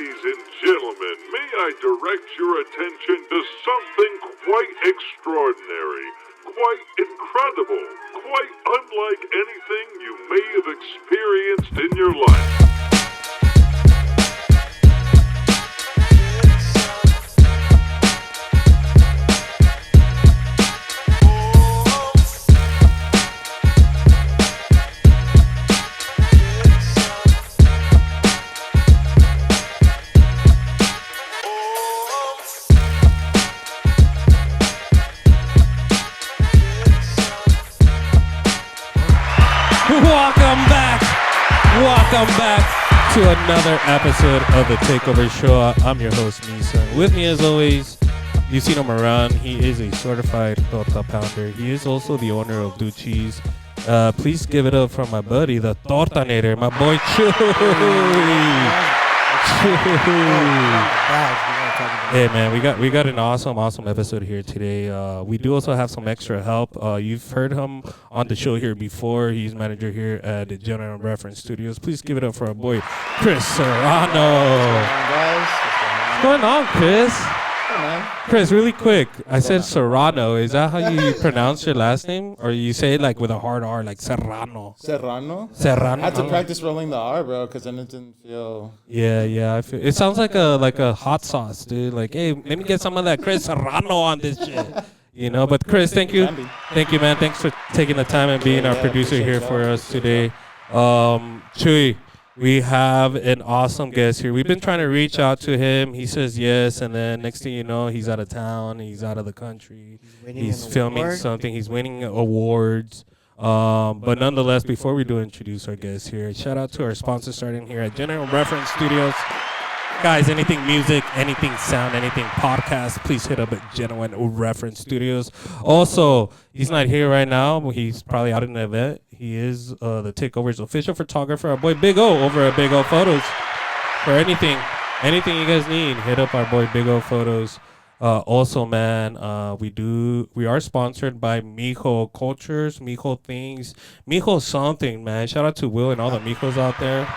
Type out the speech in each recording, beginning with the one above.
Ladies and gentlemen, may I direct your attention to something quite extraordinary, quite incredible, quite unlike anything you may have experienced in your life. Welcome back to another episode of the Takeover Show. I'm your host, Misa. With me, as always, you've seen him around. He is a certified torta pounder. He is also the owner of Do Cheese. Please give it up for my buddy, the Tortanator, my boy Chewy. Hey man, we got an awesome episode here today. We do also have some extra help. You've heard him on the show here before. He's manager here at the General Reference Studios. Please give it up for our boy Chris Serrano. What's going on, Chris? Chris, really quick. I said Serrano. Is that how you pronounce your last name? Or you say it like with a hard R, like Serrano? Serrano? I had to practice rolling the R, bro, because then it didn't feel... Yeah. I feel it sounds like a hot sauce, dude. Like, hey, let me get some of that Chris Serrano on this shit. You know, but Chris, thank you, man. Thanks for taking the time and being our producer here for us today. Chewy. We have an awesome guest here. We've been trying to reach out to him. He says yes, and then next thing you know, he's out of town. He's out of the country. He's filming something. He's winning awards. But nonetheless, before we do introduce our guest here, shout out to our sponsor starting here at General Reference Studios. Guys, anything music, anything sound, anything podcast, please hit up at General Reference Studios. Also, he's not here right now, but he's probably out in an event. He is the Takeover's official photographer, our boy Big O over at Big O Photos. For anything you guys need, hit up our boy Big O Photos. Also, man, we are sponsored by Mijo Cultures, Mijo Things, Mijo something, man. Shout out to Will and all the Mijos out there.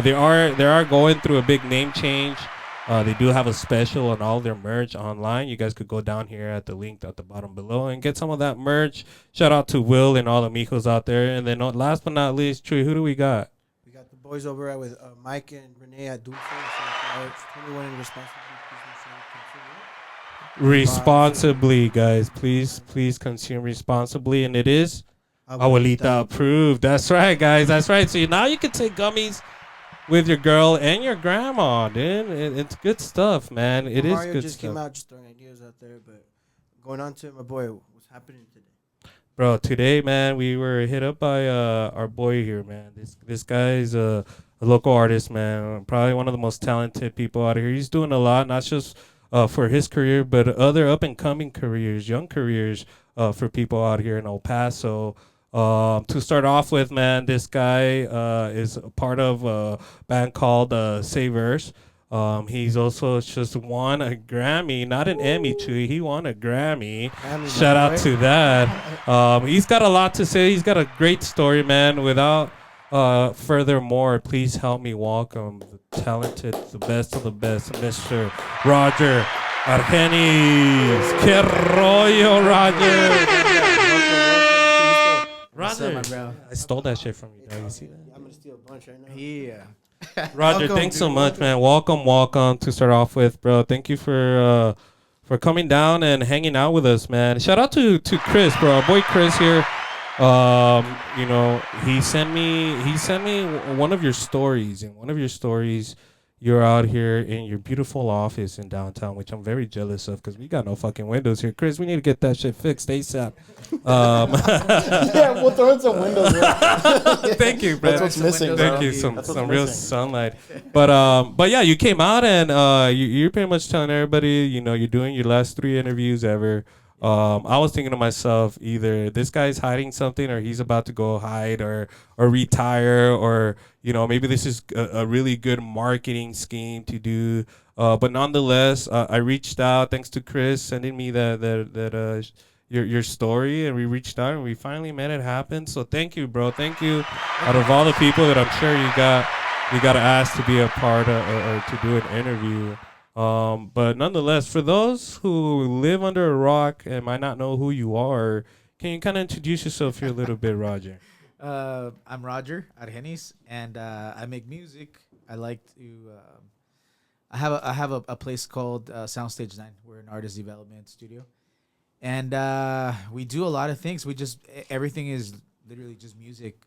They are going through a big name change. They do have a special on all their merch online. You guys could go down here at the link at the bottom below and get some of that merch. Shout out to Will and all the Mijos out there. And then last but not least, Trey, who do we got? We got the boys over at with Mike and Renee at Dulce. So it's 21 and responsibly, guys. Please consume responsibly. And it is Abuelita approved. That's right, guys. That's right. So now you can take gummies with your girl and your grandma, dude. It's good stuff, man. It is Mario good just stuff. came out just throwing ideas out there, but going on to it, my boy, what's happening today? Bro, today, man, we were hit up by our boy here, man. This guy's a local artist, man. Probably one of the most talented people out here. He's doing a lot, not just for his career, but other up-and-coming careers, young careers for people out here in El Paso. To start off with, man, this guy is a part of a band called Savers. He's also just won a Grammy, not an Emmy, Chewy. He won a Grammy. Shout out to that. He's got a lot to say. He's got a great story, man. Without furthermore, please help me welcome the talented, the best of the best, Mr. Roger Argenis. Que rollo, Roger? Roger, my bro? I stole that shit from you, dog. You see that? I'm going to steal a bunch right now. Yeah. Roger, thanks so much, man. Welcome to start off with, bro. Thank you for coming down and hanging out with us, man. Shout out to Chris, bro. Our boy Chris here. You know, he sent me one of your stories. In one of your stories, you're out here in your beautiful office in downtown, which I'm very jealous of because we got no fucking windows here. Chris, we need to get that shit fixed ASAP. Yeah, we'll throw in some windows. Thank you, bro. That's what's missing, bro. Thank you. Some real sunlight. But yeah, you came out and you're pretty much telling everybody, you know, you're doing your last 3 interviews ever. I was thinking to myself, either this guy's hiding something or he's about to go hide or retire, or, you know, maybe this is a really good marketing scheme to do. But nonetheless, I reached out thanks to Chris sending me your story, and we reached out and we finally made it happen. So thank you, bro. Thank you. Out of all the people that I'm sure you got you got asked to be a part of, or to do an interview. But nonetheless, for those who live under a rock and might not know who you are, can you kind of introduce yourself here a little bit, Roger? I'm Roger Argenis, and I make music. I like to. I have a place called Soundstage 9. We're an artist development studio, and we do a lot of things. Everything is literally just music.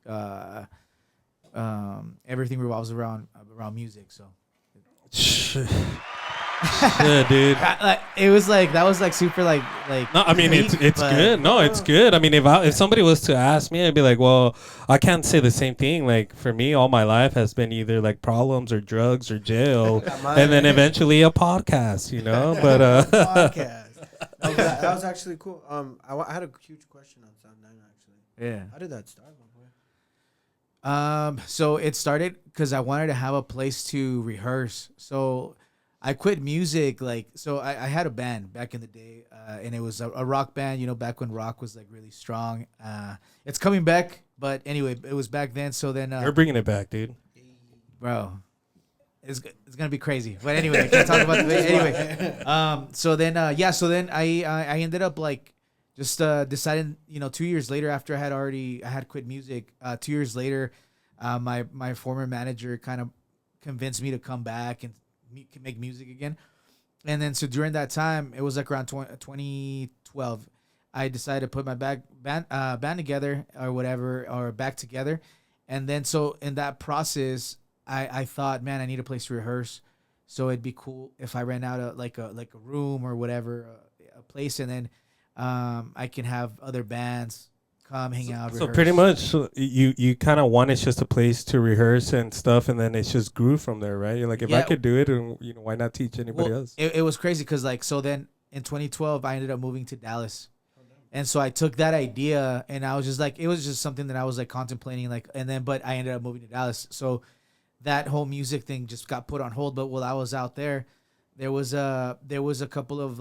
Everything revolves around music. So. Yeah, dude. It was like that was like super like. No, I mean weak, it's good. No, it's good. I mean, if somebody was to ask me, I'd be like, well, I can't say the same thing. Like for me, all my life has been either like problems or drugs or jail, and then eventually a podcast. You know, but podcast. That was actually cool. I had a huge question on Sound 9 actually. Yeah. How did that start, my boy? So it started because I wanted to have a place to rehearse. So I quit music, I had a band back in the day, and it was a rock band, you know, back when rock was, like, really strong. It's coming back, but anyway, it was back then, so then... You're bringing it back, dude. Bro, it's going to be crazy. But anyway, I can't talk about it. Anyway, so then I ended up, like, just deciding, you know, 2 years later after I had quit music, 2 years later, my former manager kind of convinced me to come back and make music again. And then so during that time, it was like around 2012, I decided to put my band together or whatever, or back together. And then so in that process, I thought, man, I need a place to rehearse. So it'd be cool if I rent out a room or whatever, a place, and then I can have other bands come hang out. So pretty much you kind of wanted just a place to rehearse and stuff, and then it just grew from there, right? You're like, if I could do it, and you know, why not teach anybody else? It was crazy because so then in 2012 I ended up moving to Dallas, and so I took that idea and I was just like, it was just something that I was like contemplating, but I ended up moving to Dallas. So that whole music thing just got put on hold. But while I was out there, there was a couple of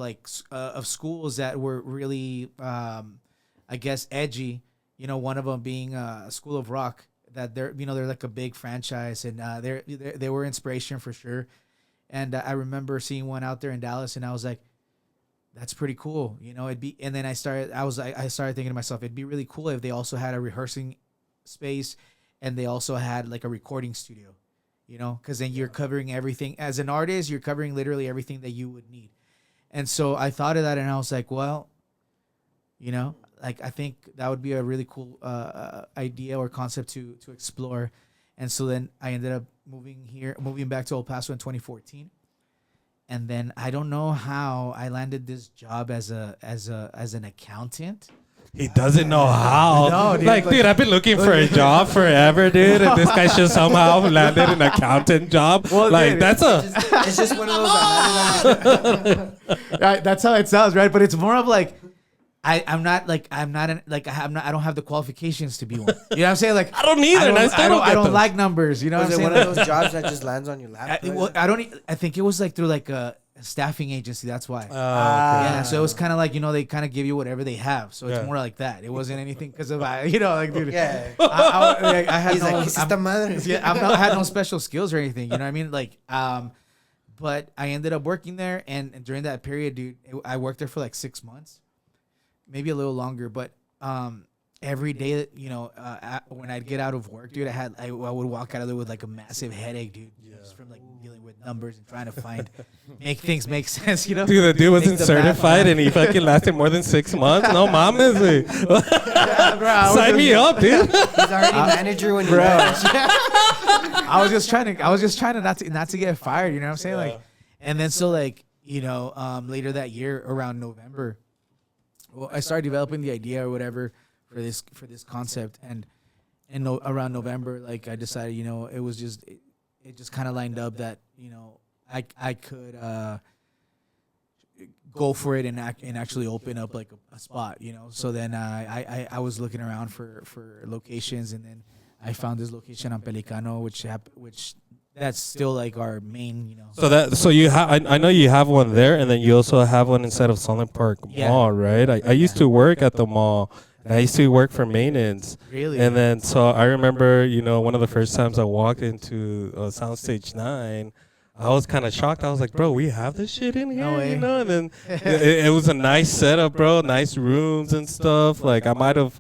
of schools that were really I guess edgy, you know, one of them being School of Rock, that they're like a big franchise, and they were inspiration for sure. And I remember seeing one out there in Dallas, and I was like, that's pretty cool, you know. And then I started thinking to myself, it'd be really cool if they also had a rehearsing space, and they also had like a recording studio, you know, because then you're covering everything as an artist. You're covering literally everything that you would need. And so I thought of that, and I was like, well, you know, like, I think that would be a really cool idea or concept to explore. And so then I ended up moving back to El Paso in 2014. And then I don't know how I landed this job as an accountant. He doesn't know how. No, dude, dude, I've been looking for a job forever, dude, and this guy just somehow landed an accountant job. Well, like, dude, It's just one of those. Right, that's how it sounds, right? But it's more of like, I don't have the qualifications to be one. You know what I'm saying? Like, I don't either. I don't like numbers. You know what I'm Was it saying? one of those jobs that just lands on your lap? I think it was like through like a staffing agency. That's why. Okay. Yeah. So it was kind of like, you know, they kind of give you whatever they have. So it's more like that. It wasn't anything because of, you know, like, dude. Yeah. I had He's like, "Hiciste madre." I had no special skills or anything. You know what I mean? Like, but I ended up working there, and during that period, dude, I worked there for like 6 months. Maybe a little longer, but every day, you know, when I'd get out of work, dude, I would walk out of there with like a massive headache, dude, just from like dealing with numbers and trying to make things make sense, you know. Dude, the dude wasn't certified, and he fucking lasted more than 6 months. No mames, güey. Sign me up, dude. He's already manager when you I was just trying to not to get fired, you know what I'm saying? Like, and then so like, you know, later that year around November, well, I started developing the idea or whatever for this concept, and around November, like, I decided, you know, it just kind of lined up that, you know, I could go for it and actually open up like a spot, you know. So then I was looking around for locations, and then I found this location on Pelicano, which that's still like our main, you know. So you have, I know you have one there, and then you also have one inside of Solent Park Mall, right? I used to work at the mall, And I used to work for maintenance. Really? And then so I remember, one of the first times I walked into Soundstage 9, I was kind of shocked. I was like, bro, we have this shit in here, No way. And then it was a nice setup, bro, nice rooms and stuff. Like I might have,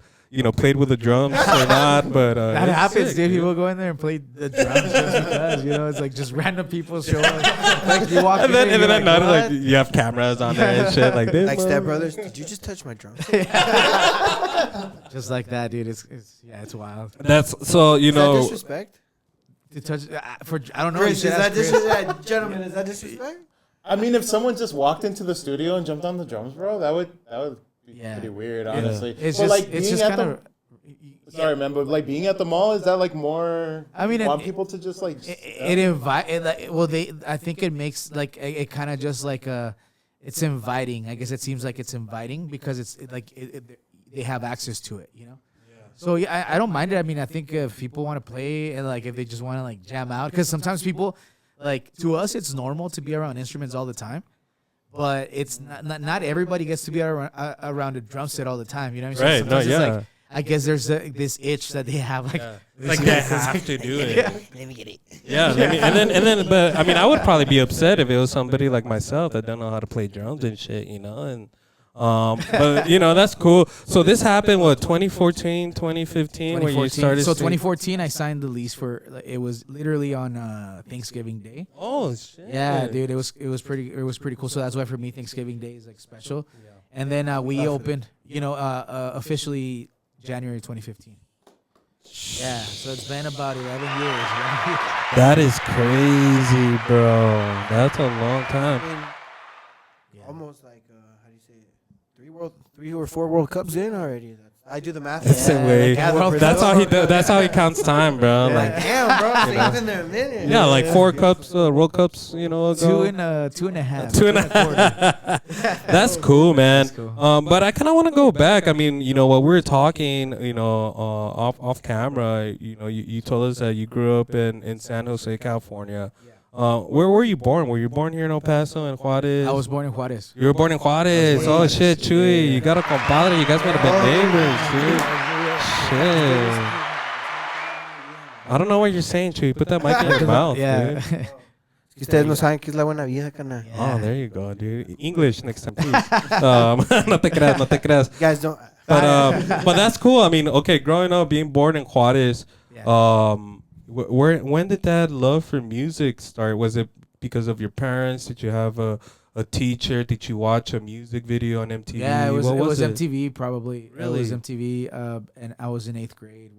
played with the drums or not, but That it's happens, sick, dude. People go in there and play the drums just because, it's like just random people show up. Like you walk And in then, there and then at and night, you're like you have cameras on there and shit like this. Like Step Brothers, did you just touch my drum? just like that, dude. It's wild. That's so Is that disrespect? To touch I don't know. Chris, you is should that ask Chris. disrespect? Gentlemen, is that disrespect? I mean, if someone just walked into the studio and jumped on the drums, bro, that would be pretty weird, honestly. It's but just like it's being just at kind the of. sorry, man, but like being at the mall, is that like more? I mean, you want people to just like I think it makes like it kind of just like it's inviting. I guess it seems like it's inviting because they have access to it, So yeah, I don't mind it. I mean, I think if people want to play and like if they just want to like jam out, because sometimes people like to us it's normal to be around instruments all the time, but it's not everybody gets to be around a drum set all the time. You know what I mean? Right. Sometimes No, it's yeah. like, I guess there's this itch that they have, like Like they have to do it. Let me get it. Yeah, and then, but I mean, I would probably be upset if it was somebody like myself that don't know how to play drums and shit, and but that's cool. So this happened 2014, 2015, when you started. So 2014, I signed the lease for. It was literally on Thanksgiving Day. Oh shit! Yeah, dude, it was pretty cool. So that's why for me Thanksgiving Day is like special. And then we opened, officially January 2015. Yeah, so it's been about 11 years. Right? That is crazy, bro. That's a long time. I mean, almost like how do you say it? 3 or 4 World Cups in already. I do the math. That's the way. Like, That's how he counts time, bro. Like, Like, damn, bro, so you've been there a minute. yeah, like 4 cups, World Cups, ago. 2 and a half. 2 and a half. That's cool, man. That's cool. But I kind of want to go back. I mean, what we were talking, off camera. You told us that you grew up in San Jose, California. Where were you born? Were you born here in El Paso and Juarez? I was born in Juarez. You were born in Juarez. Oh shit, Chuy, you got a compadre. You guys might have been neighbors, dude. Shit. I don't know what you're saying, Chuy. Put that mic in your mouth, Yeah. dude. Ustedes no saben qué es la buena vida, carnal. Oh, there you go, dude. English next time, please. No te creas, no te creas. You guys don't. But that's cool. I mean, okay, growing up, being born in Juarez, when did that love for music start? Was it because of your parents? Did you have a teacher? Did you watch a music video on MTV? Yeah, it was it? MTV probably. Really? It was MTV, and I was in 8th grade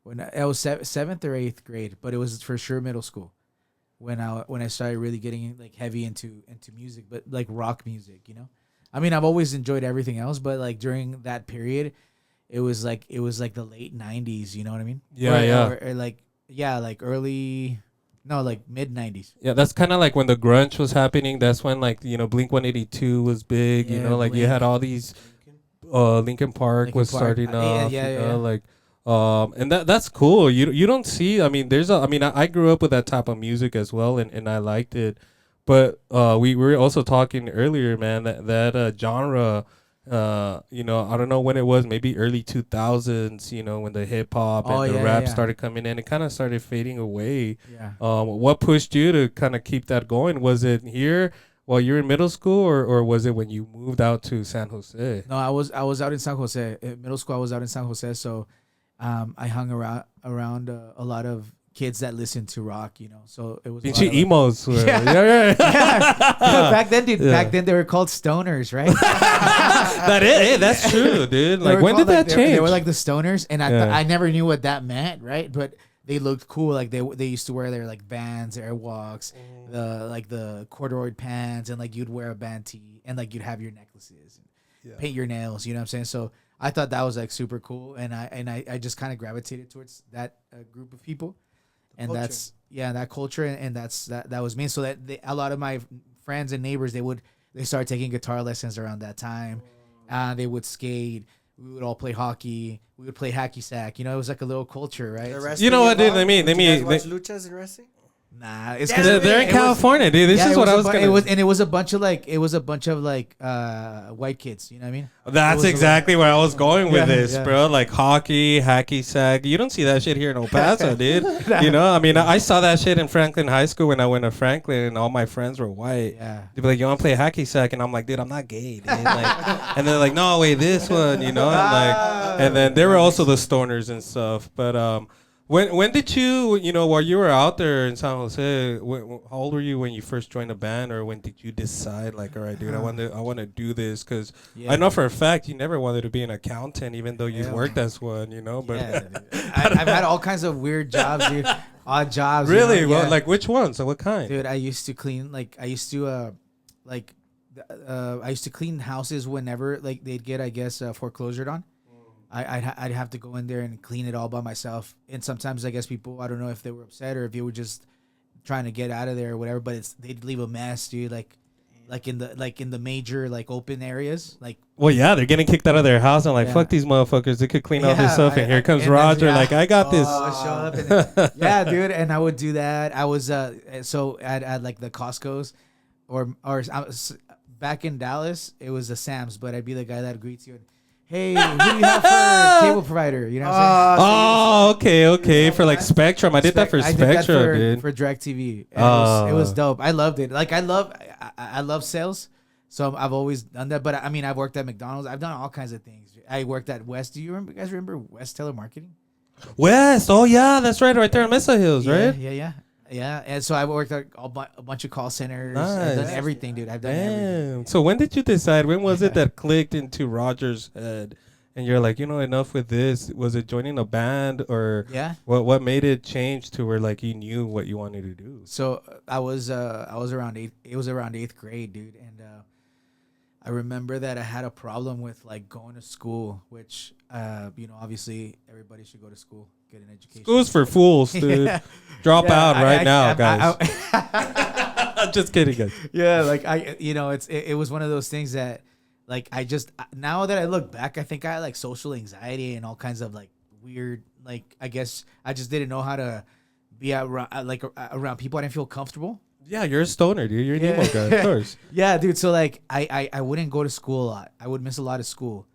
when I was 7th or 8th grade, but it was for sure middle school when I started really getting like heavy into music, but like rock music, I mean, I've always enjoyed everything else, but like during that period, it was like the late 90s, you know what I mean? Yeah, or like early, no, like mid 90s. Yeah, that's kind of like when the grunge was happening. That's when like Blink 182 was big. Yeah, like you Blink. had all these. Linkin Park was starting off. Yeah. And that's cool. You don't see. I mean, I grew up with that type of music as well, and I liked it. But we were also talking earlier, man. That genre. I don't know when it was, maybe early 2000s, when the hip hop and the rap started coming in, it kind of started fading away. Yeah. What pushed you to kind of keep that going? Was it here while you were in middle school, or was it when you moved out to San Jose? No, I was out in San Jose. In middle school, I was out in San Jose, so I hung around a lot of kids that listened to rock, so it was Pinchy emos. Yeah. Back then, dude. Yeah. Back then, they were called stoners, right? That's true, dude. Like, when did that change? They were like the stoners, and I never knew what that meant, right? But they looked cool. Like they used to wear their like Vans, Airwalks, the corduroy pants, and like you'd wear a band tee, and like you'd have your necklaces, and paint your nails. You know what I'm saying? So I thought that was like super cool, and I just kind of gravitated towards that group of people. And culture. That's that culture, and that was me. So that a lot of my friends and neighbors, they started taking guitar lessons around that time. They would skate. We would all play hockey. We would play hacky sack. It was like a little culture, right? You know what, dude? Let me. Watch luchas and wrestling. Nah, it's They're in California, dude. This is what I was gonna. It was a bunch of white kids. You know what I mean? That's exactly where I was going with this, yeah. bro. Like hockey, hacky sack. You don't see that shit here in El Paso, dude. You know, I mean, I saw that shit in Franklin High School when I went to Franklin, and all my friends were white. Yeah. They'd be like, "You want to play hacky sack?" And I'm like, "Dude, I'm not gay." Dude. Like, and they're like, "No, wait, this one," you know, and then there were also the stoners and stuff. But when did you, while you were out there in San Jose, how old were you when you first joined the band, or when did you decide, like, all right, dude, I want to do this? Because I know for a fact you never wanted to be an accountant, even though you worked as one, But I've had all kinds of weird jobs, dude. Odd jobs. Really? Well, like which ones? So what kind? Dude, I used to clean. I used to clean houses whenever they'd get, I guess, foreclosured on. I'd have to go in there and clean it all by myself. And sometimes I guess people, I don't know if they were upset or if they were just trying to get out of there or whatever, but they'd leave a mess, dude. Like in the major open areas. Well, yeah, they're getting kicked out of their house and fuck these motherfuckers. They could clean all this up, and here comes Roger. I got this. Show up yeah, dude, and I would do that. I was so at the Costco's or I was, back in Dallas, it was the Sam's, but I'd be the guy that greets you and, hey, who do you have for cable provider? You know what I'm saying? Okay. For Spectrum. I did that for Spectrum, dude. For DirecTV. It was dope. I loved it. I love sales. So I've always done that. But I mean, I've worked at McDonald's. I've done all kinds of things. I worked at West. Do you guys remember West Telemarketing? West. Oh, yeah. That's right there in Mesa Hills, right? Yeah. And so I worked at a bunch of call centers. I've done everything, dude. I've done everything. So when did you decide? When was it that clicked into Roger's head? And you're like, enough with this. Was it joining a band, or what made it change to where you knew what you wanted to do? So I was around eighth grade, dude, and I remember that I had a problem with going to school, which obviously everybody should go to school, get an education. School's for fools, dude. Drop out now, guys. I'm just kidding, guys. Yeah, it was one of those things that now that I look back, I think I had social anxiety and all kinds of weird, I guess I just didn't know how to be around around people. I didn't feel comfortable. Yeah, you're a stoner, dude. You're an emo guy, of course. Yeah, dude. So I wouldn't go to school a lot. I would miss a lot of school.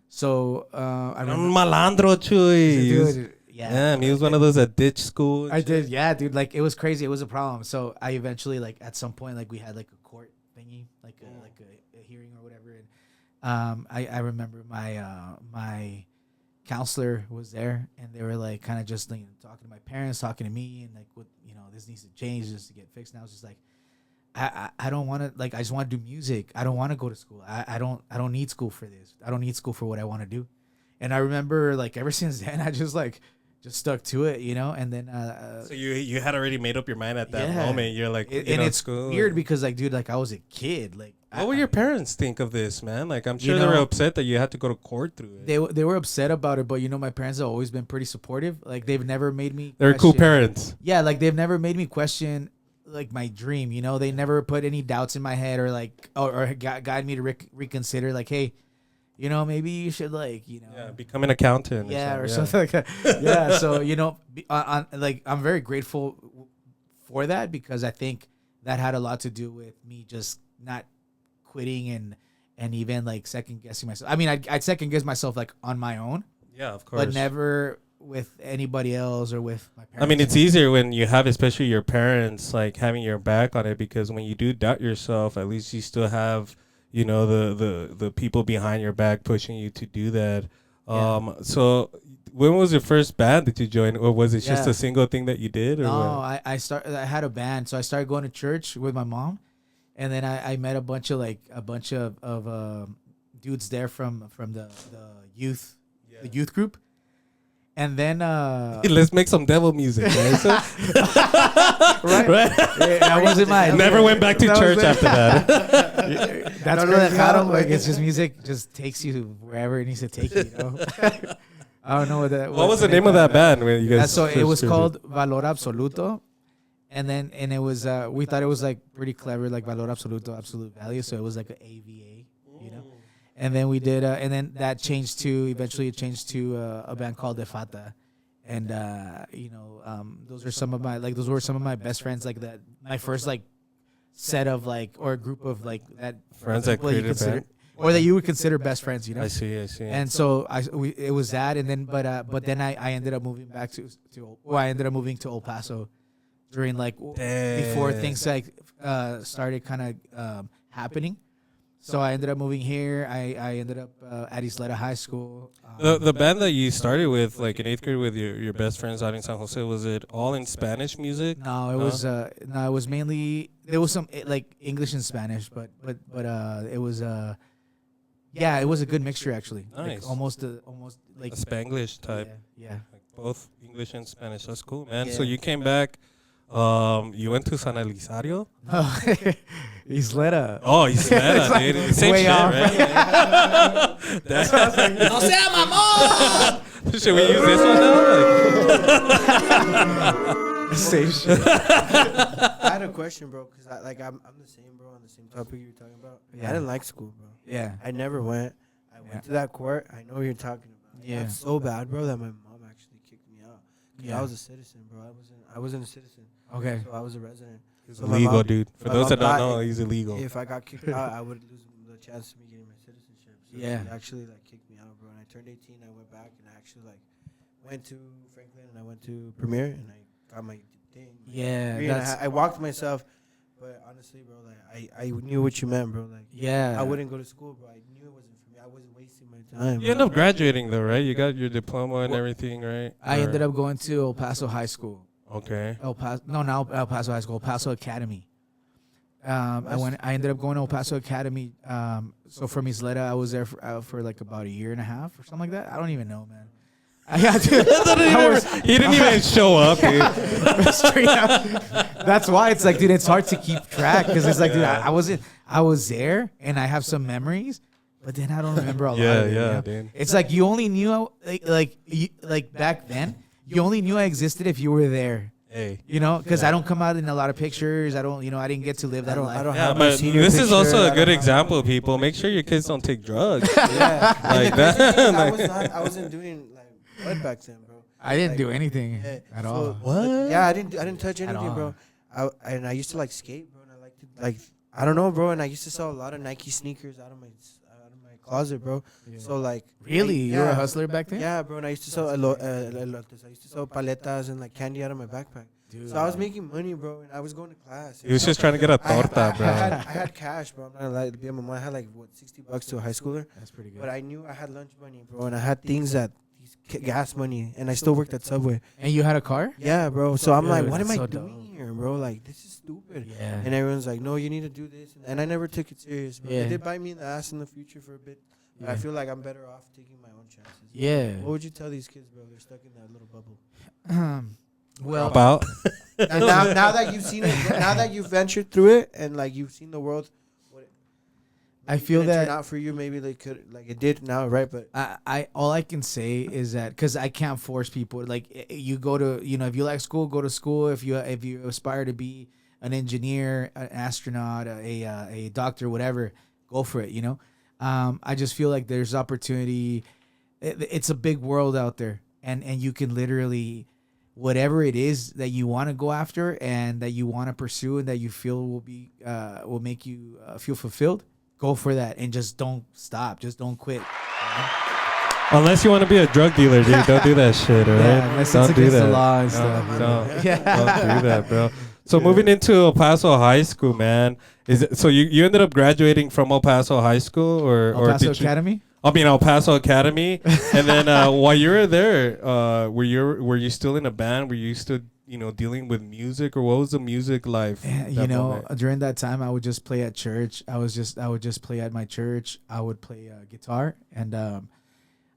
So I remember, malandro, Chuy. Dude, yeah, he was one of those that ditched school. I did, yeah, dude. It was crazy. It was a problem. So I eventually, at some point, we had a court thingy, a hearing or whatever. And I remember my counselor was there, and they were kind of just talking to my parents, talking to me, and what this needs to change just to get fixed. And I was just I don't want to I just want to do music. I don't want to go to school. I don't need school for this. I don't need school for what I want to do. And I remember ever since then I just stuck to it, and then so you had already made up your mind at that moment. You're it's school. Weird because dude, I was a kid. What would your parents think of this, man? I'm sure they were upset that you had to go to court through it. They were upset about it, but my parents have always been pretty supportive. They've never made me They're cool parents. Yeah, they've never made me question my dream, They never put any doubts in my head or or guide me to reconsider hey, maybe you should become an accountant. Or something like that. Yeah, so I'm very grateful for that, because I think that had a lot to do with me just not quitting and even second guessing myself. I mean, I'd second guess myself on my own. Yeah, of course. But never with anybody else or with my parents. I mean, it's easier when you have, especially your parents, having your back on it, because when you do doubt yourself, at least you still have, the people behind your back pushing you to do that. Yeah. So when was your first band that you joined, or was it just a single thing that you did? Or no, I had a band, so I started going to church with my mom, and then I met a bunch of dudes there from the youth group. And then let's make some devil music, guys. Right? Yeah, that wasn't mine. Never went back to church after that. That's crazy. It's just music just takes you wherever it needs to take you. I don't know what was the name of that band when you guys? So it was called Valor Absoluto, and it was we thought it was pretty clever, Valor Absoluto, absolute value. So it was an AVA, And then we did, and then that eventually it changed to a band called Defata. and those were some of my best friends, like that my first like set of like or a group of like that Friends that created a band? or that you would consider best friends, you know. I see. And so it was that, and then but then I ended up moving back I ended up moving to El Paso during like before things like started kind of happening. So I ended up moving here. I ended up at Isleta High School. The band that you started with, like in 8th grade, with your best friends out in San Jose, was it all in Spanish music? No, it was mainly there was some like English and Spanish, but it was it was a good mixture actually. Nice. Like, almost like A Spanglish type. Yeah. Like both English and Spanish. That's cool, man. So you came back. You went to San Elizario? Isleta. Oh, Isleta, dude. Same way shit, off, right? No sea mamón! Should we use this one now? Same shit. I had a question, bro, because I'm the same, bro, on the same topic you were talking about. Yeah. I didn't like school, bro. Yeah. I never went. I went to that court. I know what you're talking about. Yeah. It's so bad, bro, that my mom actually kicked me out. Yeah. I was a citizen, bro. I wasn't a citizen. Okay. So I was a resident. He's So my illegal, mom- dude. For my those mom that don't thought know, he's illegal. If I got kicked out, I would lose the chance of me getting my citizenship. So Yeah. they actually like kicked me out, bro. And I turned 18. I went back and I actually like went to Franklin and I went to Premier and I got my thing. Yeah. And I walked myself, but honestly, bro, like I knew what you meant, bro. Like Yeah. I wouldn't go to school, bro. I knew it wasn't for me. I wasn't wasting my time. You end up graduating, though, right? You got your diploma and everything, right? I ended up going to El Paso High School. Okay. El Paso High School, El Paso Academy. I ended up going to El Paso Academy. So from Isleta, I was there for like about a year and a half or something like that. I don't even know, man. He didn't even show up, dude. Straight up. That's why it's like, dude, it's hard to keep track because it's like, dude, I was there and I have some memories, but then I don't remember a lot of it. Yeah, you know? dude. It's like you only knew like back then. You only knew I existed if you were there. Hey. You know, because I don't come out in a lot of pictures. I didn't get to live that life. I don't Yeah, have my but senior this is picture. also I a don't good have- example, people. Make sure your kids don't take drugs. Yeah. Like that. I wasn't doing like blood back then, bro. I didn't Like, do anything Yeah, at so, all. What? Yeah, I didn't touch anything, all. bro. I used to like skate, bro, and I liked to like I don't know, bro, and I used to sell a lot of Nike sneakers out of my closet, bro. So like Really? You were a yeah. hustler back then? Yeah, bro, and I used to sell elotes. I used to sell paletas and like candy out of my backpack. Dude. So I was making money, bro, and I was going to class. He was just trying to get a I torta, bro. had cash, bro. I'm not gonna lie to be my mom. I had like what $60 to a high schooler, That's pretty good. but I knew I had lunch money, bro, and I had things that gas money, and I still worked at Subway. And you had a car? Yeah, bro. So I'm like, Dude, what am that's I so doing dope. here, bro? Like, this is stupid. Yeah. And everyone's like, no, you need to do this. And I never took it serious, bro. Yeah. They did bite me in the ass in the future for a bit. But I Yeah. feel like I'm better off taking my own chances. Yeah. What would you tell these kids, bro? They're stuck in that little bubble. Well, About And now that you've seen it, now that you've ventured through it, and like you've seen the world, I feel it turned that out for you, maybe they could, like it did now, right? But I all I can say is that because I can't force people. Like you go to, if you like school, go to school. If you aspire to be an engineer, an astronaut, a doctor, whatever, go for it. I just feel like there's opportunity. It's a big world out there, and you can literally, whatever it is that you want to go after and that you want to pursue and that you feel will make you feel fulfilled. Go for that and just don't stop. Just don't quit. unless you want to be a drug dealer, dude, don't do that shit, all right? Yeah, unless don't it's do against that. the law and No, stuff. no. Yeah. Don't do that, bro. So moving into El Paso High School, man. So you ended up graduating from El Paso High School or El Paso did you? Academy? I mean El Paso Academy. And then while you were there, were you still in a band? Were you still dealing with music, or what was the music life? that moment? During that time, I would just play at church. I would just play at my church. I would play guitar, and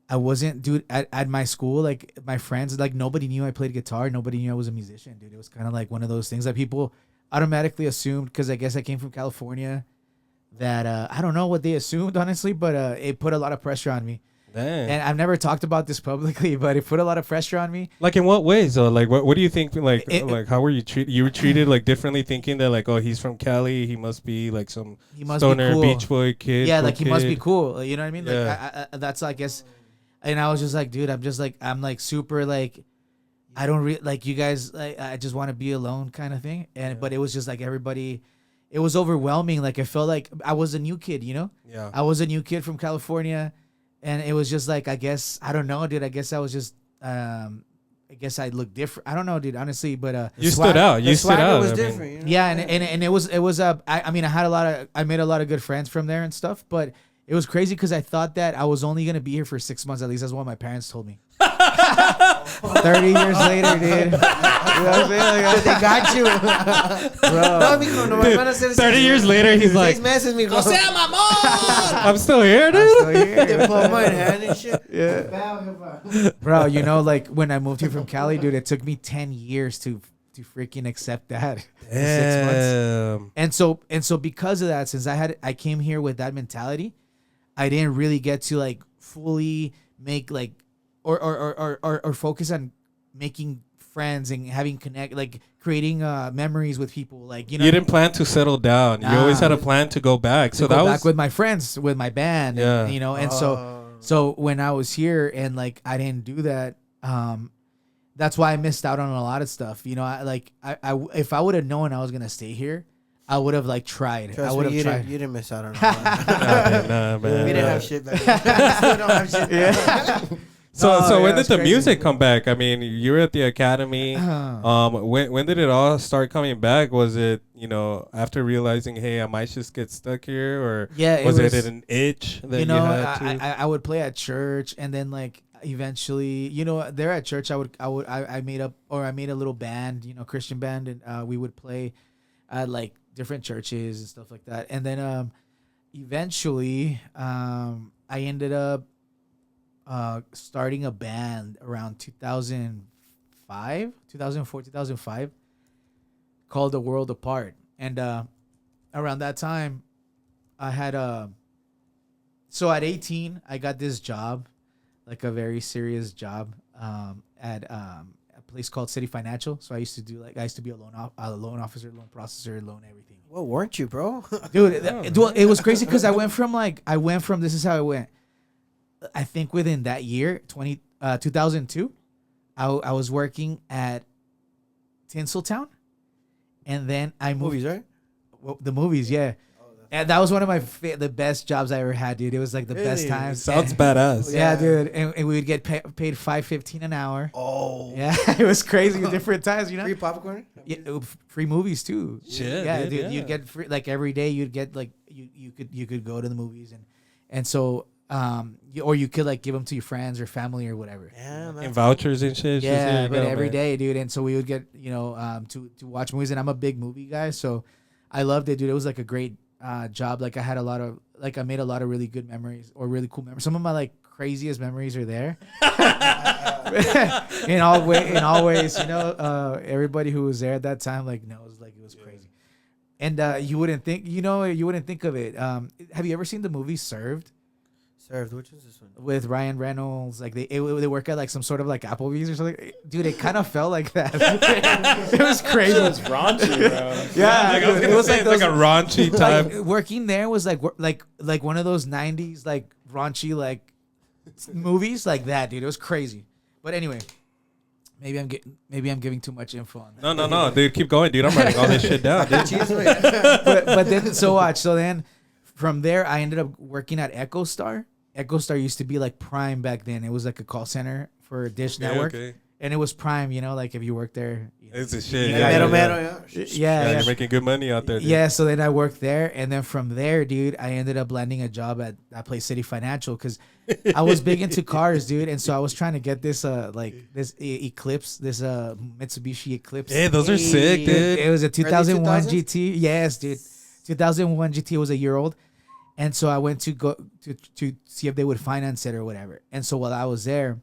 I wasn't, dude, at my school, like my friends, like nobody knew I played guitar. Nobody knew I was a musician, dude. It was kind of like one of those things that people automatically assumed, because I guess I came from California, that I don't know what they assumed, honestly, but it put a lot of pressure on me. Dang. And I've never talked about this publicly, but it put a lot of pressure on me. Like in what ways though? Like what do you think? Like It- how were you treated? You were treated like differently, thinking that like, oh, he's from Cali, he must be like some He must stoner be cool. beach boy kid. Yeah, cool like he must be kid. cool. You know what I mean? Yeah. Like that's, I guess. And I was just like, dude, I'm like super like, I don't like you guys. I just want to be alone, kind of thing. But it was just like everybody. It was overwhelming. Like I felt like I was a new kid, you know. Yeah. I was a new kid from California, and it was just like I guess I don't know, dude. I guess I was just I guess I looked different. I don't know, dude. Honestly, but you stood out. You stood out. Was I mean, different. You know? yeah, and it was I mean I made a lot of good friends from there and stuff, but it was crazy because I thought that I was only gonna be here for 6 months at least. That's what my parents told me. 30 years later, dude. You know what I'm saying? Like, they got you, bro. No, mijo, no me van a hacer 30 years later, he's like, 6 meses, mijo. I'm still here, dude. So here, Diploma in hand and shit. yeah. Bro, you know, like when I moved here from Cali, dude, it took me 10 years to freaking accept that. 6 months. And so because of that, since I came here with that mentality, I didn't really get to like fully make like or focus on making friends and having like creating memories with people. Like, you know, You didn't plan to settle down. You always had a plan to go back. So that go was back with my friends, with my band, Yeah. and, you know, and so when I was here and like I didn't do that, that's why I missed out on a lot of stuff. You know, I if I would have known I was gonna stay here, I would have like tried. Trust I would me, have tried. you didn't miss out on it. nah, man. We didn't have shit back then. We don't have shit. Yeah. So No, when yeah, did it's the crazy. music come back? I mean, you were at the academy. When did it all start coming back? Was it, you know, after realizing, hey, I might just get stuck here, or Yeah, was it an itch that you know, had to? I would play at church, and then like eventually, you know, there at church, I made a little band, you know, Christian band, and we would play at like different churches and stuff like that. And then eventually, I ended up starting a band around 2004, 2005, called The World Apart. And around that time, I had so at 18, I got this job, like a very serious job, at a place called City Financial. So I used to be a loan officer, loan processor, loan everything. Well, weren't you, bro? Dude, it was crazy because I went from this is how it went. I think within that year, 2002, I was working at Tinseltown, and then I moved. Movies, right? Well, the movies, yeah. And that was one of my the best jobs I ever had, dude. It was like the best times. Sounds badass. Yeah, dude. And we would get paid $5.15 an hour. Oh. Yeah, it was crazy. Different times, you know. Free popcorn? Yeah, free movies too. Shit, yeah, dude, dude. yeah. You'd get free, like every day. You'd get like you could go to the movies, and so or you could like give them to your friends or family or whatever. Yeah, man. And vouchers and shit. Yeah, but every man. day, dude. And so we would get, you know, to watch movies, and I'm a big movie guy, so I loved it, dude. It was like a great job. Like I made a lot of really good memories or really cool memories. Some of my like craziest memories are there. in all ways, you know, everybody who was there at that time like knows like it was crazy. And you wouldn't think of it. Have you ever seen the movie Served? Served, which is this one? With Ryan Reynolds, like they work at like some sort of like Applebee's or something. Dude, it kind of felt like that. It was crazy. It was raunchy, bro. Yeah, Like, I was dude, gonna say it's like a raunchy type. like working there was like one of those 90s like raunchy like movies like that, dude. It was crazy. But anyway, maybe I'm giving too much info on that. No, dude, keep going, dude. I'm writing all this shit down, dude. but then so then from there I ended up working at Echo Star. Echo Star used to be like Prime back then. It was like a call center for Dish Network. Okay. And it was Prime, you know, like if you worked there. You know, It's a shit. Yeah, Yeah, Mero, yeah. yeah. You're making good money out there, dude. Yeah, so then I worked there, and then from there, dude, I ended up landing a job at that place, City Financial, because I was big into cars, dude, and so I was trying to get this Eclipse, this Mitsubishi Eclipse. Hey, those are sick, dude. It was a 2001 2000s? GT. Yes, dude, 2001 GT was a year old, and so I went to go to see if they would finance it or whatever. And so while I was there,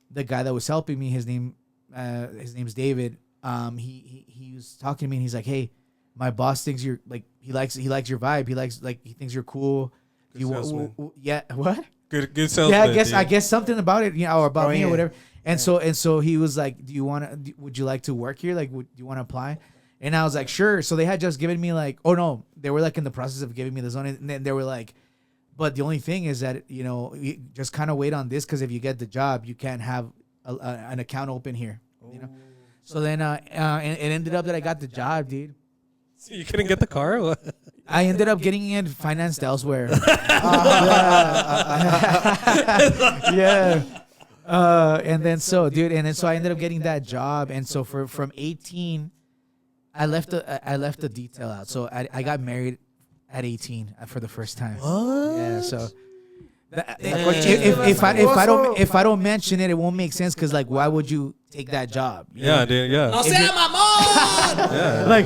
the guy that was helping me, his name's David. He was talking to me and he's like, "Hey, my boss thinks you're like he likes your vibe. He thinks you're cool. Good salesman. Yeah, what? Good salesman. Yeah, I guess something about it, you know, or about me yeah. or whatever. And so he was like, would you like to work here? Like, do you want to apply?" And I was like, "Sure." So they had just given me like, oh no, they were like in the process of giving me the zone, and then they were like, but the only thing is that, you know, you just kind of wait on this, because if you get the job, you can't have an account open here. you know. So then and it ended up that I got the job, dude. So you couldn't get the car? Or what? I ended up getting it financed elsewhere. Yeah. And then so I ended up getting that job, and so from 18, I left the detail out. So I got married at 18 for the first time. What? Yeah. So if I don't mention it, it won't make sense because like why would you take that job? You know? Yeah, dude. Yeah. Like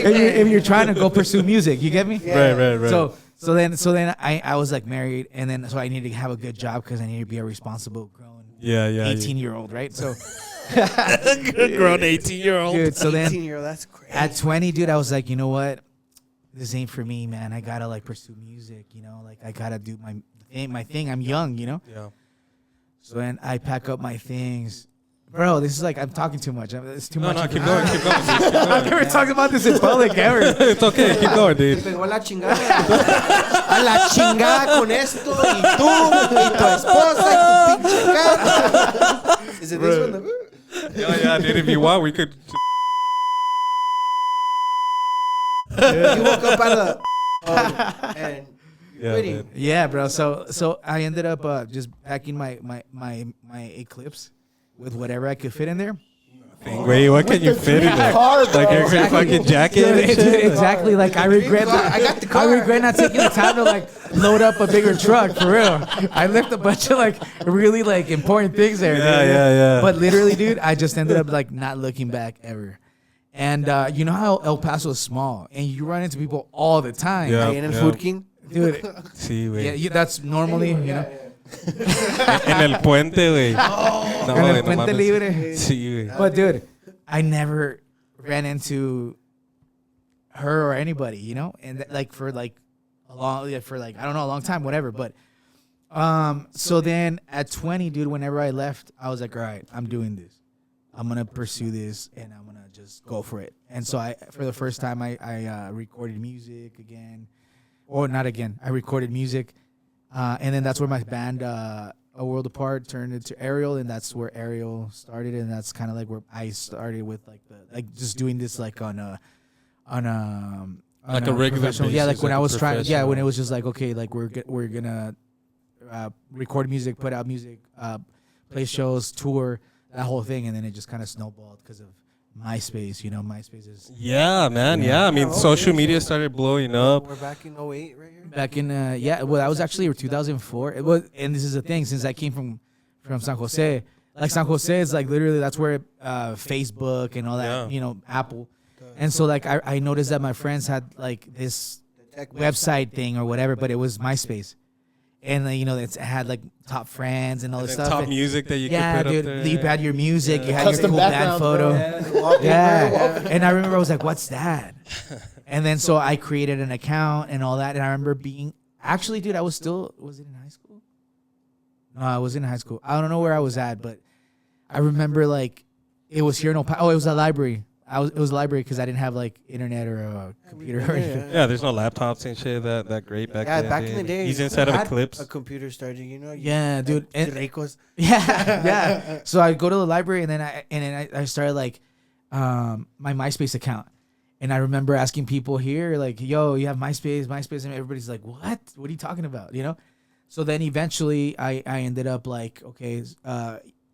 if you're trying to go pursue music, you get me? Right. So then I was like married, and then so I needed to have a good job because I needed to be a responsible grown 18-year-old, right? So Good grown 18-year-old. dude, so then 18-year-old, that's crazy. at 20, dude, I was like, you know what? This ain't for me, man. I gotta like pursue music, you know? Like I gotta do my thing. I'm young, you know? Yeah. So then I pack up my things. Bro, this is like, I'm talking too much. It's too much. No, keep going. Dude, keep I've never talked about this in public ever. It's okay. Keep going, dude. Pegó la chingada. A la chingada con esto y tú y tu esposa y tu pinche casa. Is it this one? Yeah, dude. If you want, we could. You woke up out of and Yeah, quitting. man. Yeah, bro. So I ended up just packing my Eclipse with whatever I could fit in there. Wait, what can you fit in there? Like your fucking jacket and Dude, shit? exactly. Like I regret. I got the car. I regret not taking the time to like load up a bigger truck for real. I left a bunch of like really like important things there. Yeah. But literally, dude, I just ended up like not looking back ever. And you know how El Paso is small, and you run into people all the time. Yeah. Ahí en el Food King. Dude. Sí, güey. Yeah, that's normally, you know. En el puente, güey. No, En el güey, no Puente mames. Libre. Sí, güey. But dude, I never ran into her or anybody, you know, and like for like a long, I don't know, a long time, whatever. But so then at 20, dude, whenever I left, I was like, all right, I'm doing this. I'm gonna pursue this, and I'm gonna just go for it. And so for the first time, I recorded music again, or not again. I recorded music, and then that's where my band. A World Apart turned into Ariel, and that's where Ariel started, and that's kind of like where I started with like just doing this like on a regular professional- yeah, basis, like when like I a was trying, yeah, professional. when it was just like okay, like we're gonna record music, put out music, play shows, tour, that whole thing, and then it just kind of snowballed because of MySpace. You know, MySpace is Yeah, man. Yeah, I mean, social media started blowing up. We're back in 08 right here. back in yeah, well, that was actually 2004. It was, and this is the thing, since I came from San Jose, like San Jose is like literally that's where Facebook and all that, Yeah. you know, Apple, and so like I noticed that my friends had like this website thing or whatever, but it was MySpace, and you know it had like top friends and all this And stuff. top And- music that you yeah, could put dude, up there. you had your music, you had Custom your cool band backgrounds, photo. bro. Yeah. And I remember I was like, what's that? And then so I created an account and all that. And I remember being, actually, dude, was it in high school? No, I was in high school. I don't know where I was at, but I remember like it was here in El Paso. Oh, it was a library. It was a library because I didn't have like internet or a computer or anything. Yeah, there's no laptops and shit that great back Yeah, then. back in the dude. day. He's inside of had Eclipse. A computer started, you know. Yeah, dude. And, Ricos. yeah. So I go to the library and then I started like my MySpace account. And I remember asking people here, like, yo, you have MySpace, and everybody's like, what? What are you talking about? You know? So then eventually I ended up like, okay,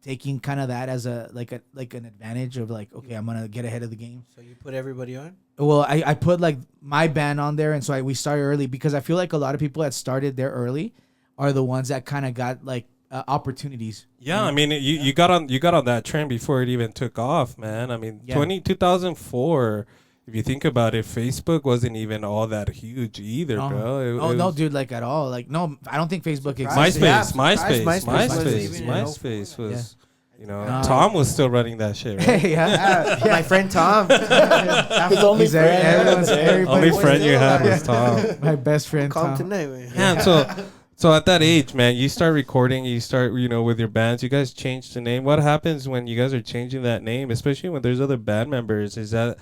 taking kind of that as an advantage of like, okay, I'm gonna get ahead of the game. So you put everybody on? Well, I put like my band on there, and so we started early because I feel like a lot of people that started there early are the ones that kind of got like opportunities. Yeah, I mean, you got on that trend before it even took off, man. I mean, Yeah. 2004. If you think about it, Facebook wasn't even all that huge either, No. bro. Oh no, dude, like at all. Like no, I don't think Facebook exists. MySpace, Yeah, MySpace MySpace was, even, you know, No. Tom was still running that shit, right? yeah. My friend Tom. His only He's friend. everybody- Only friend you had Yeah. was Tom. My best friend Call him Tom. tonight, man. Yeah, so at that age, man, you start recording, you start, you know, with your bands. You guys change the name. What happens when you guys are changing that name, especially when there's other band members? Is that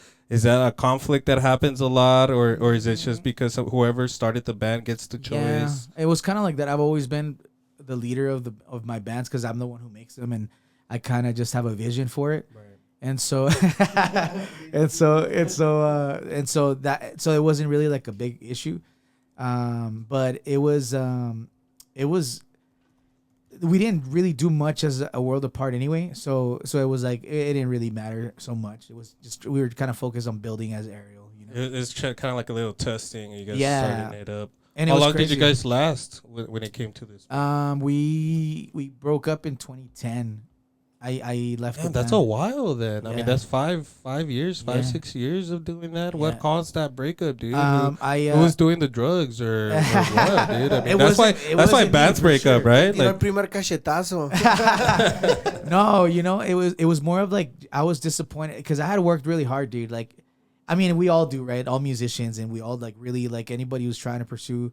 a conflict that happens a lot, or is it just because of whoever started the band gets the Yeah, choice? it was kind of like that. I've always been the leader of my bands because I'm the one who makes them, and I kind of just have a vision for it. Right. And so, so it wasn't really like a big issue, but it was we didn't really do much as a world apart anyway. So it was like it didn't really matter so much. It was just we were kind of focused on building as Ariel. It's kind of like a little testing. You guys starting it up. And how long did you guys last when it came to this? We broke up in 2010. I left. Damn, that's a while then. I mean, that's 5 years, 6 years of doing that. What caused that breakup, dude? Who was doing the drugs or what, dude? I mean, that's why bands break up, right? Like, primer cachetazo. No, it was more of like I was disappointed because I had worked really hard, dude. Like, I mean, we all do, right? All musicians, and we all like really like anybody who's trying to pursue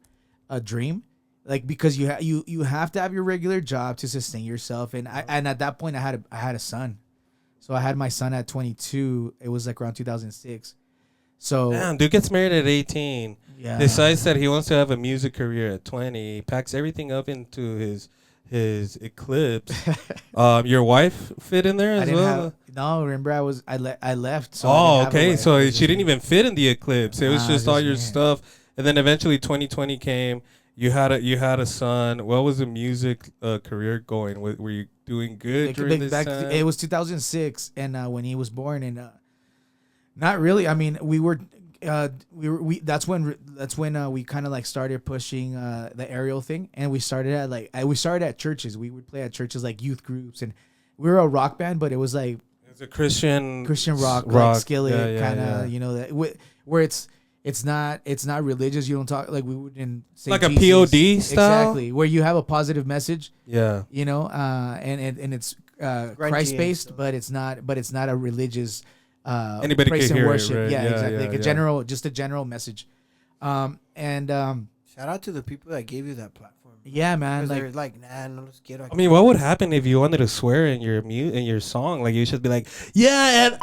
a dream. Like, because you have to have your regular job to sustain yourself, and at that point I had a son, so I had my son at 22. It was like around 2006. So damn, dude gets married at 18. Yeah. Decides that he wants to have a music career at 20. He packs everything up into his Eclipse. Your wife fit in there as well? No, remember I left. So okay. So she didn't even fit in the Eclipse. It was just all your stuff, and then eventually 2020 came. You had a son. What was the music career going? Were you doing good during this time? It was 2006, and when he was born, and not really. I mean, we were. That's when we kind of like started pushing the Ariel thing, and we started at churches. We would play at churches like youth groups, and we were a rock band, but it was like it's a Christian rock. Like Skillet kind of where it's not religious. You don't talk like we wouldn't say like Jesus. a POD style, exactly, where you have a positive message. Yeah, and it's Christ based, but it's not a religious. Anybody praise can and hear worship. it, right? Yeah, exactly. Yeah, like a general message. Shout out to the people that gave you that platform. Yeah, man. Like, they're like, nah, no los quiero. I mean, what would happen if you wanted to swear in your song? Like, you should be like, yeah, and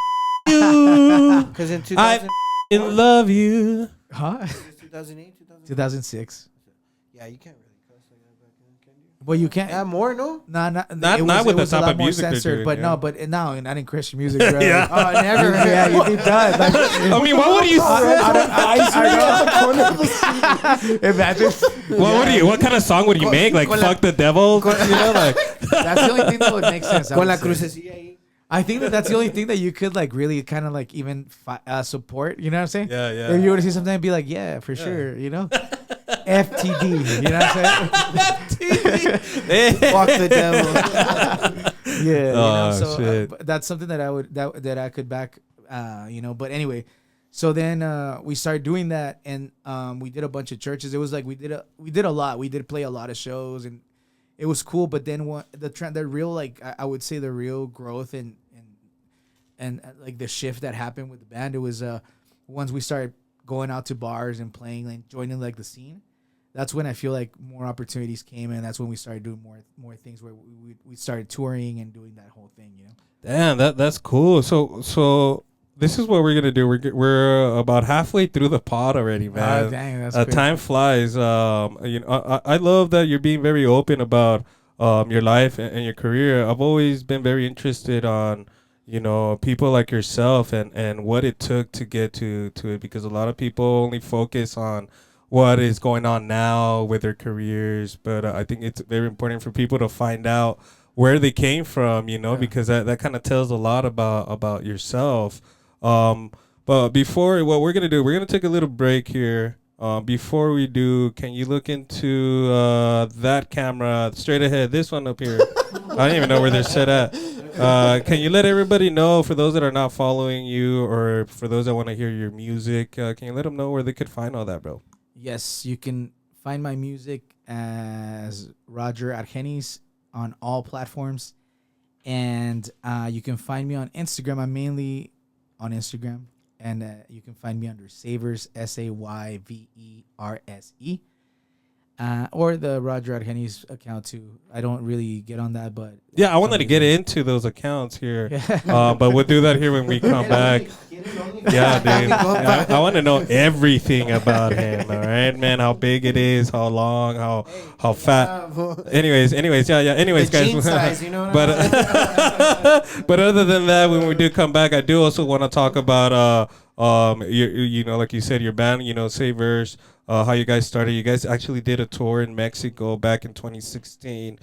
you, because in I love you. Huh? 2008, 2006. Yeah, you can't really cuss like that back then, can you? Well, you can't. Yeah, more, no? Not with the type of music they're doing, but yeah. no, not in Christian music, bro. Yeah. Oh, never. Yeah, you'd be done. Like, I mean, what would you say? Imagine. What kind of song would you make? Like, fuck the devil? Like. That's the only thing that would make sense. Con la crucecilla ahí. I think that's the only thing that you could like really kind of like even support. You know what I'm saying? Yeah. If you were to see something and be like, yeah, for sure. You know, FTD. You know what I'm saying? Fuck the devil. Yeah. Oh, shit. That's something that I would that I could back. But anyway, so then we started doing that, and we did a bunch of churches. It was like we did a lot. We did play a lot of shows, and it was cool. But then the real like I would say the real growth and like the shift that happened with the band, it was once we started going out to bars and playing and joining like the scene. That's when I feel like more opportunities came, and that's when we started doing more things where we started touring and doing that whole thing. Damn, that's cool. So this is what we're gonna do. We're about halfway through the pod already, man. Dang, that's time flies. I love that you're being very open about your life and your career. I've always been very interested on people like yourself and what it took to get to it, because a lot of people only focus on what is going on now with their careers, but I think it's very important for people to find out where they came from, because that kind of tells a lot about yourself. But before, what we're gonna do, we're gonna take a little break here. Before we do, can you look into that camera straight ahead, this one up here? I don't even know where they're set at. Can you let everybody know, for those that are not following you or for those that want to hear your music, can you let them know where they could find all that, bro? Yes, you can find my music as Roger Argenis on all platforms, and you can find me on Instagram. I'm mainly on Instagram, and you can find me under Savers, SAYVERSE. or the Roger Argenis account too. I don't really get on that, but Yeah, I wanted to get into those accounts here, but we'll do that here when we come back. Yeah, dude. Yeah, I want to know everything about him. All right, man. How big it is, how long, how fat. Anyways, yeah. Anyways, The guys. jean size, you know what But other than that, when we do come back, I do also want to talk about you know, like you said, your band, you know, Savers. How you guys started. You guys actually did a tour in Mexico back in 2016.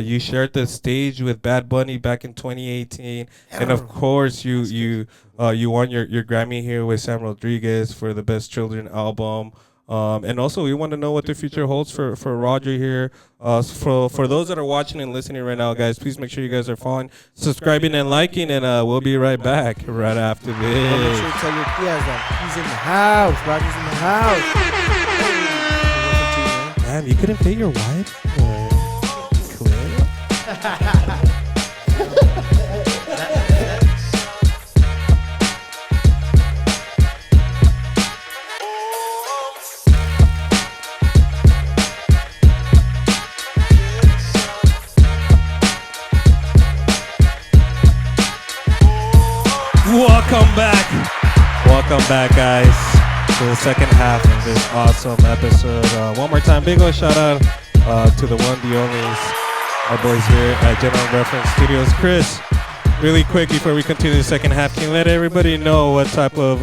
You shared the stage with Bad Bunny back in 2018, and of course you won your Grammy here with Sam Rodriguez for the Best Children album. And also we want to know what the future holds for Roger here. For those that are watching and listening right now, guys, please make sure you guys are following, subscribing, and liking, and we'll be right back right after this. Make sure to tell your Tias that he's in the house. Roger's in the house. Damn, you couldn't pay your wife? Welcome back, guys, to the second half of this awesome episode. One more time, big ol' shout out to the one, the onlys, our boys here at General Reference Studios. Chris, really quick before we continue the second half, can you let everybody know what type of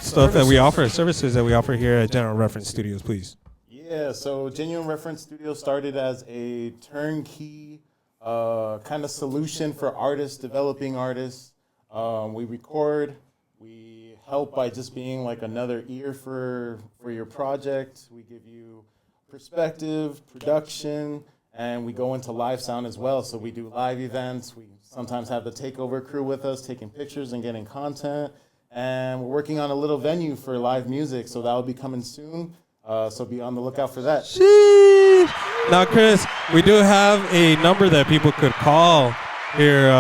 stuff that we offer, services that we offer here at General Reference Studios, please? Yeah, so Genuine Reference Studio started as a turnkey kind of solution for artists, developing artists. We record, we help by just being like another ear for your project. We give you perspective, production, and we go into live sound as well. So we do live events. We sometimes have the takeover crew with us taking pictures and getting content. And we're working on a little venue for live music, so that will be coming soon. So be on the lookout for that. Sheesh. Now, Chris, we do have a number that people could call here.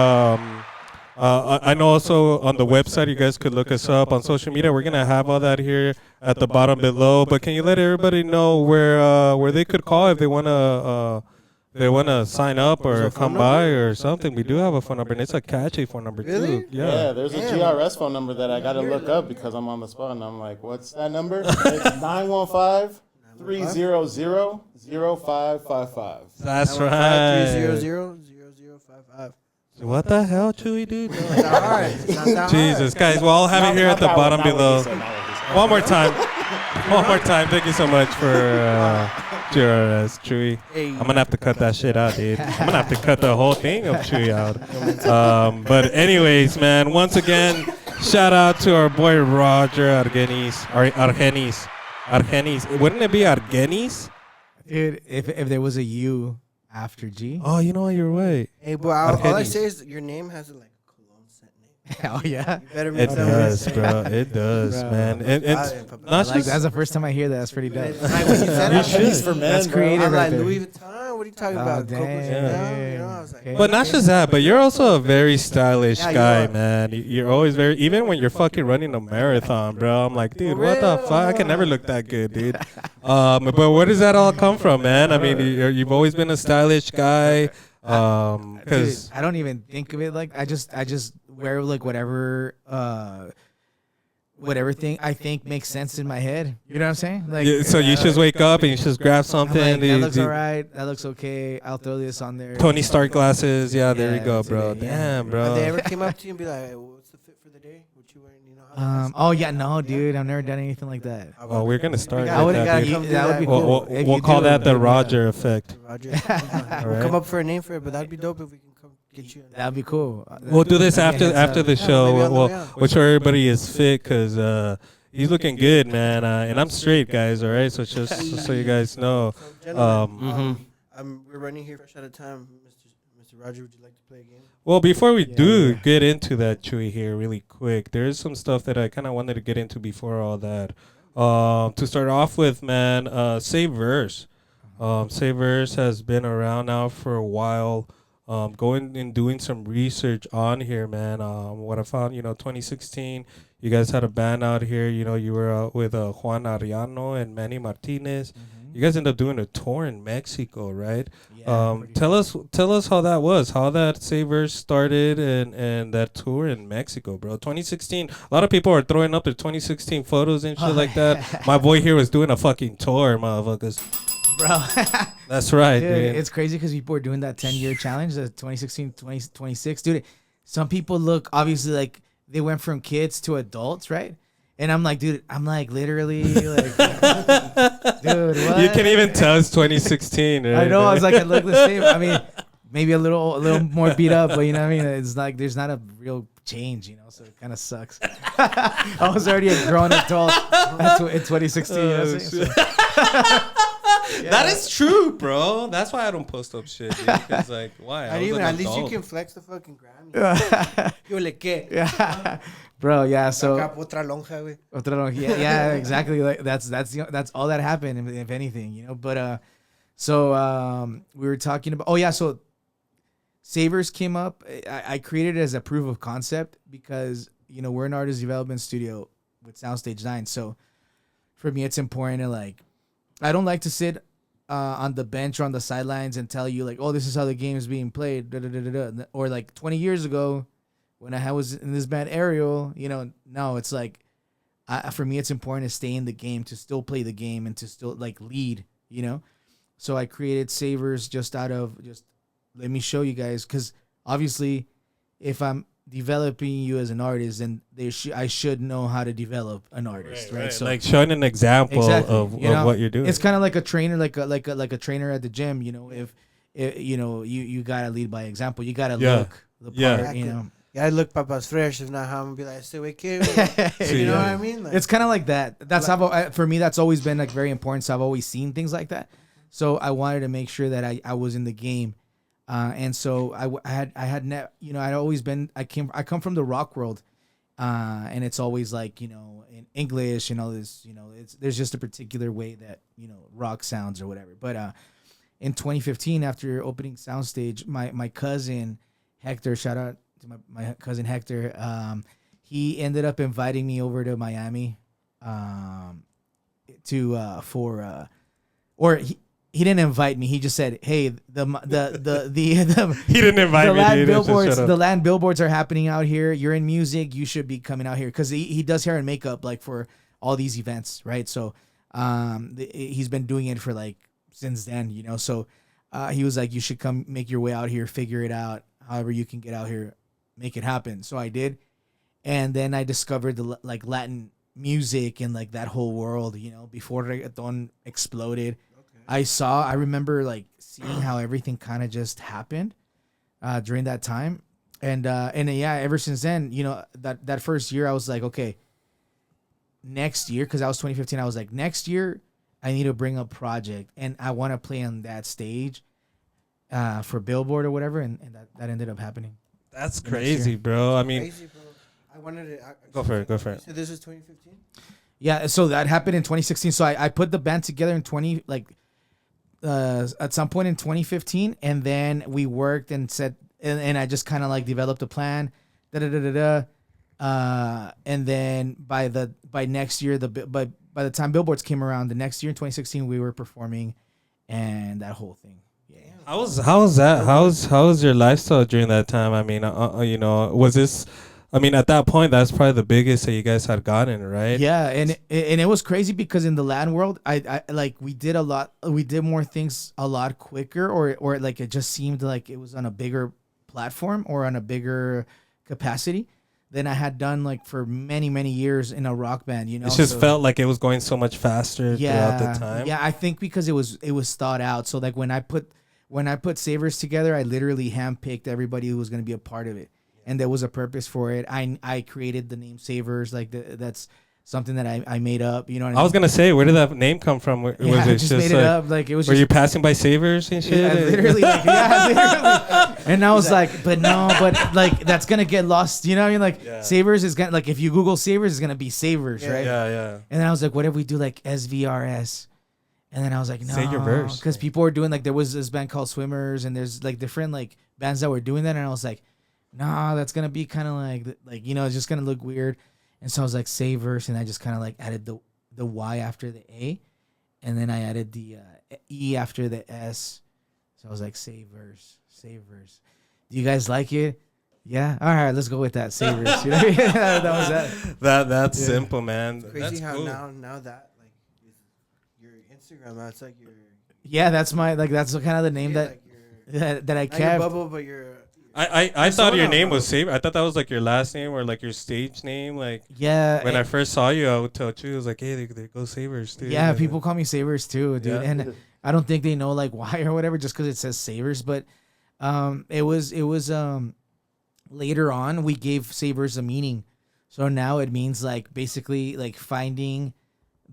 I know also on the website you guys could look us up on social media. We're gonna have all that here at the bottom below. But can you let everybody know where they could call if they wanna sign up or come by or something? We do have a phone number, and it's a catchy phone number too. Yeah, there's a GRS phone number that I gotta look up because I'm on the spot and I'm like, what's that number? It's 915-300-0555. That's right. 300-0055. What the hell, Chewy, dude? It's not hard. It's not that hard. Jesus, guys, we'll all have it here at the bottom below. One more time. One more time. Thank you so much for GRS, Chewy. I'm going to have to cut that shit out, dude. I'm going to have to cut the whole thing of Chewy out. But anyways, man, once again, shout out to our boy Roger Argenis. Argenis. Wouldn't it be Argenis? dude, if there was a U after G. Oh, you know what? You're right. Hey, but all I say is your name has like a cologne scent name. Oh yeah, You better It make some does, bro. It does, Bro. man. And it's not like just that's the first time I hear that. That's pretty dope. Like when you said You it, should. He's for men, That's bro. creative. I'm right like there. Louis Vuitton. What are you talking Oh, about? Coco dang. Chanel. You know, I was like, But not just that, but you're also a very stylish Yeah, you guy, are. man. You're always very, even when you're fucking running a marathon, bro. I'm like, dude, what the fuck? I can never look that good, dude. But where does that all come from, man? I mean, you've always been a stylish guy. Dude, Because I don't even think of it like I just wear like whatever thing I think makes sense in my head. You know what I'm saying? Like so you just wake up and you just grab I'm something. like, that the- looks the alright. That looks okay. I'll throw this on there. Tony Stark glasses. Yeah, there you Yeah, go, today, bro. yeah. Damn, Have bro. they ever came up to you and be like, hey, what's the fit for the day? What you wearing? You know? Oh yeah, no, dude, I've never done anything like that. Well, we're gonna start I with would've that, gotta dude. come do That would be that. cool. If We'll you call do that it, the yeah. Roger effect. Roger. All We'll right. come up for a name for it, but that'd be dope if we can come get you. That'd be cool. We'll do this Give me a after heads the up. show. maybe on the We'll way out. make sure everybody is fit because he's looking good, man. And I'm straight, guys. All right, so just so you guys know. So, gentlemen, Mhm. we're running here fresh out of time. Mr. Roger, would you like to play a game? Well, before we do Yeah. get into that, Chewy, here really quick, there is some stuff that I kind of wanted to get into before all that. To start off with, man, Save Verse. Save Verse has been around now for a while. Going and doing some research on here, man. What I found, 2016, you guys had a band out here. You were out with Juan Ariano and Manny Martinez. You guys end up doing a tour in Mexico, right? Yeah, Tell us how that was, how that Savers started, and that tour in Mexico, bro. 2016. A lot of people are throwing up their 2016 photos and shit like that. My boy here was doing a fucking tour, motherfuckers. bro. That's right, Dude, dude. it's crazy because people are doing that 10-year challenge, the 2016, 2026. Dude, some people look obviously like they went from kids to adults, right? And I'm like, dude, I'm like literally like, dude, what? You can even tell it's 2016. Right? I know. I was like, I look the same. I mean, maybe a little more beat up, but you know what I mean? It's like there's not a real change, you know, so it kind of sucks. I was already a grown adult in 2016. You know what I'm saying? That is true, bro. That's why I don't post up shit, dude. Because, like, why? Not even. At least you can flex the fucking Grammy. Yo le qué. Yeah. Bro, yeah, so Acá otra lonja, güey. yeah, exactly. Like that's all that happened, if anything, you know. But we were talking about. So Savers came up. I created it as a proof of concept because you know we're an artist development studio with Soundstage 9. So for me, it's important to like. I don't like to sit on the bench or on the sidelines and tell you like, oh, this is how the game is being played, or like 20 years ago. When I was in this band Ariel, you know, no, it's like, for me, it's important to stay in the game, to still play the game, and to still like lead, you know. So I created Savers just out of just let me show you guys, because obviously, if I'm developing you as an artist, then I should know how to develop an artist, right? So like showing an example of what you're doing. It's kind of like a trainer, like a trainer at the gym. You know, if you know you gotta lead by example. You gotta look the part, you know. Yeah, I look papas fresh. If not, how I'm gonna be like, stay away, kid. You know what I mean? Like, it's kind of like that. That's how for me. That's always been like very important. So I've always seen things like that. So I wanted to make sure that I was in the game, and so I'd always been. I come from the rock world, and it's always like, you know, in English and all this. You know, there's just a particular way that, you know, rock sounds or whatever. But in 2015, after opening Soundstage, my cousin Hector, shout out to my cousin Hector, he ended up inviting me over to Miami, he didn't invite me. He just said, "Hey, the he didn't invite me. The land billboards are happening out here. You're in music. You should be coming out here," because he does hair and makeup like for all these events, right? So, he's been doing it for like since then, you know. So, he was like, "You should come, make your way out here, figure it out. However you can get out here, make it happen." So I did, and then I discovered the like Latin music and like that whole world, you know, before reggaeton exploded. I remember like seeing how everything kind of just happened during that time, and yeah, ever since then, you know, that first year I was like, okay, next year, because I was 2015, I was like, next year I need to bring a project and I want to play on that stage for Billboard or whatever, and that ended up happening. That's crazy, bro. I mean, crazy, bro. I wanted to go for it. So this is 2015. Yeah, so that happened in 2016. So I put the band together in at some point in 2015, and then we worked and said, and I just kind of like developed a plan, and then by next year, by the time Billboards came around, the next year in 2016, we were performing, and that whole thing. Yeah. How was that? How was your lifestyle during that time? I mean, you know, was this? I mean, at that point, that's probably the biggest that you guys had gotten, right? Yeah, and it was crazy because in the land world, I like we did more things a lot quicker, or like it just seemed like it was on a bigger platform or on a bigger capacity than I had done like for many, many years in a rock band, you know. It just felt like it was going so much faster throughout the time. Yeah, I think because it was thought out. So like when I put Savers together, I literally handpicked everybody who was going to be a part of it. And there was a purpose for it. I created the name Savers. Like that's something that I made up. You know what I mean? I was gonna say, where did that name come from? Was I it just made it up. Like it was. Were you passing by Savers and shit? Yeah, literally. And I was like, but like that's gonna get lost. You know what I mean? Like Savers is gonna, like, if you Google Savers, it's gonna be Savers, right? Yeah. And then I was like, what if we do like SVRS? And then I was like, no, say your verse, because people were doing like, there was this band called Swimmers, and there's like different like bands that were doing that, and I was like, nah, that's gonna be kind of like, you know, it's just gonna look weird. And so I was like, Savers, and I just kind of like added the Y after the A, and then I added the E after the S. So I was like, Savers. Do you guys like it? Yeah. All right, let's go with that. Savers. You know? That was that. That's simple, man. Crazy That's how cool. now that like your Instagram, that's like your Yeah, that's my that's kind of the name that like your, that I not your kept. bubble, but your I thought your persona, name bro. was Saber. I thought that was like your last name or like your stage name. Like Yeah. when I first saw you, I would tell you, it was like, hey, they go Sabers, dude. Yeah, And people call me Savers too, dude. Yeah. And I don't think they know like why or whatever, just because it says Savers. But it was later on we gave Savers a meaning. So now it means like basically like finding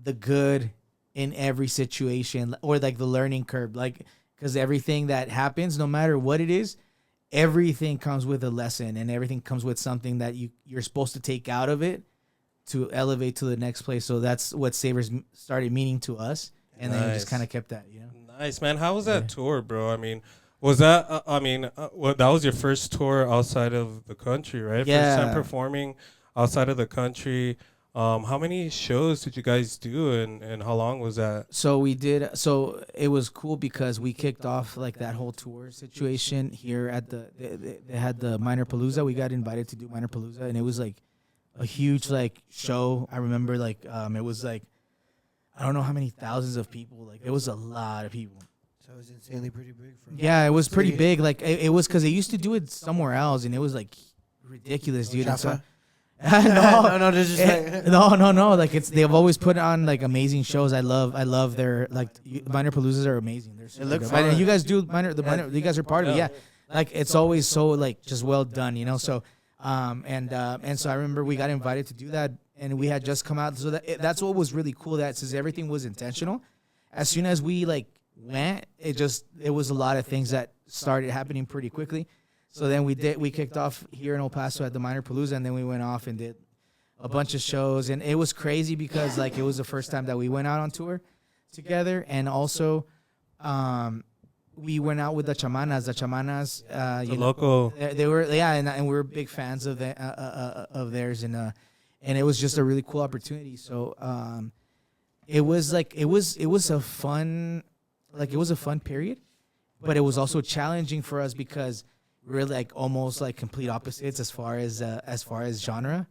the good in every situation, or like the learning curve, like because everything that happens, no matter what it is, everything comes with a lesson, and everything comes with something that you're supposed to take out of it to elevate to the next place. So that's what Savers started meaning to us, and then we just Nice. kind of kept that, you know. Nice, man. How was that tour, bro? I mean, was that? Well, that was your first tour outside of the country, right? Yeah. First time performing outside of the country. How many shows did you guys do, and how long was that? So we did. So it was cool because we kicked off like that whole tour situation here at they had the Minor Palooza. We got invited to do Minor Palooza, and it was like a huge like show. I remember like it was like I don't know how many thousands of people. Like it was a lot of people. So it was insanely pretty big. Yeah, it was pretty big. Like it was because they used to do it somewhere else, and it was like ridiculous, dude. And so- Chafa? no, there's just like no. Like they've always put on like amazing shows. I love their like Minor Paloozas are amazing. They're super look good. fun. And you guys do minor. You guys are part of it. Yeah, like it's always so like just well done, you know. So and so I remember we got invited to do that, and we had just come out. So that's what was really cool. That since everything was intentional, as soon as we like went, it was a lot of things that started happening pretty quickly. So then we kicked off here in El Paso at the Minor Palooza, and then we went off and did a bunch of shows, and it was crazy because like it was the first time that we went out on tour together, and also we went out with the Chamanas. The Chamanas, The local. they were and we were big fans of theirs, and it was just a really cool opportunity. So it was a fun period, but it was also challenging for us because we're like almost like complete opposites as far as genre.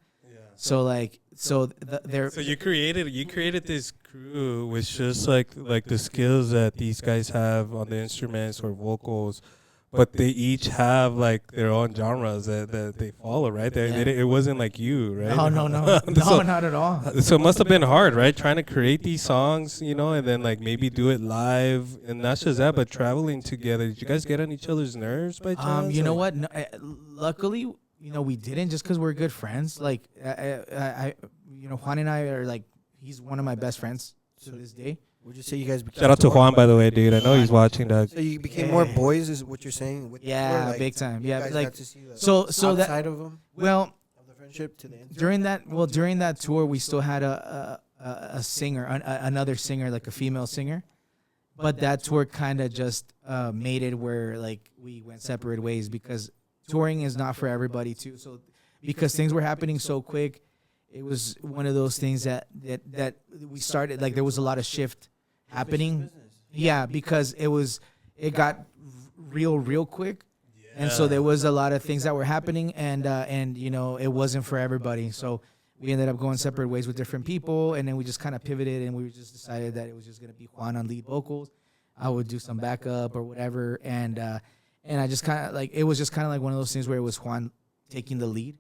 So You created this crew with just like the skills that these guys have on the instruments or vocals, but they each have like their own genres that they follow, right? It wasn't like you, right? no, So- not at all. So it must have been hard, right? Trying to create these songs, you know, and then like maybe do it live, and not just that, but traveling together. Did you guys get on each other's nerves by chance? You know Like- what? No, luckily, you know, we didn't, just because we're good friends. Like, Juan and I are like, he's one of my best friends to this day. would you say you guys became Shout out to Juan, by the way, dude. I know he's watching that. So you became more boys, is what you're saying? With the Yeah, tour, like, big time. you Yeah, guys like got to see the so that outside of them, well. of the friendship to the inside. During that tour, we still had a singer, another singer, like a female singer, but that tour kind of just made it where like we went separate ways because touring is not for everybody too. So because things were happening so quick, it was one of those things that we started like there was a lot of shift happening. Yeah, because it got real quick. And so there was a lot of things that were happening, and you know, it wasn't for everybody. So we ended up going separate ways with different people, and then we just kind of pivoted, and we just decided that it was just gonna be Juan on lead vocals. I would do some backup or whatever, and I just kind of like it was just kind of like one of those things where it was Juan taking the lead,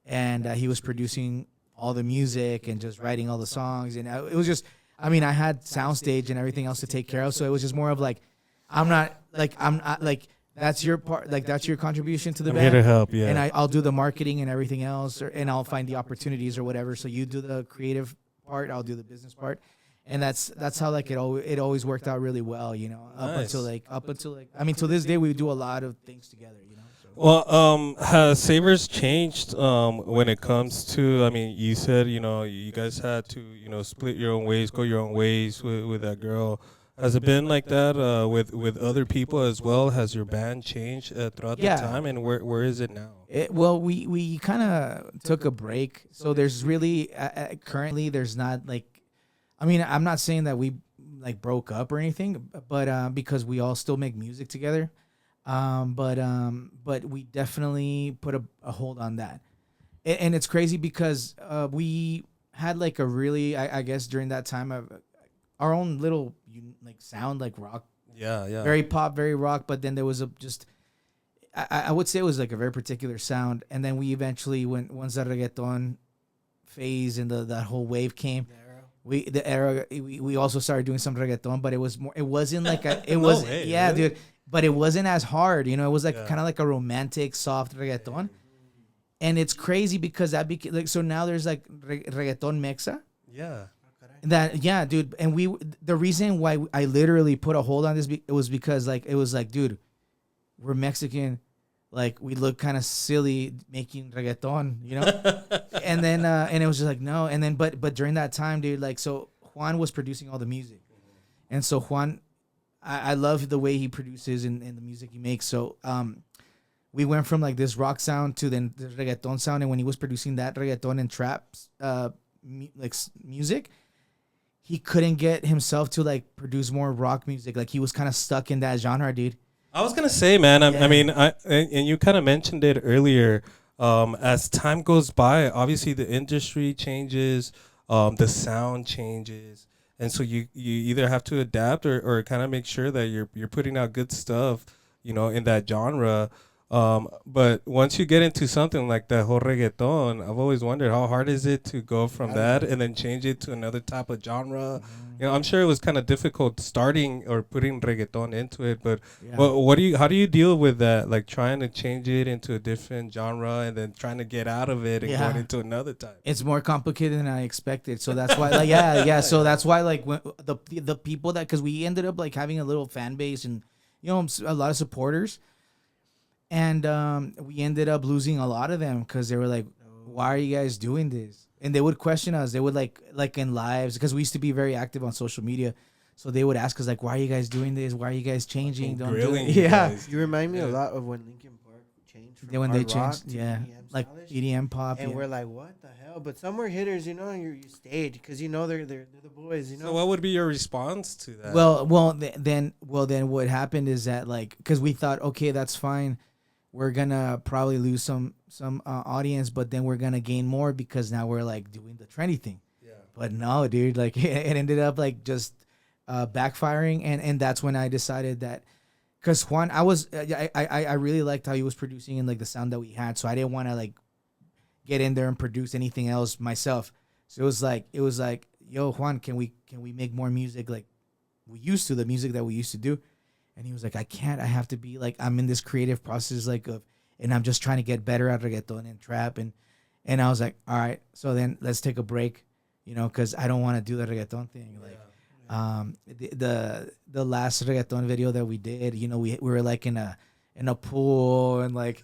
and he was producing all the music and just writing all the songs, and it was just, I mean, I had soundstage and everything else to take care of, so it was just more of like, I'm not like. That's your part, like that's your contribution to the I'm band. here to help, yeah. And I'll do the marketing and everything else, and I'll find the opportunities or whatever. So you do the creative part, I'll do the business part, and that's how like it always worked out really well, you know. Nice. Up until I mean, till this day we do a lot of things together, you know. So. Well, has Savers changed when it comes to? I mean, you said you guys had to split your own ways, go your own ways with that girl. Has it been like that with other people as well? Has your band changed throughout the time, and where is it now? Well, we kind of took a break, so there's really currently there's not like, I mean, I'm not saying that we like broke up or anything, but because we all still make music together. But we definitely put a hold on that, and it's crazy because we had like a really, I guess during that time of our own little like sound, like rock, very pop, very rock. But then there was I would say it was like a very particular sound, and then we eventually once the reggaeton phase and that whole wave came. We also started doing some reggaeton, but it wasn't like dude, but it wasn't as hard, it was like kind of like a romantic soft reggaeton. And it's crazy because that became like, so now there's like reggaeton mexa. Dude. And the reason why I literally put a hold on this, it was because like, it was like, dude, we're Mexican. Like we look kind of silly making reggaeton, and then and it was just like no, and then but during that time, dude, like so Juan was producing all the music, and so Juan, I love the way he produces and the music he makes. So we went from like this rock sound to then the reggaeton sound, and when he was producing that reggaeton and trap music, he couldn't get himself to like produce more rock music. Like he was kind of stuck in that genre, dude. I was gonna say, man. I mean, and you kind of mentioned it earlier. As time goes by, obviously the industry changes, the sound changes, and so you either have to adapt or kind of make sure that you're putting out good stuff, in that genre. But once you get into something like the whole reggaeton, I've always wondered how hard is it to go from that and then change it to another type of genre. I'm sure it was kind of difficult starting or putting reggaeton into it, but how do you deal with that? Like trying to change it into a different genre and then trying to get out of it and going into another type. It's more complicated than I expected. So that's why, like, So that's why, like, when the people because we ended up like having a little fan base and a lot of supporters. And we ended up losing a lot of them because they were like, why are you guys doing this? And they would question us. They would like in lives, because we used to be very active on social media. So they would ask us like, why are you guys doing this? Why are you guys changing? Don't do it. Yeah. You remind me a lot of when Linkin Park changed from when they rock changed, to EDM like stylish. EDM pop. And we're like, what the hell? But some were hitters, and you stayed because they're the boys, So what would be your response to that? Then what happened is that like, because we thought, okay, that's fine. We're gonna probably lose some audience, but then we're gonna gain more because now we're like doing the trendy thing. Yeah. But no, dude, like it ended up like just backfiring, and that's when I decided that, because Juan, I really liked how he was producing and like the sound that we had, so I didn't want to like get in there and produce anything else myself. So it was like, yo, Juan, can we make more music like we used to, the music that we used to do? And he was like, I can't. I have to be like, I'm in this creative process and I'm just trying to get better at reggaeton and trap. And I was like, all right, so then let's take a break, because I don't want to do the reggaeton thing. Like, the last reggaeton video that we did, we were like in a pool and like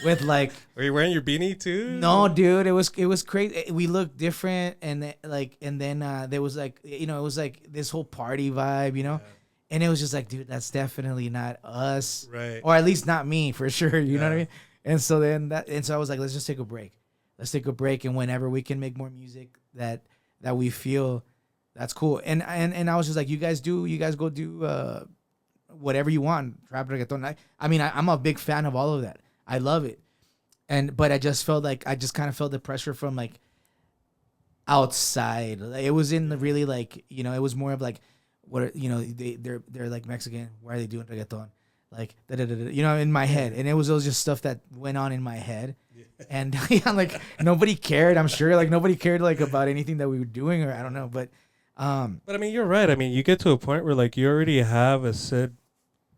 with like. Were you wearing your beanie too? No, dude, it was crazy. We looked different, and then there was like, it was like this whole party vibe, Yeah. And it was just like, dude, that's definitely not us. Right. Or at least not me, for sure. You know what I mean? And so I was like, let's just take a break. Let's take a break. And whenever we can make more music that we feel, that's cool. And I was just like, you guys go do whatever you want. Trap, reggaeton. I'm a big fan of all of that. I love it. But I just felt like, I just kind of felt the pressure from like outside. Like, it was in the really like, it was more of like, what they're like Mexican. Why are they doing reggaeton? Like in my head, and it was just stuff that went on in my head, and like nobody cared. I'm sure like nobody cared like about anything that we were doing, or I don't know, but I mean, you're right. I mean, you get to a point where like you already have a set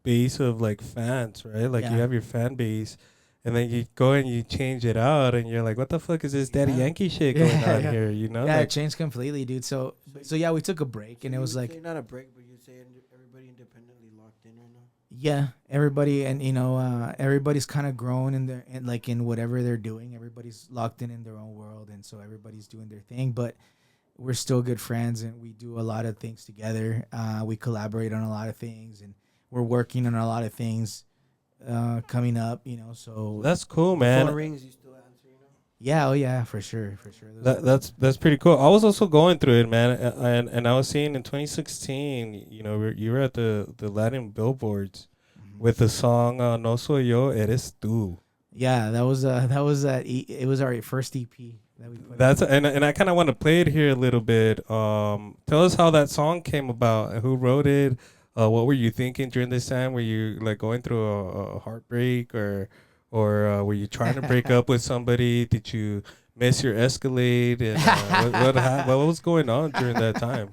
base of like fans, right? Like you have your fan base. And then you go and you change it out, and you're like, "What the fuck is this Daddy Yankee shit going on here?" Yeah, like, it changed completely, dude. So yeah, we took a break, and it was like not a break, but you say everybody independently locked in right now. Yeah, everybody, and everybody's kind of grown in whatever they're doing. Everybody's locked in their own world, and so everybody's doing their thing. But we're still good friends, and we do a lot of things together. We collaborate on a lot of things, and we're working on a lot of things. Coming up, so that's cool, man. Phone rings, you still answer, Yeah, oh yeah, for sure. That's pretty cool. I was also going through it, man, and I was seeing in 2016, you know, you were at the Latin billboards with the song "No Soy Yo, Eres Tú." Yeah, that was it was our first EP that we put That's out. and I kind of want to play it here a little bit. Tell us how that song came about and who wrote it. What were you thinking during this time? Were you like going through a heartbreak or were you trying to break up with somebody? Did you miss your Escalade? And what was going on during that time?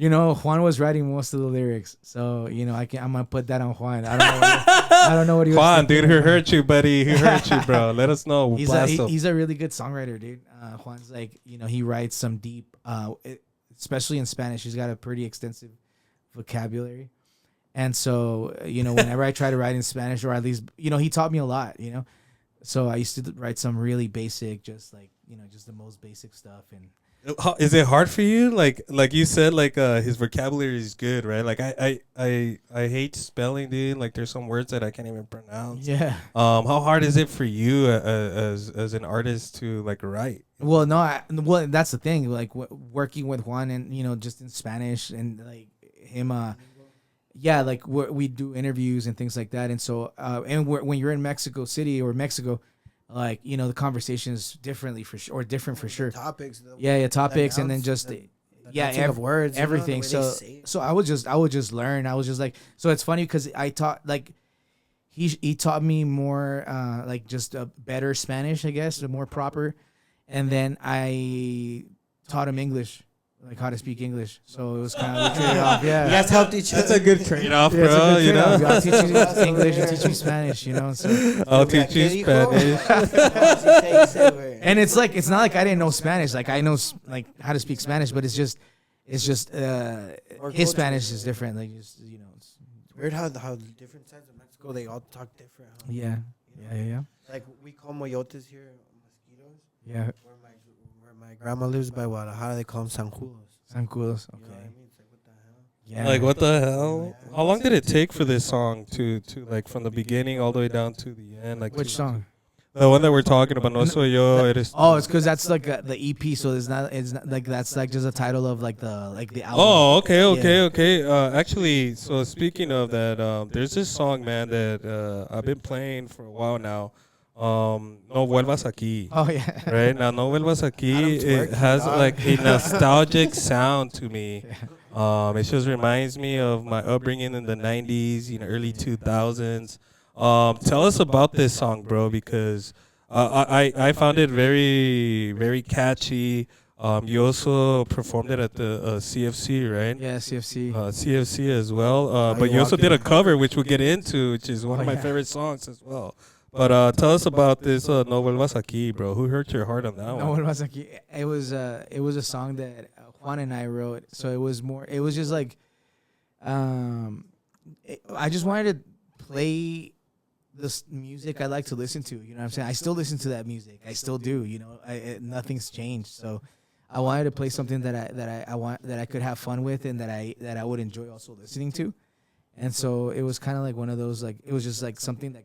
You know, Juan was writing most of the lyrics, so you know I'm gonna put that on Juan. I don't know what he was Juan, thinking. dude, who hurt you, buddy? Who hurt you, bro? Let us know. We'll blast him. He's a really good songwriter, dude. Juan's like, you know, he writes some deep, especially in Spanish. He's got a pretty extensive vocabulary, and so you know, whenever I try to write in Spanish, or at least you know, he taught me a lot. You know, so I used to write some really basic, just like you know, just the most basic stuff and. Is it hard for you? Like you said, like his vocabulary is good, right? Like I hate spelling, dude. Like there's some words that I can't even pronounce. Yeah. How hard is it for you as an artist to like write? Well, no, well that's the thing. Like working with Juan and you know just in Spanish and like him, yeah, like we do interviews and things like that. And so when you're in Mexico City or Mexico. Like you know the conversation is differently for sure or different for sure. Topics. Topics, and then just of words, everything. You know, So I would just learn. I was just like so it's funny because I taught like he taught me more like just a better Spanish, I guess, more proper, and then I taught him English. Like how to speak English, so it was kind of a trade-off. Yeah, you guys helped each other. That's a good trade-off, bro. You know, I'll teach you English, you teach me Spanish. You know, so I'll teach you Spanish. And it's like it's not like I didn't know Spanish. Like I know like how to speak Spanish, but it's just his Spanish is different. Like just you know, it's weird how different sides of Mexico they all talk different. Huh? Yeah. Like we call moyotes here mosquitoes. Yeah. My grandma lives by Guadalajara. They call them zancudos. Zancudos. You know what I mean? It's like, what the hell? Yeah. Like what the hell? How long did it take for this song to like from the beginning all the way down to the end? Like Which song? The one that we're talking about, No Soy Yo. Eres Oh, it's because that's like the EP, so it's not like that's like just a title of like the album. Oh, okay. Actually, so speaking of that, there's this song, man, that I've been playing for a while now. No vuelvas aquí. Oh yeah. Right now, No vuelvas aquí. It has like a nostalgic sound to me. It just reminds me of my upbringing in the '90s, you know, early 2000s. Tell us about this song, bro, because I found it very, very catchy. You also performed it at the CFC, right? Yeah, CFC. CFC as well. But you also did a cover, which we'll get into, which is one of my favorite songs as well. But tell us about this No Vuelvas Aquí, bro. Who hurt your heart on that one? No Vuelvas Aquí. It was a song that Juan and I wrote. So it was just like, I just wanted to play this music I like to listen to. You know what I'm saying? I still listen to that music. I still do. You know, nothing's changed. So I wanted to play something that I could have fun with and that I would enjoy also listening to. And so it was kind of like one of those like it was just like something that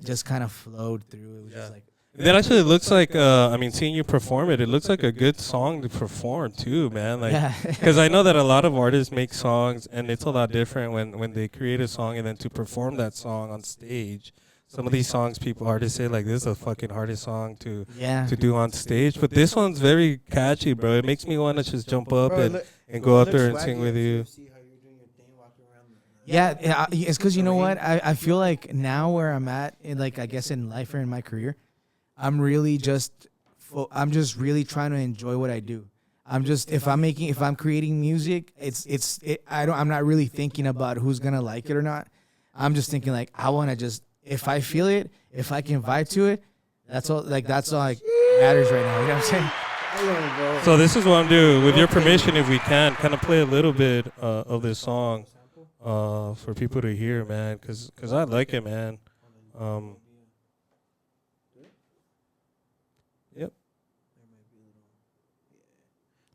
just kind of flowed through. It was just like. That actually looks like, I mean, seeing you perform it looks like a good song to perform too, man. Like, because I know that a lot of artists make songs, and it's a lot different when they create a song and then to perform that song on stage. Some of these songs, artists say like this is the fucking hardest song to do on stage, but this one's very catchy, bro. It makes me want to just jump up and go out there and sing with you. Yeah, it's because you know what? I feel like now where I'm at, I guess in life or in my career, I'm just really trying to enjoy what I do. If I'm creating music, I'm not really thinking about who's gonna like it or not. I'm just thinking like I want to just if I feel it, if I can vibe to it, that's all matters right now. You know what I'm saying? So this is what I'm doing. With your permission, if we can, kind of play a little bit of this song for people to hear, man, because I like it, man. Yep.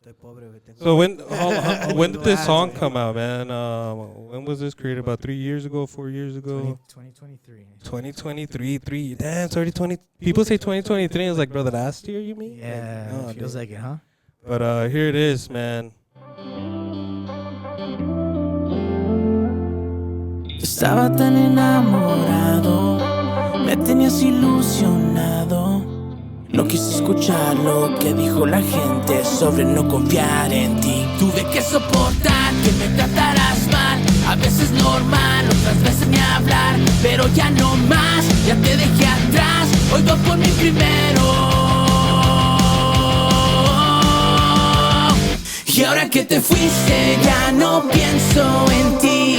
Estoy pobre, güey. So when did this song come out, man? When was this created? About 3 years ago, 4 years ago? 2023. 2023, damn, 2020. People say 2023. It's like, brother, last year, you mean? Yeah, Like, no, feels dude. like it, huh? But here it is, man. Estaba tan enamorado, me tenías ilusionado. No quise escuchar lo que dijo la gente sobre no confiar en ti. Tuve que soportar que me trataras mal, a veces normal, otras veces ni hablar. Pero ya no más, ya te dejé atrás, hoy voy por mi primero. Y ahora que te fuiste ya no pienso en ti.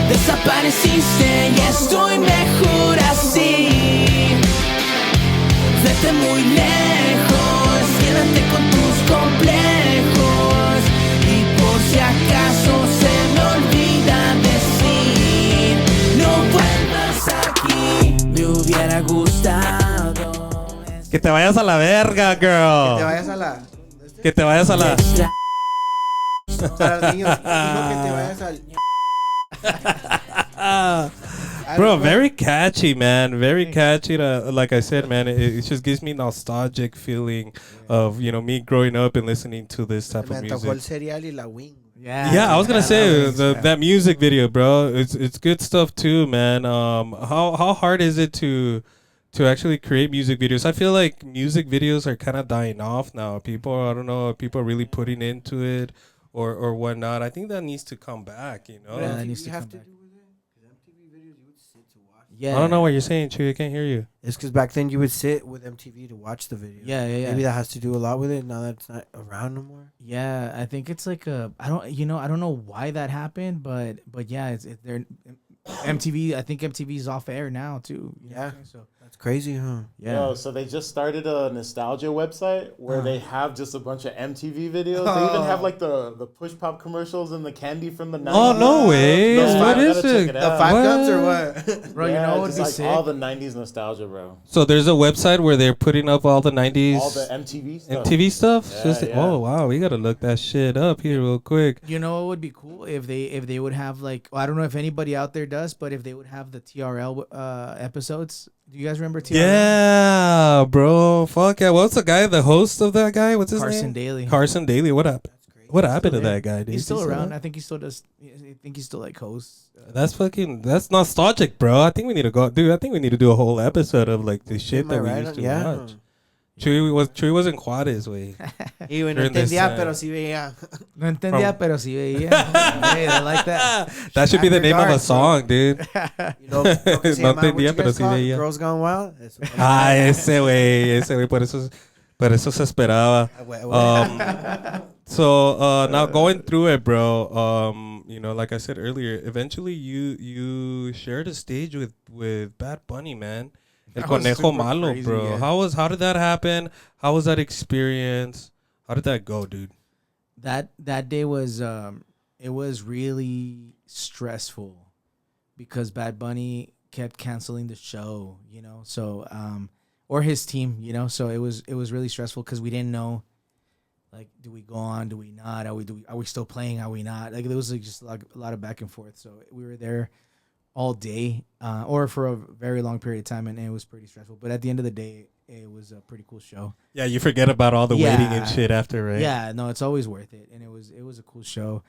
Desapareciste y estoy mejor así. Vete muy lejos, quédate con tus complejos. Y por si acaso se me olvida decir, no vuelvas aquí, me hubiera gustado. Que te vayas a la verga, girl. Te vayas a la. Que te vayas a la. Para los niños. Dijo que te vayas al. Bro, very catchy, man. Very catchy. Like I said, man, it just gives me nostalgic feeling of, you know, me growing up and listening to this type Me of antojó el music. cereal y la wing. Yeah, I was gonna say that music video, bro. It's good stuff too, man. How hard is it to actually create music videos? I feel like music videos are kind of dying off now. I don't know, people are really putting into it or whatnot. I think that needs to come back, you know. Yeah, that needs to You come have to back. do with it. 'Cause MTV videos, you would sit to watch. Yeah. I don't know what you're saying, Chewy. I can't hear you. It's because back then you would sit with MTV to watch the video. Yeah. Maybe that has to do a lot with it. Now that it's not around no more. Yeah, I think it's like I don't know why that happened, but yeah, they're MTV. I think MTV's off air now too. You know what I'm saying? So That's crazy, huh? yeah. Yo, so they just started a nostalgia website where they have just a bunch of MTV videos. They even have like the push pop commercials and the candy from the 90s. Oh, no way. No, What I is gotta check it? it The out. five What? guns or what? Bro, you know what would just be like sick? all the 90s nostalgia, bro. So there's a website where they're putting up all the 90s All the MTV stuff. MTV stuff. Yeah, Just yeah. Oh wow, we gotta look that shit up here real quick. You know what would be cool if they would have like, well, I don't know if anybody out there does, but if they would have the TRL episodes. Do you guys remember TRL? Yeah, bro. Fuck yeah. What's the guy? The host of that guy? What's his name? Carson Daly. Carson Daly. What up? That's crazy. What happened to Still that guy, dude? He's still Is he around. there? I think he still does. I think he's still like hosts. That's nostalgic, bro. I think we need to go, dude. I think we need to do a whole episode of like the shit Am I that we right used on- to yeah. watch. Chewy was in Juárez, way. Y güey, no During this entendía, time. pero sí veía. No entendía, pero sí veía. Hey, I like that. That should be the After name of a dark, song, dude. You know, lo que se No llama, what entendía, you pero guys sí call it? veía. Girls Gone Wild. Eso. Ese güey, por eso se esperaba. Ah, güey. So now going through it, bro. You know, like I said earlier, eventually you shared a stage with Bad Bunny, man. El That was Conejo super Malo, crazy, bro. yeah. How did that happen? How was that experience? How did that go, dude? That day was it was really stressful because Bad Bunny kept canceling the show, you know. So or his team, you know. So it was really stressful because we didn't know, like, do we go on? Do we not? Are we still playing? Are we not? Like, there was like just like a lot of back and forth. So we were there all day, or for a very long period of time, and it was pretty stressful. But at the end of the day, it was a pretty cool show. Yeah, you forget about all the waiting and Yeah. shit after, right? Yeah, no, it's always worth it, and it was a cool show.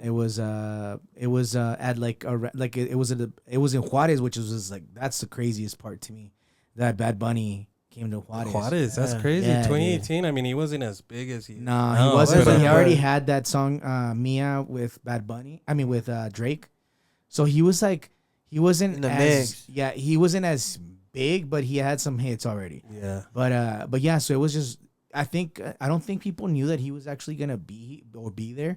It was at like it was in Juarez, which was just like, that's the craziest part to me, that Bad Bunny came to Juarez. Juárez, that's crazy. Yeah, 2018. I mean, he wasn't as big as he. No, now, he wasn't. but, But he already had that song Mia with Bad Bunny. I mean, with Drake. So he was like, he wasn't In the as mix. yeah, he wasn't as big, but he had some hits already. Yeah. But yeah, so it was just, I don't think people knew that he was actually gonna be there,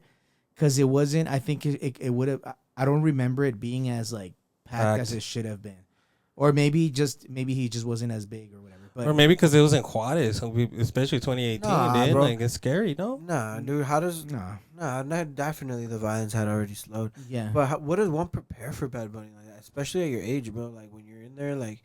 because it wasn't. I think it would have. I don't remember it being as like packed as it should have been, or maybe he just wasn't as big or whatever. But Or maybe because it was in Juárez, especially 2018, Nah, dude. bro. Like, it's scary, no? Nah, dude. How does? no, Nah, not definitely the violence had already slowed. yeah, But what does one prepare for Bad Bunny like that? Especially at your age, bro. Like when you're in there, like,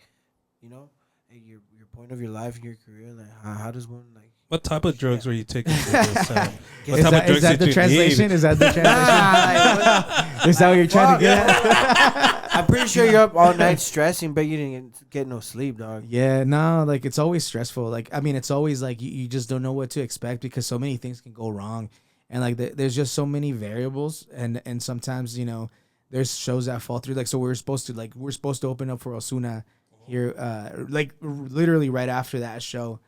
you know, at your point of your life, your career. Like how does one, like, What type of drugs were you taking for this time? What Is type of drugs that did the you translation? need? Is that the translation? Is that what you're trying to get at? I'm pretty sure you're up all night stressing, but you didn't get no sleep, dog. Yeah, no, like it's always stressful. Like, I mean, it's always like you just don't know what to expect because so many things can go wrong. And like there's just so many variables. And sometimes, you know, there's shows that fall through. Like, so we're supposed to open up for Osuna here, like literally right after that show.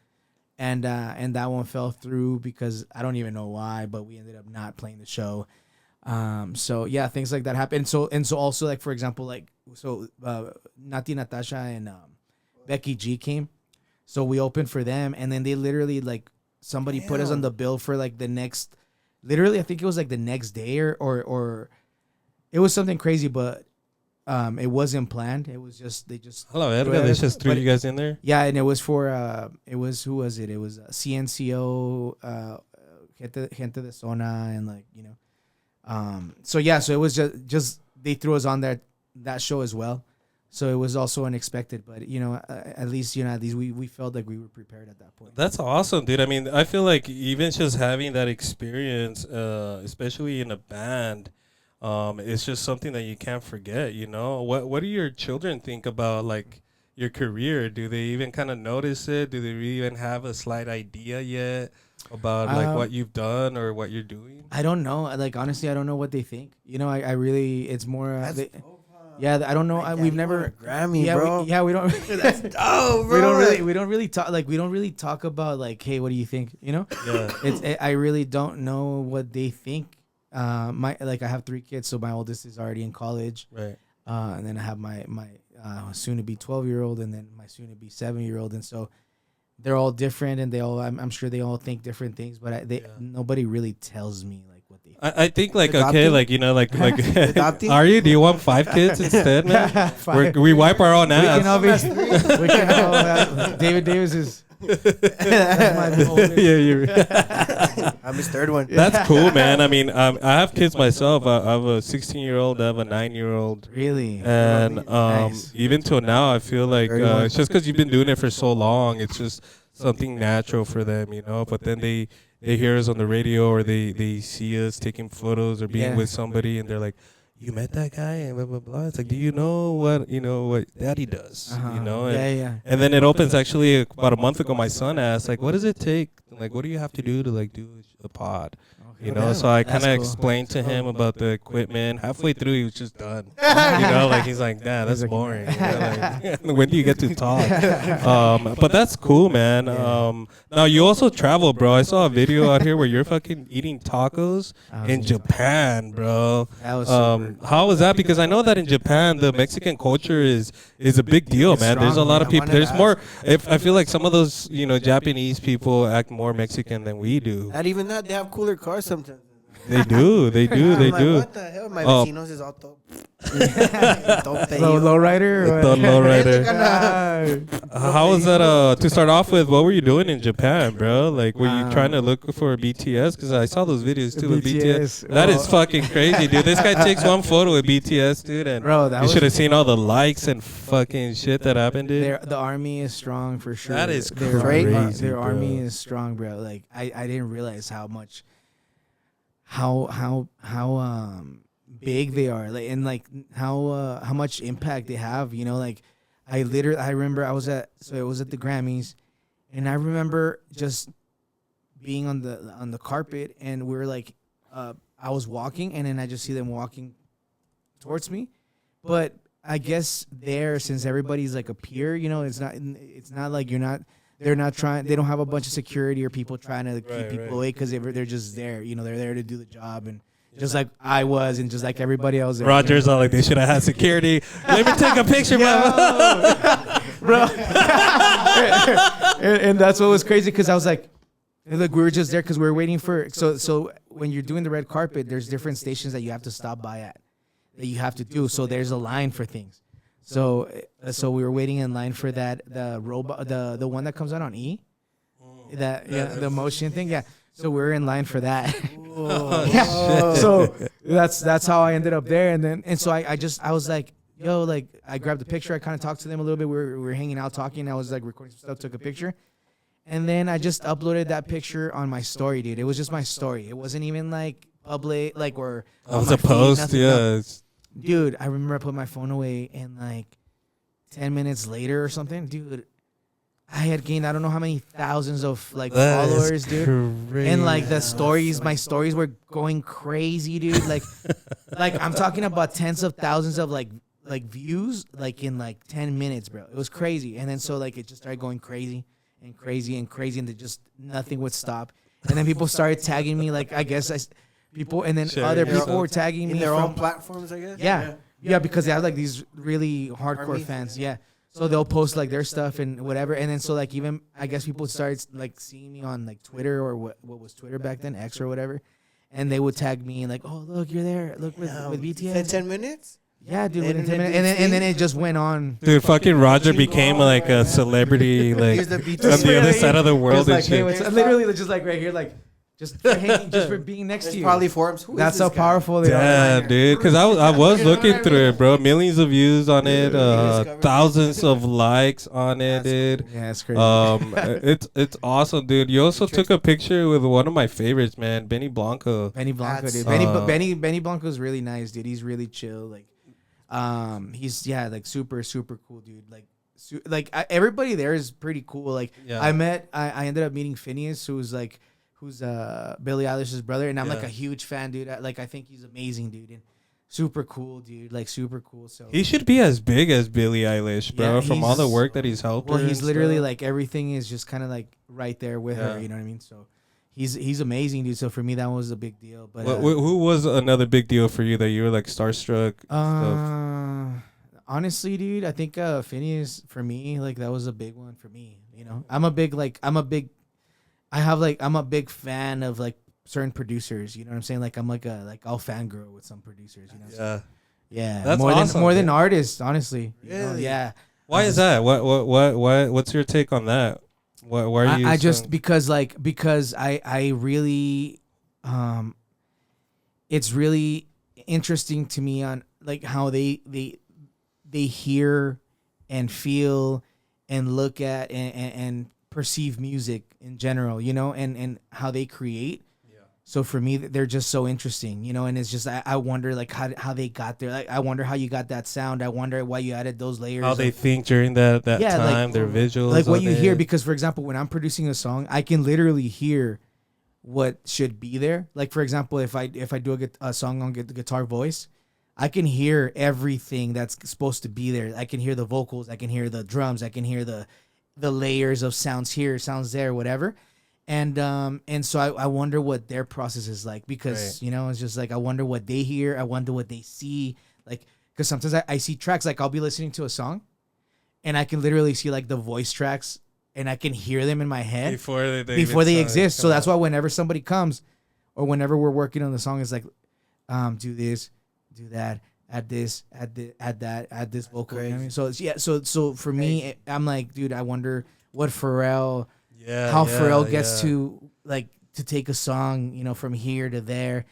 And that one fell through because I don't even know why, but we ended up not playing the show. So yeah, things like that happen. So also, like, for example, like, so Nati Natasha and Becky G came, so we opened for them, and then they literally, like, somebody put us on the bill for like the next, literally I think it was like the next day or it was something crazy, but it wasn't planned. It was just they just threw you guys in there. Yeah, and it was for it was, who was it? It was CNCO, Gente de Zona, and, like, you know, so yeah, so it was just they threw us on that show as well. So it was also unexpected, but, you know, at least we felt like we were prepared at that point. That's awesome, dude. I mean, I feel like even just having that experience, especially in a band, it's just something that you can't forget, you know? What do your children think about, like, your career? Do they even kind of notice it? Do they even have a slight idea yet about, like, what you've done or what you're doing? I don't know. Like, honestly, I don't know what they think. You know, I really, it's more... yeah, I don't know. We've never... A Grammy, bro. We don't... That's dope, bro. We don't really talk about, like, hey, what do you think? You know? Yeah. I really don't know what they think. I have 3 kids, so my oldest is already in college. Right. And then I have my soon-to-be 12-year-old, and then my soon-to-be 7-year-old, and so they're all different, and I'm sure they all think different things, but nobody really tells me, like, what they think. I think, like, Adopting? okay, like, you know, like Adopting? are you? Do you want 5 kids instead, man? We wipe our own ass. We can all David Davis is... That's my oldest. Yeah, I'm his third one. that's cool, man. I mean, I have kids myself. I have a 16-year-old. I have a 9-year-old. Really? And Nice. even till now, I feel like it's just because you've been doing it for so long. It's just something natural for them, you know. But then they hear us on the radio, or they see us taking photos or being with somebody, and they're like, "You met that guy?" And blah blah blah. It's like, do you know what Daddy does? You know. And, And then it opens. Actually, about a month ago, my son asked, like, "What does it take? Like, what do you have to do to, like, do a pod?" You know, so I kind of explained to him about the equipment. Halfway through, he was just done. You know, like, he's like, "Nah, that's boring." You know, like, when do you get to talk? But that's cool, man. Now you also travel, bro. I saw a video out here where you're fucking eating tacos in Japan, bro. That was super. How was that? Because I know that in Japan, the Mexican culture is a big deal, man. There's a lot of people. There's more. I feel like some of those, you know, Japanese people act more Mexican than we do. Not even that. They have cooler cars sometimes. They do. They do. They I'm like, do. what the hell? My vecinos is all top. Lowrider? The lowrider. How was that? To start off with, what were you doing in Japan, bro? Like, were you trying to look for BTS? Because I saw those videos too with BTS. That is fucking crazy, dude. This guy takes one photo with BTS, dude, and Bro, you should have seen all the likes and fucking shit that happened, dude. The army is strong for sure. That is Their crazy, Their bro. army is strong, bro. Like, I didn't realize how much, how big they are, like, and like how much impact they have. You know, like, I remember it was at the Grammys, and I remember just being on the carpet, and we were like, I was walking, and then I just see them walking towards me, but I guess since everybody's like a peer, you know, it's not like they don't have a bunch of security or people trying to keep people away, because they're just there, you know, they're there to do the job, and just like I was, and just like everybody else there. Roger's all like, they should have had security. Let me take a picture, bro. and that's what was crazy, because I was like, we were just there because we were waiting for. So when you're doing the red carpet, there's different stations that you have to stop by at, that you have to do. So there's a line for things. So we were waiting in line for that, the robot, the one that comes out on E, the motion thing, yeah. So we were in line for that. Yeah. So that's how I ended up there, and so I was like, yo, like, I grabbed a picture. I kind of talked to them a little bit. We were hanging out talking. I was like recording some stuff, took a picture, And then I just uploaded that picture on my story, dude. It was just my story. It wasn't even like public, like or That was a post, yeah. Dude, I remember I put my phone away and like 10 minutes later or something, dude, I had gained I don't know how many thousands of like followers, dude. And like the stories, my stories were going crazy, dude. Like I'm talking about tens of thousands of like views like in like 10 minutes, bro. It was crazy. And then so like it just started going crazy and crazy and crazy and just nothing would stop. And then people started tagging me like I guess people and then other people were tagging me in their from own platforms, I guess. Yeah, because they have like these really hardcore Army fans. Yeah. So they'll post like their stuff and whatever. And then so like even I guess people started like seeing me on like Twitter or what was Twitter back then, X or whatever. And they would tag me and like, oh look, you're there. Look with BTS. In 10 minutes? Yeah, dude, within 10 minutes. And then it just went on. Dude, fucking Roger became like a celebrity like Here's the on BTS. the other side of the world and Like, hey, shit. it's literally just like right here, like just for hanging, just for being next to you. Probably forums. Who is That's this how guy? powerful they are. Damn, dude, because I was looking through it, bro. Millions of views on it, thousands of likes on it, dude. Yeah, it's crazy. It's awesome, dude. You also took a picture with one of my favorites, man, Benny Blanco. Benny Blanco, That's- dude. Benny Blanco's really nice, dude. He's really chill. Like, he's like super cool, dude. Like, everybody there is pretty cool. Like, Yeah. I ended up meeting Phineas, who's Billie Eilish's brother, and I'm like Yeah. a huge fan, dude. I think he's amazing, dude, and super cool, dude. Like super cool. So He should be as big as Billie Eilish, bro, Yeah, from all the he's- work that he's helped well, her he's and literally stuff. like everything is just kind of like right there with her. Yeah. You know what I mean? So he's amazing, dude. So for me, that was a big deal. But Who was another big deal for you that you were like starstruck? Stuff? honestly, dude, I think Phineas for me, like that was a big one for me. You know, I'm a big fan of like certain producers. You know what I'm saying? Like I'm like I'll fangirl with some producers. You know? Yeah. That's more awesome, than dude. artists, honestly. You know? Really? Yeah. Why is that? What's your take on that? Why are you? I just because I really it's really interesting to me on like how they hear and feel and look at and perceive music in general, you know, and how they create. So for me, they're just so interesting, you know, and it's just I wonder like how they got there. Like I wonder how you got that sound. I wonder why you added those layers. how they think during that Yeah, like- time, their visuals, like what on you hear. it. Because for example, when I'm producing a song, I can literally hear what should be there. Like for example, if I do a song on the guitar voice, I can hear everything that's supposed to be there. I can hear the vocals. I can hear the drums. I can hear the layers of sounds here, sounds there, whatever. And so I wonder what their process is like because, Right. you know, it's just like I wonder what they hear. I wonder what they see. Like, because sometimes I see tracks, like I'll be listening to a song and I can literally see like the voice tracks and I can hear them in my head before they before exist. So that's why whenever somebody comes or whenever we're working on the song, it's like, do this, do that, add this, add that, add this vocal. You know what I mean? So it's, so for me, I'm like, dude, I wonder what Pharrell, how Pharrell gets to like to take a song, you know, from here to there.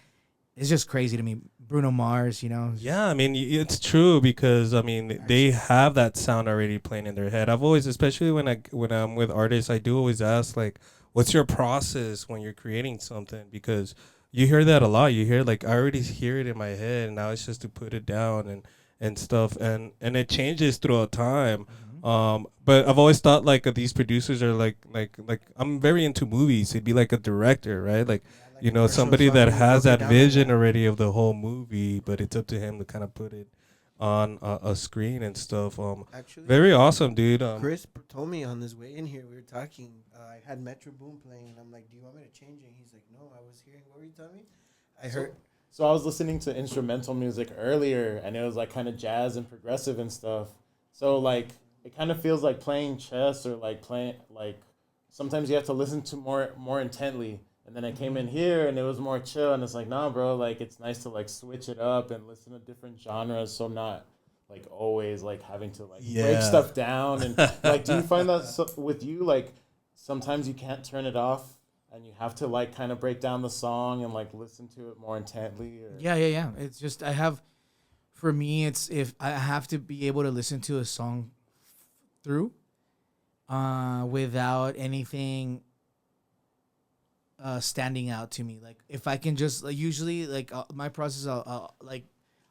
It's just crazy to me. Bruno Mars, you know. Yeah, I mean, it's true because I mean they have that sound already playing in their head. I've always, especially when I'm with artists, I do always ask like, "What's your process when you're creating something?" Because you hear that a lot. You hear like, I already hear it in my head, and now it's just to put it down and stuff, and it changes throughout time. But I've always thought like these producers are like I'm very into movies. It'd be like a director, right? Like you know, somebody that has that vision already of the whole movie, but it's up to him to kind of put it on a screen and stuff. Actually, Very awesome, dude. Chris told me on his way in here, we were talking. I had Metro Boom playing, and I'm like, "Do you want me to change it?" And he's like, "No, I was hearing. What were you telling me?" I heard. So I was listening to instrumental music earlier, and it was like kind of jazz and progressive and stuff. So like it kind of feels like playing chess or like playing like sometimes you have to listen to more intently. And then I came in here and it was more chill, and it's like, nah, bro, like it's nice to like switch it up and listen to different genres, so I'm not like always like having to like break stuff down. And like, do you find that with you, like sometimes you can't turn it off and you have to like kind of break down the song and like listen to it more intently? Or? Yeah. It's just for me, it's if I have to be able to listen to a song through. without anything standing out to me. Like if I can just like, usually like my process, I'll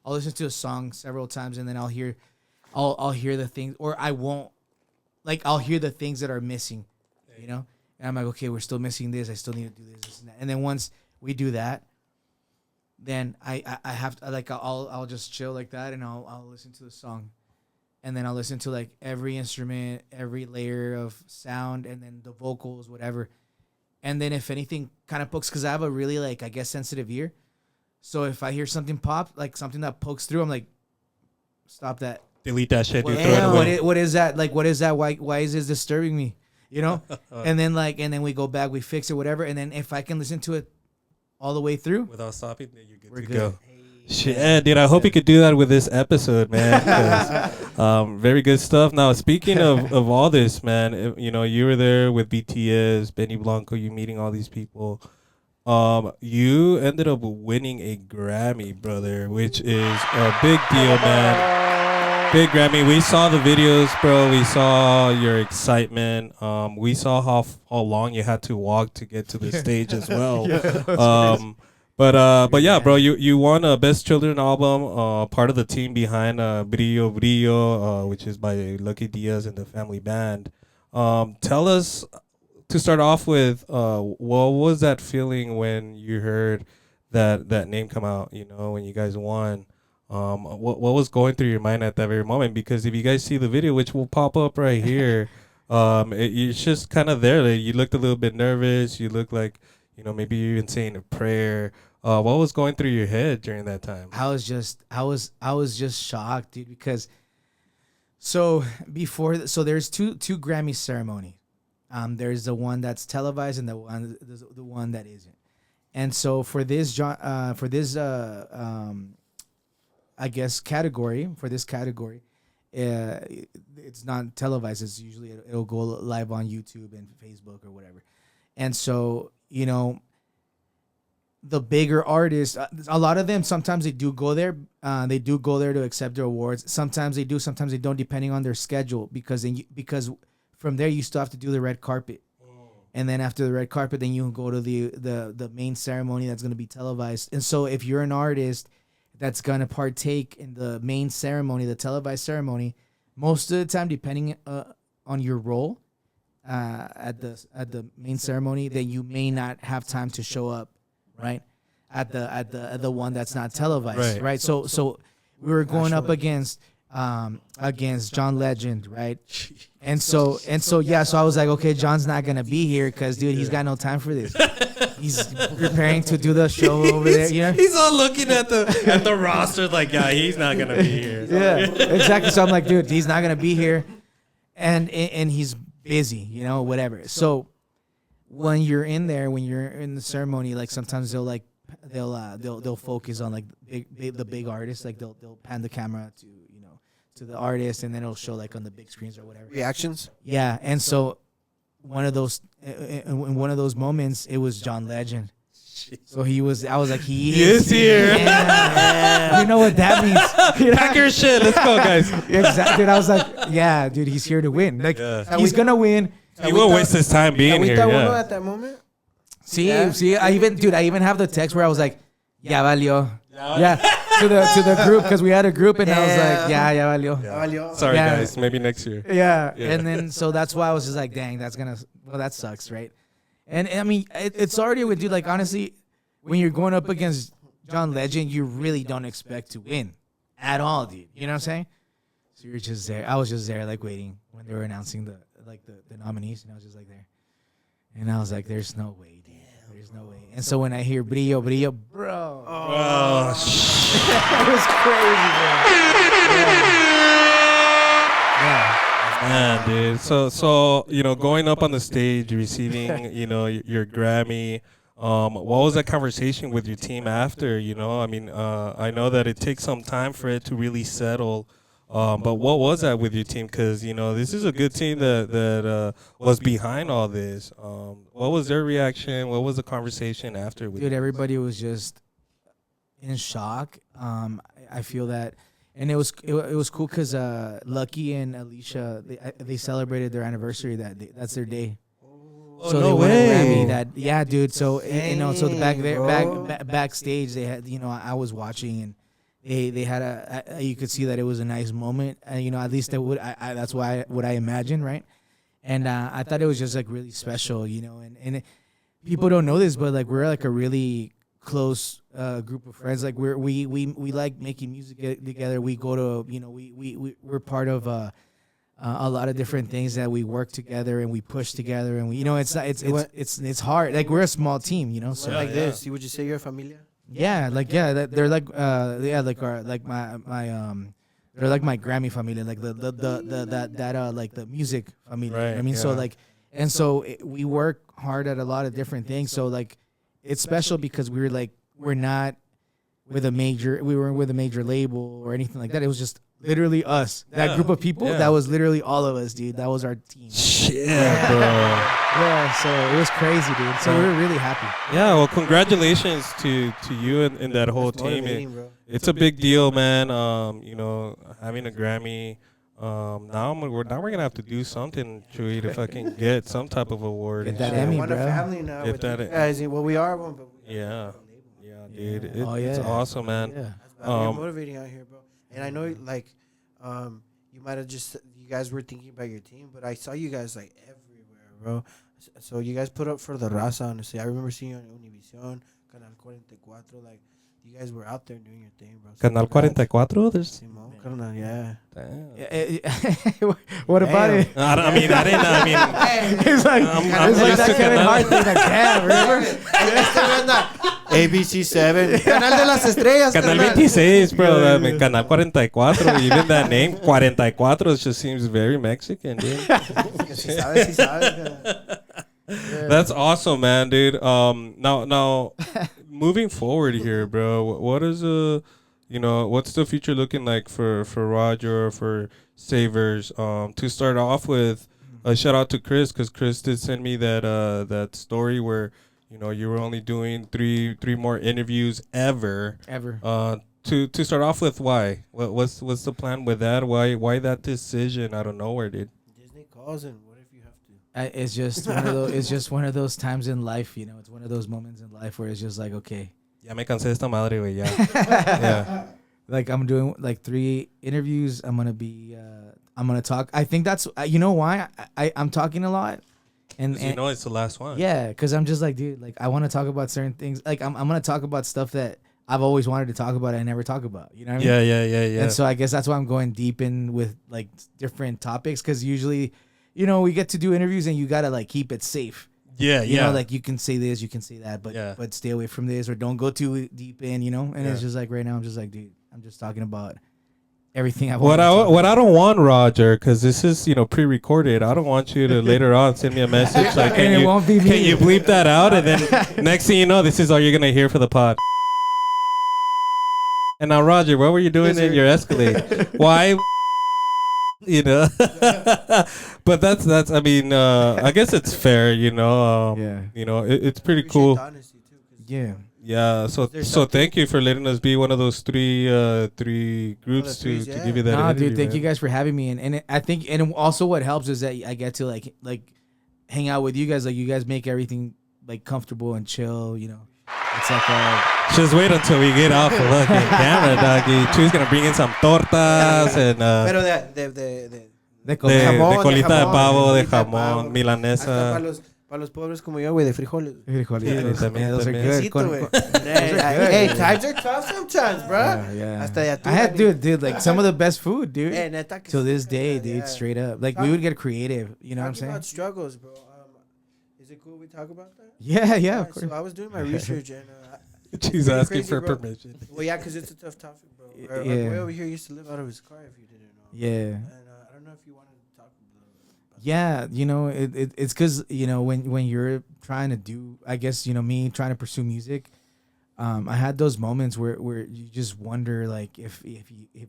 listen to a song several times and then I'll hear the things, or I won't, like I'll hear the things that are missing, you know. And I'm like, okay, we're still missing this. I still need to do this and that. And then once we do that, then I have to, like I'll just chill like that and I'll listen to the song, and then I'll listen to like every instrument, every layer of sound, and then the vocals, whatever. And then if anything kind of pokes, because I have a really like I guess sensitive ear, so if I hear something pop, like something that pokes through, I'm like, stop that, Delete that shit. what, Dude, throw it away. what is that? Like, what is that? Why is this disturbing me? You know? And then we go back, we fix it, whatever. And then if I can listen to it all the way through Without stopping, then you're good we're to good. go. Shit, dude, I hope you could do that with this episode, man. 'Cause, very good stuff. Now, speaking of all this, man, you know, you were there with BTS, Benny Blanco, you meeting all these people. You ended up winning a Grammy, brother, which is a big deal, man. Big Grammy. We saw the videos, bro. We saw your excitement. We saw how long you had to walk to get to the stage as well. But yeah, bro, you won a Best Children album, part of the team behind Brillo Brillo, which is by Lucky Diaz and the Family Band. Tell us, to start off with, what was that feeling when you heard that name come out, you know, when you guys won? What was going through your mind at that very moment? Because if you guys see the video, which will pop up right here, it's just kind of there. Like, you looked a little bit nervous. You looked like, you know, maybe you're even saying a prayer. What was going through your head during that time? I was just shocked, dude, because so there's two Grammy ceremonies. There's the one that's televised and the one that isn't. And so for this I guess category, it's not televised. It's usually it'll go live on YouTube and Facebook or whatever. And so, you know, the bigger artists, a lot of them, sometimes they do go there. They do go there to accept their awards. Sometimes they do, sometimes they don't, depending on their schedule. Because from there you still have to do the red carpet, and then after the red carpet, then you can go to the main ceremony that's going to be televised. And so if you're an artist that's going to partake in the main ceremony, the televised ceremony, most of the time, depending on your role at the main ceremony, then you may not have time to show up, right, at the one that's not televised, right? So we were going up against John Legend, right? And so yeah, so I was like, okay, John's not gonna be here because, dude, he's got no time for this. He's preparing to do the show over there, you know. He's all looking at the roster like, yeah, he's not gonna be here. Yeah, exactly. So I'm like, dude, he's not gonna be here, and he's busy, you know, whatever. So when you're in there, when you're in the ceremony, like sometimes they'll focus on like the big artists, like they'll pan the camera to the artist, and then it'll show like on the big screens or whatever. Reactions? Yeah, and so in one of those moments, it was John Legend. So I was like, he is here. Yeah. You know what that means? Pack your shit. Let's go, guys. Exactly. I was like, yeah, dude, he's here to win. Like, he's gonna win. He won't waste his time being here. Yeah. At that moment. See, I even have the text where I was like, ya valió. Yeah, to the group, because we had a group, and I was like, ya valió. Sorry, guys. Maybe next year. Yeah, and then so that's why I was just like, dang, that sucks, right? And I mean, it's already with, dude, like, honestly, when you're going up against John Legend, you really don't expect to win at all, dude. You know what I'm saying? So you're just there. I was just there, like, waiting when they were announcing the nominees, and I was just like there, and I was like, there's no way, dude. There's no way. And so when I hear Brillo, bro, Oh, it was crazy, bro. Yeah. man, dude. So you know, going up on the stage, receiving, you know, your Grammy. What was that conversation with your team after? You know, I mean, I know that it takes some time for it to really settle. But what was that with your team? Because, you know, this is a good team that was behind all this. What was their reaction? What was the conversation after? Dude, everybody was just in shock. I feel that And it was cool because Lucky and Alicia they celebrated their anniversary that day. That's their day. Oh, So no they won a way. Grammy yeah, dude. So so the backstage they had I was watching and they had you could see that it was a nice moment. At least that's what I imagine, right? And I thought it was just like really special, and people don't know this, but like we're like a really close group of friends. Like we like making music together. We go to we're part of a lot of different things that we work together and we push together, and it's hard. Like we're a small team, so Like this, would you say you're a familia? they're like they're like my Grammy familia, like the music familia. Right, I mean, so yeah. like, and so we work hard at a lot of different things. So like, it's special because we weren't with a major label or anything like that. It was just literally us, that group of people. Yeah. That was literally all of us, dude. That was our team. Shit, bro. Yeah, so it was crazy, dude. So we were really happy. Yeah, well, congratulations to you and that whole team. Motivating, bro. It's a big deal, man. Having a Grammy. Now we're gonna have to do something, Chewy, to fucking get some type of award. Get and that shit. Emmy, We're a bro. family now. If With that- you guys. Well, we are one, but Yeah, dude. Oh, It's yeah. awesome, man. Yeah. you're motivating out here, bro. And I know, like, you might have you guys were thinking about your team, but I saw you guys like everywhere, bro. So you guys put up for the raza, honestly. I remember seeing you on Univision, Canal 44. Like, you guys were out there doing your thing, bro. So Canal congrats. 44. There's. Simón, carnal, yeah. Damn. What about Damn. it? I mean, It's like I'm it's like used that to Kevin Canal. Hart thing. Like, damn, remember? ABC 7. Canal de las Estrellas. Canal carnal. 26, bro. I mean, Canal 44. Even that name, 44, just seems very Mexican, dude. Si sabes, carnal. That's awesome, man, dude. Now, moving forward here, bro. What is what's the future looking like for Roger, for Savers? To start off with, a shout out to Chris, because Chris did send me that story where you were only doing three more interviews ever. To start off with, why? What's the plan with that? Why that decision out of nowhere, dude? Disney calls and what if you have to? It's just one of those. It's just one of those times in life, It's one of those moments in life where it's just like, okay, Ya me cansé de esta madre, güey. Ya. Yeah. like I'm doing like 3 interviews. I'm gonna talk. I think that's you know why I'm talking a lot, and It's the last one. yeah, because I'm just like, dude, like I want to talk about certain things. Like I'm gonna talk about stuff that I've always wanted to talk about. I never talk about. You know what I mean? Yeah. And so I guess that's why I'm going deep in with like different topics, because usually, we get to do interviews and you gotta like keep it safe. Yeah, You know, like you can say this, you can say that, but Yeah. but stay away from this or don't go too deep in, And Yeah. it's just like right now, I'm just like, dude, I'm just talking about everything I What want. I don't want, Roger, because this is pre-recorded. I don't want you to later on send me a message like, And it won't be me. can you bleep that out? And then next thing you know, this is all you're gonna hear for the pod. And now, Roger, what were you doing in your Escalade? Why? But that's. I mean, I guess it's fair. Yeah. It's pretty Appreciate cool. the honesty, too, 'cause Yeah. Yeah. So There's thank you for letting us be one of those three groups threes, to yeah. give you that. Nah, interview, dude, thank man. you guys for having me, and I think, and also what helps is that I get to like hang out with you guys. Like you guys make everything like comfortable and chill. It's like Just wait until we get off the fucking camera, doggy. Chuy's gonna bring in some tortas and Pero de de de jamón, colita de jamón, pavo, de colita de jamón, pavo. Hasta milanesa. para los pobres como yo, güey, de frijoles. frijolitos. también, Those are también. good. Besito, güey. Hey, times are tough sometimes, bro. Yeah. Hasta de atún, I had, güey. dude, like some of the best food, dude. Hey, neta que Till sí, this day, yeah, dude, yeah. straight up. Like we would get creative. You know what I'm Talking saying? about struggles, bro. Is it cool we talk about that? Yeah, of course. So I was doing my research and She's pretty asking crazy, for bro. permission. well, yeah, because it's a tough topic, bro. Our Yeah. boy over here used to live out of his car, if you didn't know. Yeah. And I don't know if you wanted to talk a little bit about Yeah, it's because when you're trying to do, I guess me trying to pursue music, I had those moments where you just wonder like if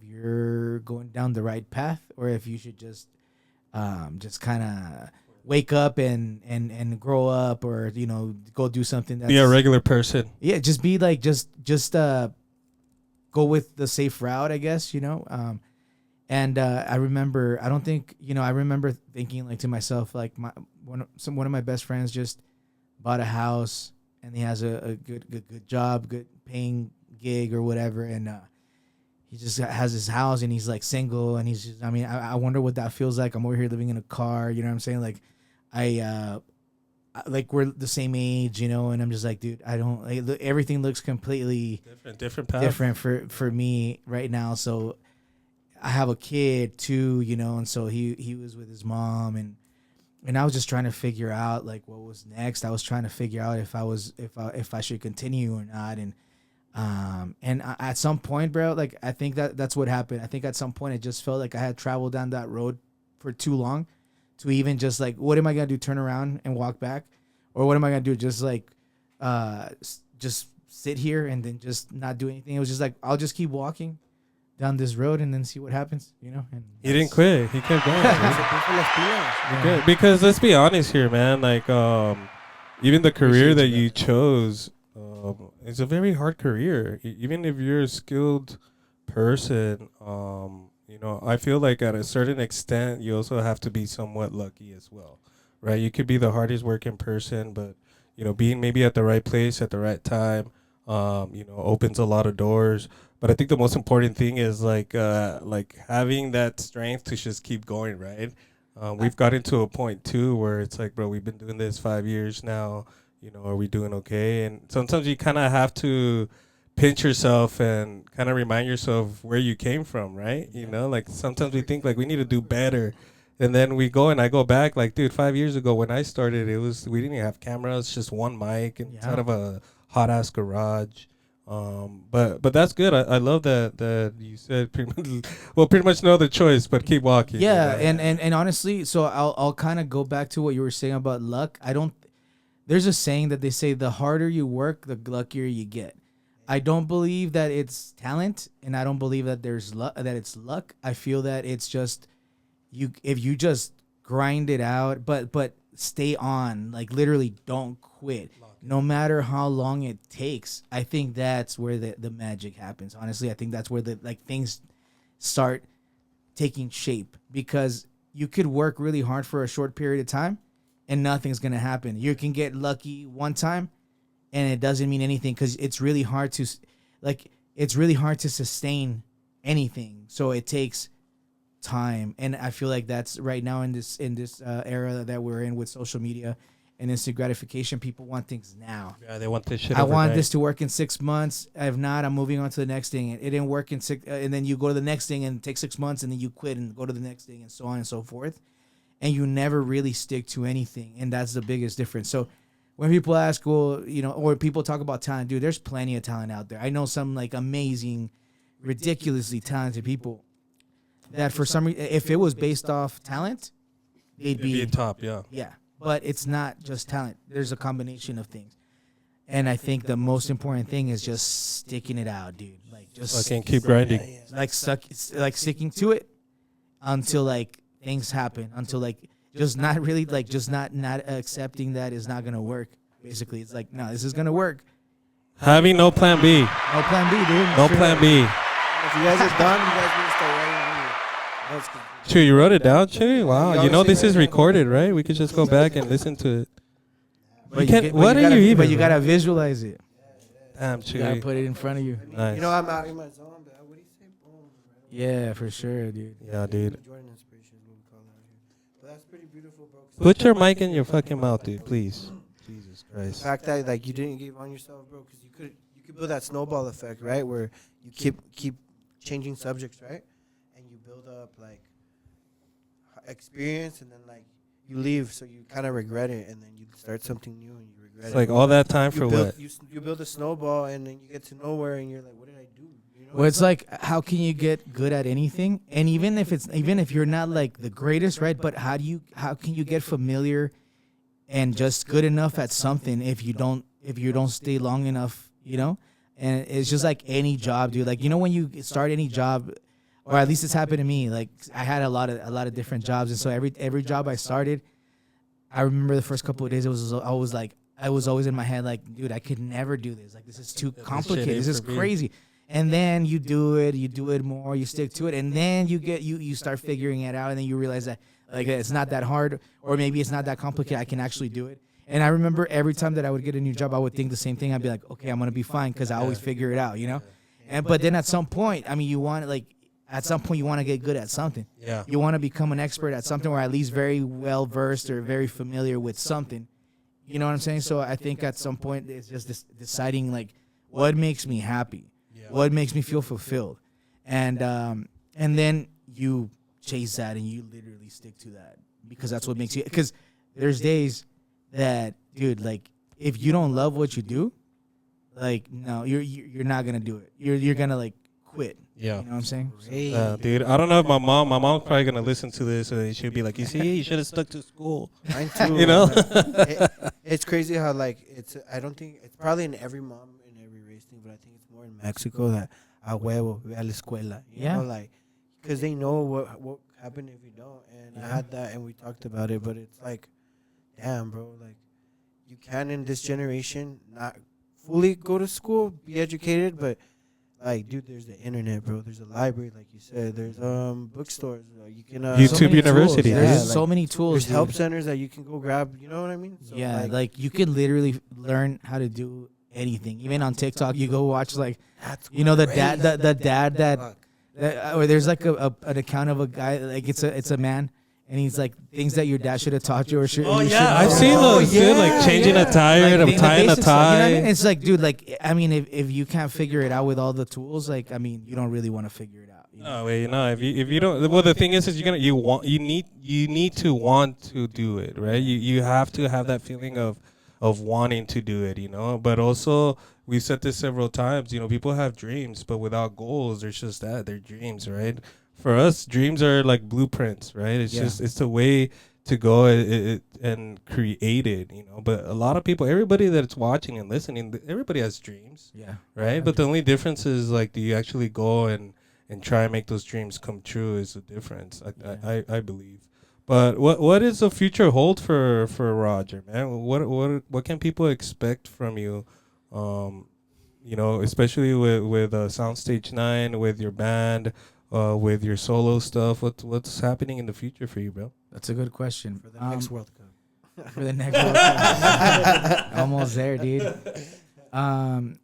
you're going down the right path or if you should just kind of wake up and grow up or go do something that's Be a regular person. yeah, just be like just go with the safe route, I guess, And I remember, I remember thinking like to myself, like one of my best friends just bought a house and he has a good job, good paying gig or whatever. And he just has his house and he's like single and he's just, I wonder what that feels like. I'm over here living in a car, you know what I'm saying? Like like we're the same age, and I'm just like, dude, everything looks completely different for me right now. So I have a kid too, and so he was with his mom and I was just trying to figure out like what was next. I was trying to figure out if I should continue or not. And at some point, bro, like I think that's what happened. I think at some point it just felt like I had traveled down that road for too long to even just like, what am I going to do? Turn around and walk back? Or what am I going to do? Just like, just sit here and then just not do anything. It was just like, I'll just keep walking down this road and then see what happens, And he didn't quit. He kept going. Good. Because let's be honest here, man. Like, even the career that you chose, it's a very hard career. Even if you're a skilled person, I feel like at a certain extent, you also have to be somewhat lucky as well, right? You could be the hardest working person, but, being maybe at the right place at the right time, opens a lot of doors. But I think the most important thing is like having that strength to just keep going, right? We've gotten to a point too where it's like, bro, we've been doing this 5 years now. Are we doing okay? And sometimes you kind of have to pinch yourself and kind of remind yourself where you came from, right? Like sometimes we think like we need to do better. And then we go and I go back like, dude, 5 years ago when I started, we didn't even have cameras, just one mic inside of a hot ass garage. But that's good. I love that you said pretty much no other choice but keep walking. Yeah, and honestly, so I'll kind of go back to what you were saying about luck. There's a saying that they say the harder you work, the luckier you get. I don't believe that it's talent, and I don't believe that there's luck. That it's luck. I feel that it's just if you just grind it out, but stay on, like literally don't quit, no matter how long it takes. I think that's where the magic happens. Honestly, I think that's where things start taking shape, because you could work really hard for a short period of time and nothing's going to happen. You can get lucky one time and it doesn't mean anything, because it's really hard to sustain anything. So it takes time. And I feel like that's right now in this era that we're in with social media and instant gratification. People want things now. Yeah, they want this shit I overnight. want this to work in 6 months. If not, I'm moving on to the next thing. It didn't work in 6, and then you go to the next thing and it takes 6 months, and then you quit and go to the next thing, and so on and so forth. And you never really stick to anything, and that's the biggest difference. So when people ask, well, or people talk about talent, dude, there's plenty of talent out there. I know some like amazing, ridiculously talented people that for some reason, if it was based off talent, they'd be top, yeah. Yeah, but it's not just talent. There's a combination of things. And I think the most important thing is just sticking it out, dude. Like just fucking keep grinding. Like sticking to it until like things happen, until like just not really like just not accepting that it's not gonna work. Basically, it's like, no, this is gonna work. Having no plan B. No plan B, dude. No plan B. If you guys are done, you guys need to start writing. That's good. Chew, you wrote it down, Chew? Wow. This is recorded, right? We could just go back and listen to it. But you gotta visualize it. Damn, Chew. You gotta put it in front of you. Nice. I'm out in my zone, but what do you say? Boom. Yeah, for sure, dude. Yeah, dude. Jordan inspiration is what we call it out here. But that's pretty beautiful, bro. Put your mic in your fucking mouth, dude, please. Jesus The Christ. fact that like you didn't give on yourself, bro, because you could build that snowball effect, right? Where you keep changing subjects, right? And you build up like experience, and then like you leave, so you kind of regret it, and then you start something new and you regret It's it. like all that time for build, what? You build a snowball, and then you get to nowhere, and you're like, what did I do? Well, it's like, how can you get good at anything? And even if you're not like the greatest, right? But how can you get familiar and just good enough at something if you don't stay long enough, And it's just like any job, dude. Like, when you start any job, or at least it's happened to me. Like, I had a lot of different jobs, and so every job I started, I remember the first couple of days, I was always in my head like, dude, I could never do this. Like, this is too complicated. This is crazy. And then you do it more, you stick to it, and then you start figuring it out, and then you realize that like it's not that hard, or maybe it's not that complicated. I can actually do it. And I remember every time that I would get a new job, I would think the same thing. I'd be like, okay, I'm gonna be fine because I always figure it out, you know. And but then at some point, I mean, you want to get good at something. Yeah. You want to become an expert at something, or at least very well versed or very familiar with something. You know what I'm saying? So I think at some point it's just deciding like what makes me happy. What makes me feel fulfilled, and then you chase that and you literally stick to that because that's what makes you. Because there's days that, dude, like if you don't love what you do, like no, you're not gonna do it. You're gonna like quit. Yeah. You know what I'm saying? Dude, I don't know if my mom's probably gonna listen to this and she'll be like, you see, you should have stuck to school. Mine too. You know? It's crazy how like I don't think it's probably in every mom in every race thing, but I think it's more in Mexico that a huevo, ve a la escuela. You know, like, because they know what happened if you don't. And I had that and we talked about it, but it's like, damn, bro, like you can in this generation not fully go to school, be educated, but like, dude, there's the internet, bro. There's a library, like you said. There's bookstores. You can YouTube University. Tools. There's like, so many tools. There's help centers that you can go grab. You know what I mean? So like you can literally learn how to do anything. Even on TikTok, you go watch like, you know, the dad that or there's like an account of a guy, like it's a man. And he's like, things that your dad should have taught you or should. Oh, yeah. I've seen those, dude. Like changing a tire, like, tying a tie. Stuff, you know what I mean? It's like, dude, like, I mean, if you can't figure it out with all the tools, like, I mean, you don't really want to figure it out. You know? No, wait, no. If you don't, well, the thing is you need to want to do it, right? You have to have that feeling of wanting to do it, you know. But also, we've said this several times. You know, people have dreams, but without goals, they're just that. They're dreams, right? For us, dreams are like blueprints, right? It's just it's the way to go and create it, you know. But a lot of people, everybody that's watching and listening, everybody has dreams, right? But the only difference is like, do you actually go and try and make those dreams come true? Is the difference, I believe. But what is the future hold for Roger, man? What can people expect from you? You know, especially with Soundstage 9, with your band. With your solo stuff, what's happening in the future for you, bro? That's a good question. For the next World Cup. For the next World Cup. Almost there, dude.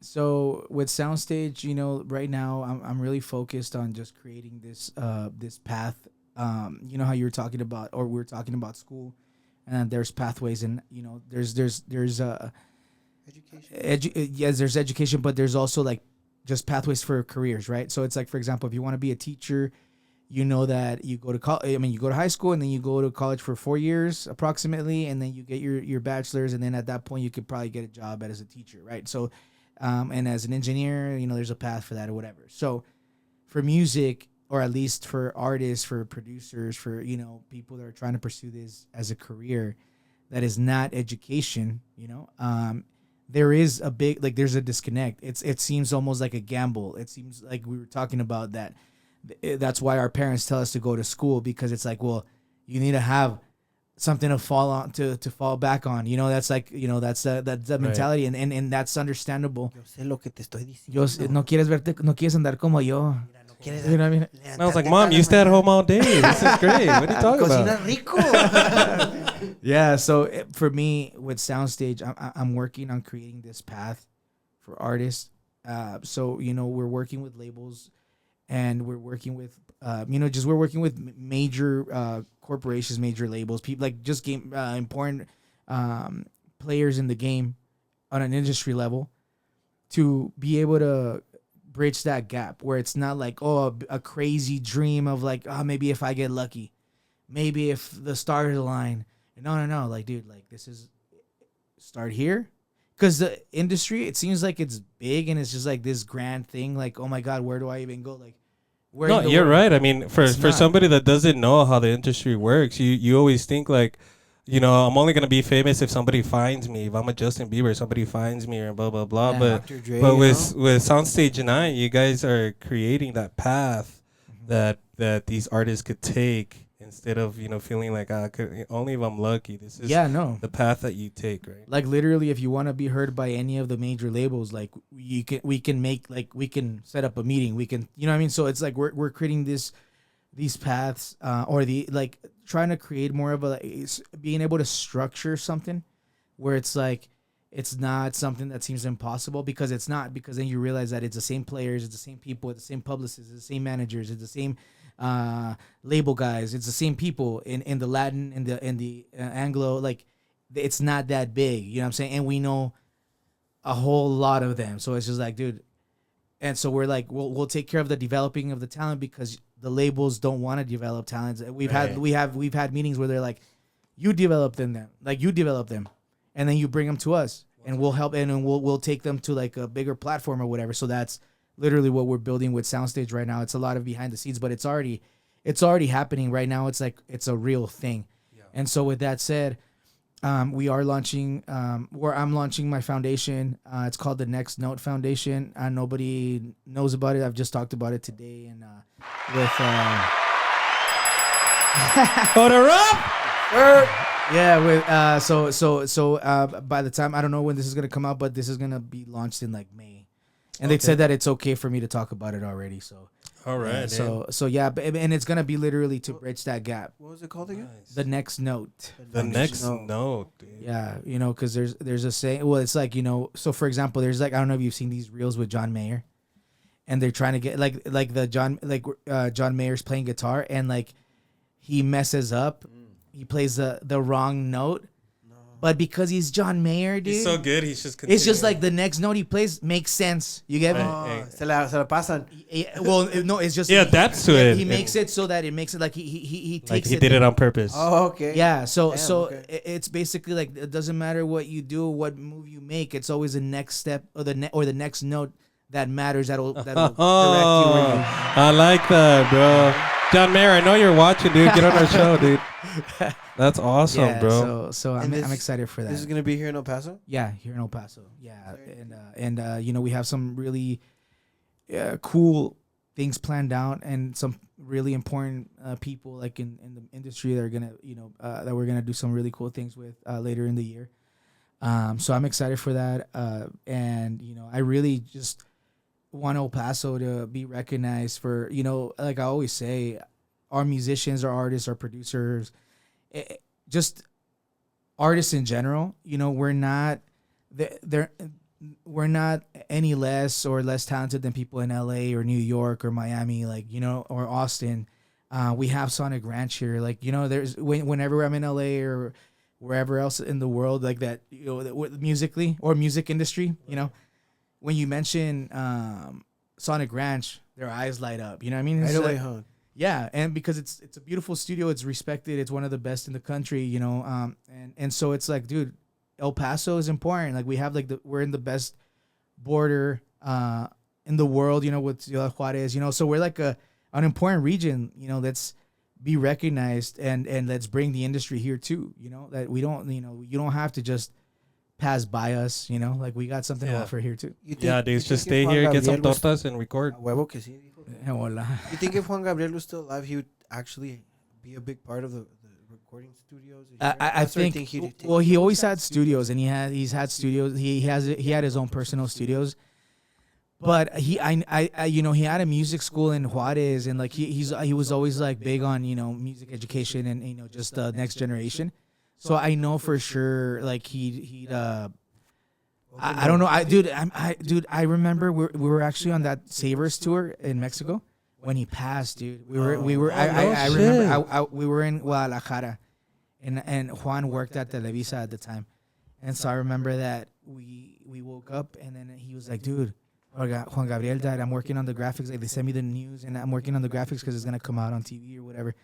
So with Soundstage, you know, right now I'm really focused on just creating this path. You know how you were talking about, or we were talking about school, and there's pathways, and you know, there's education. Yes, there's education, but there's also like just pathways for careers, right? So it's like, for example, if you want to be a teacher, you know that you go to college. I mean, you go to high school and then you go to college for 4 years approximately, and then you get your bachelor's, and then at that point you could probably get a job as a teacher, right? So, and as an engineer, you know, there's a path for that or whatever. So, for music, or at least for artists, for producers, for, you know, people that are trying to pursue this as a career, that is not education, you know, there is a big, like, there's a disconnect. It seems almost like a gamble. It seems like we were talking about that. That's why our parents tell us to go to school, because it's like, well, you need to have something to fall on, to fall back on. You know, that's like, you know, that's the mentality, and that's understandable. Yo sé lo que te estoy diciendo. No quieres andar como yo. You know what I mean? And I was like, Mom, you stay at home all day. This is great. What are you talking about? Cocina rico. Yeah, so for me, with Soundstage, I'm working on creating this path for artists. So, you know, we're working with labels, and we're working with, you know, we're working with major corporations, major labels, people like just important players in the game on an industry level, to be able to bridge that gap where it's not like, oh, a crazy dream of like, oh, maybe if I get lucky, maybe if the stars align. No. Like, dude, like, this is start here. Because the industry, it seems like it's big and it's just like this grand thing. Like, oh my God, where do I even go? Like, where? No, you're right. I mean, for somebody that doesn't know how the industry works, you always think like, you know, I'm only gonna be famous if somebody finds me. If I'm a Justin Bieber, somebody finds me, or blah blah blah. Yeah, Dre, but with Soundstage 9, you guys are creating that path that these artists could take instead of feeling like only if I'm lucky. This is no. the path that you take, right? Like literally, if you want to be heard by any of the major labels, like we can set up a meeting. We can, you know what I mean? So it's like we're creating these paths, or trying to create more of being able to structure something where it's like, it's not something that seems impossible, because it's not, because then you realize that it's the same players, it's the same people, it's the same publicists, it's the same managers, it's the same label guys, it's the same people in the Latin, in the Anglo, like it's not that big, you know what I'm saying? And we know a whole lot of them, so it's just like, dude, and so we're like, we'll take care of the developing of the talent, because the labels don't want to develop talents. We've had meetings where they're like, you develop them, and then you bring them to us, and we'll help, and we'll take them to like a bigger platform or whatever. So that's literally what we're building with Soundstage right now. It's a lot of behind the scenes, but it's already happening right now. It's like, it's a real thing. Yeah. And so with that said, we are launching, where I'm launching my foundation. It's called the Next Note Foundation. Nobody knows about it. I've just talked about it today, and with Order up. Yeah, with so by the time, I don't know when this is gonna come out, but this is gonna be launched in like May, and they said that it's okay for me to talk about it already. So all right, so yeah, and it's gonna be literally to bridge that gap. What was it called again? Nice. The Next Note. The Next Note, dude. Yeah, because there's a saying. Well, it's like, so for example, there's like, I don't know if you've seen these reels with John Mayer, and they're trying to get John Mayer's playing guitar, and like he messes up. He plays the wrong note, but because he's John Mayer, dude, he's so good. He's just it's just like the next note he plays makes sense. You get me? Se la pasan. Well, no, it's just he adapts to it. He makes it so that it makes it like he takes like he it. did it on purpose. Oh, okay. Yeah. So it's basically like, it doesn't matter what you do, what move you make. It's always the next step or the next note that matters. That'll direct you. I like that, bro. John Mayer, I know you're watching, dude. Get on our show, dude. That's awesome, bro. So I'm excited for that. This is gonna be here in El Paso. Yeah, here in El Paso. Yeah, and we have some really cool things planned out, and some really important people like in the industry that are gonna that we're gonna do some really cool things with later in the year. So I'm excited for that, and I really just want El Paso to be recognized for, like I always say, our musicians, our artists, our producers, just artists in general. We're not any less or less talented than people in LA or New York or Miami, or Austin. We have Sonic Ranch here. There's whenever I'm in LA or wherever else in the world, like that, musically or music industry, when you mention Sonic Ranch, their eyes light up. You know what I mean? Right away, huh? Yeah, and because it's a beautiful studio, it's respected, it's one of the best in the country, and so it's like, dude, El Paso is important. Like, we have we're in the best border in the world, with Ciudad Juarez, so we're like an important region, let's be recognized, and let's bring the industry here too, that we don't, you don't have to just pass by us, like we got something to offer here too. Dude, just stay here, get some tortas, and record. Huevo que sí. Hola. You think if Juan Gabriel was still alive, he would actually be a big part of the recording studios? I think he always had studios, and he's had studios. He had his own personal studios, but he had a music school in Juarez, and like he was always like big on music education and just the next generation. So I know for sure, like he'd I don't know, I remember we were actually on that Savers tour in Mexico when he passed, dude. I remember we were in Guadalajara, and Juan worked at Televisa at the time, and so I remember that we woke up, and then he was like, dude, Juan Gabriel died. I'm working on the graphics. Like, they sent me the news, and I'm working on the graphics because it's gonna come out on TV or whatever.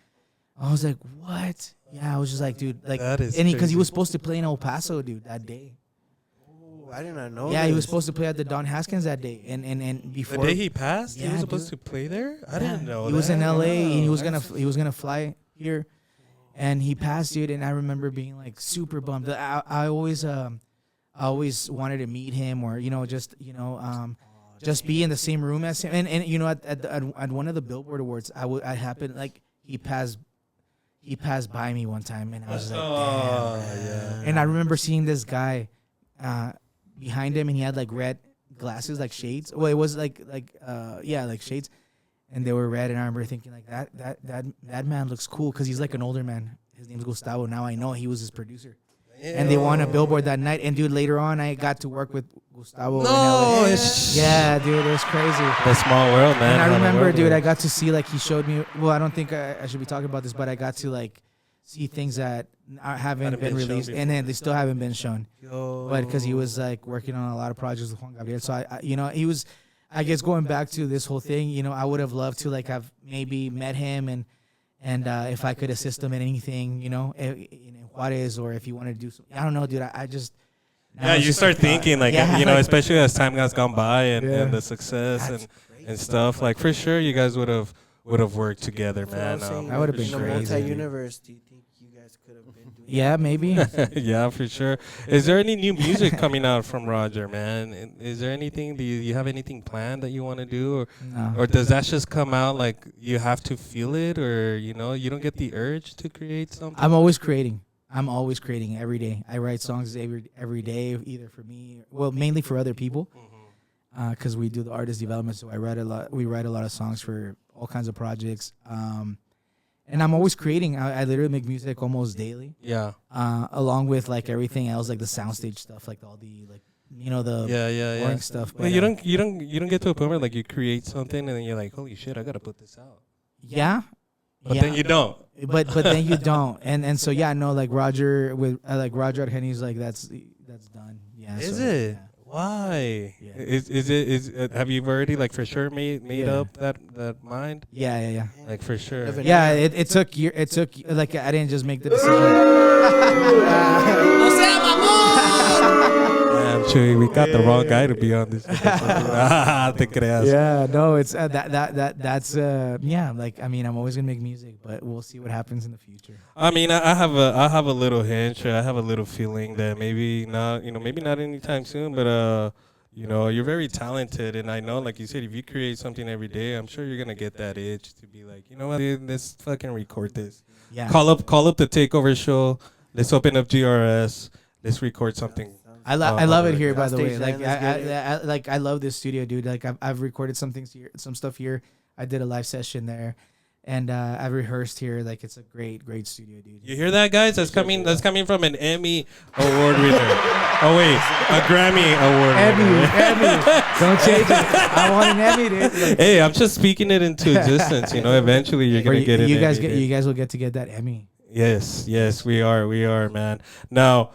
I was like, what? Yeah, I was just like, dude, like, that is, and because he was supposed to play in El Paso, dude, that day. I did not know. Yeah, he was supposed to play at the Don Haskins that day, and before the day he passed, yeah, he was supposed to play there. I didn't know. He was in LA, and he was gonna fly here, and he passed, dude. And I remember being like super bummed. I always wanted to meet him, or just be in the same room as him. And at one of the Billboard Awards, I happened, like, he passed he passed by me one time, and I was like, Oh, damn. yeah. And I remember seeing this guy behind him, and he had like red glasses, like shades. Well, it was like shades, and they were red. And I remember thinking like that man looks cool because he's like an older man. His name's Gustavo. Now I know he was his producer. And they won a Billboard that night. And dude, later on, I got to work with Gustavo. in LA. Yeah, dude, it was crazy. The small world, man. And I How the remember, world dude, is. I got to see like he showed me. Well, I don't think I should be talking about this, but I got to like see things that haven't been been shown released, before. and then they still haven't been shown. Yo. But because he was like working on a lot of projects with Juan Gabriel, so he was. I guess going back to this whole thing, I would have loved to like have maybe met him and if I could assist him in anything, in Juarez, or if he wanted to do something. I don't know, dude. I just Yeah, you start thinking like, Yeah. especially as time has gone by and the success That's and stuff. Like for sure, you guys would have worked together, That's what I'm man. saying. That would've for been In a sure. crazy. multi-universe, do you think you guys could have been doing Yeah, maybe. Yeah, for sure. Is there any new music coming out from Roger, man? Is there anything? Do you have anything planned that you want to do, No. or does that just come out like you have to feel it, or you don't get the urge to create something? I'm always creating. Every day. I write songs every day, either for me, well, mainly for other people, because we do the artist development. So I write a lot. We write a lot of songs for all kinds of projects. And I'm always creating. I literally make music almost daily, Yeah. along with like everything else, like the soundstage stuff, like all the the Yeah. boring stuff. But you don't get to a point where like you create something and then you're like, holy shit, I gotta put this out. Yeah. But yeah. then you don't. But then you don't, and so yeah, no, like Roger with Roger Argenis, like that's done. Yeah. Is so, it? yeah. Why? Yeah. Is have you already like for sure made Yeah. up that mind? Yeah. Like for sure. Never- Yeah, it took like I didn't just make the decision. Damn, Chewy, we got the wrong guy to be on this. Te creas. Yeah, no, it's that's yeah. Like I mean, I'm always gonna make music, but we'll see what happens in the future. I mean, I have a little hunch, or I have a little feeling that maybe not, maybe not anytime soon, but you're very talented, and I know, like you said, if you create something every day, I'm sure you're gonna get that itch to be like, you know what, dude, let's fucking record this. Yeah, Call up the Takeover show. Let's open up GRS. Let's record something. I love it here, by the way. Stage Like nine, let's I love this studio, dude. Like I've recorded some stuff here. I did a live session there, and I've rehearsed here. Like it's a great studio, dude. You hear that, guys? That's coming from an Emmy Award winner. Oh wait, a Grammy Award winner. Emmy. Don't change it. I want an Emmy, dude. Like, Hey, I'm just speaking it into existence. Eventually you're gonna get it. you guys will get to get that Emmy. Yes, we are, man. Now,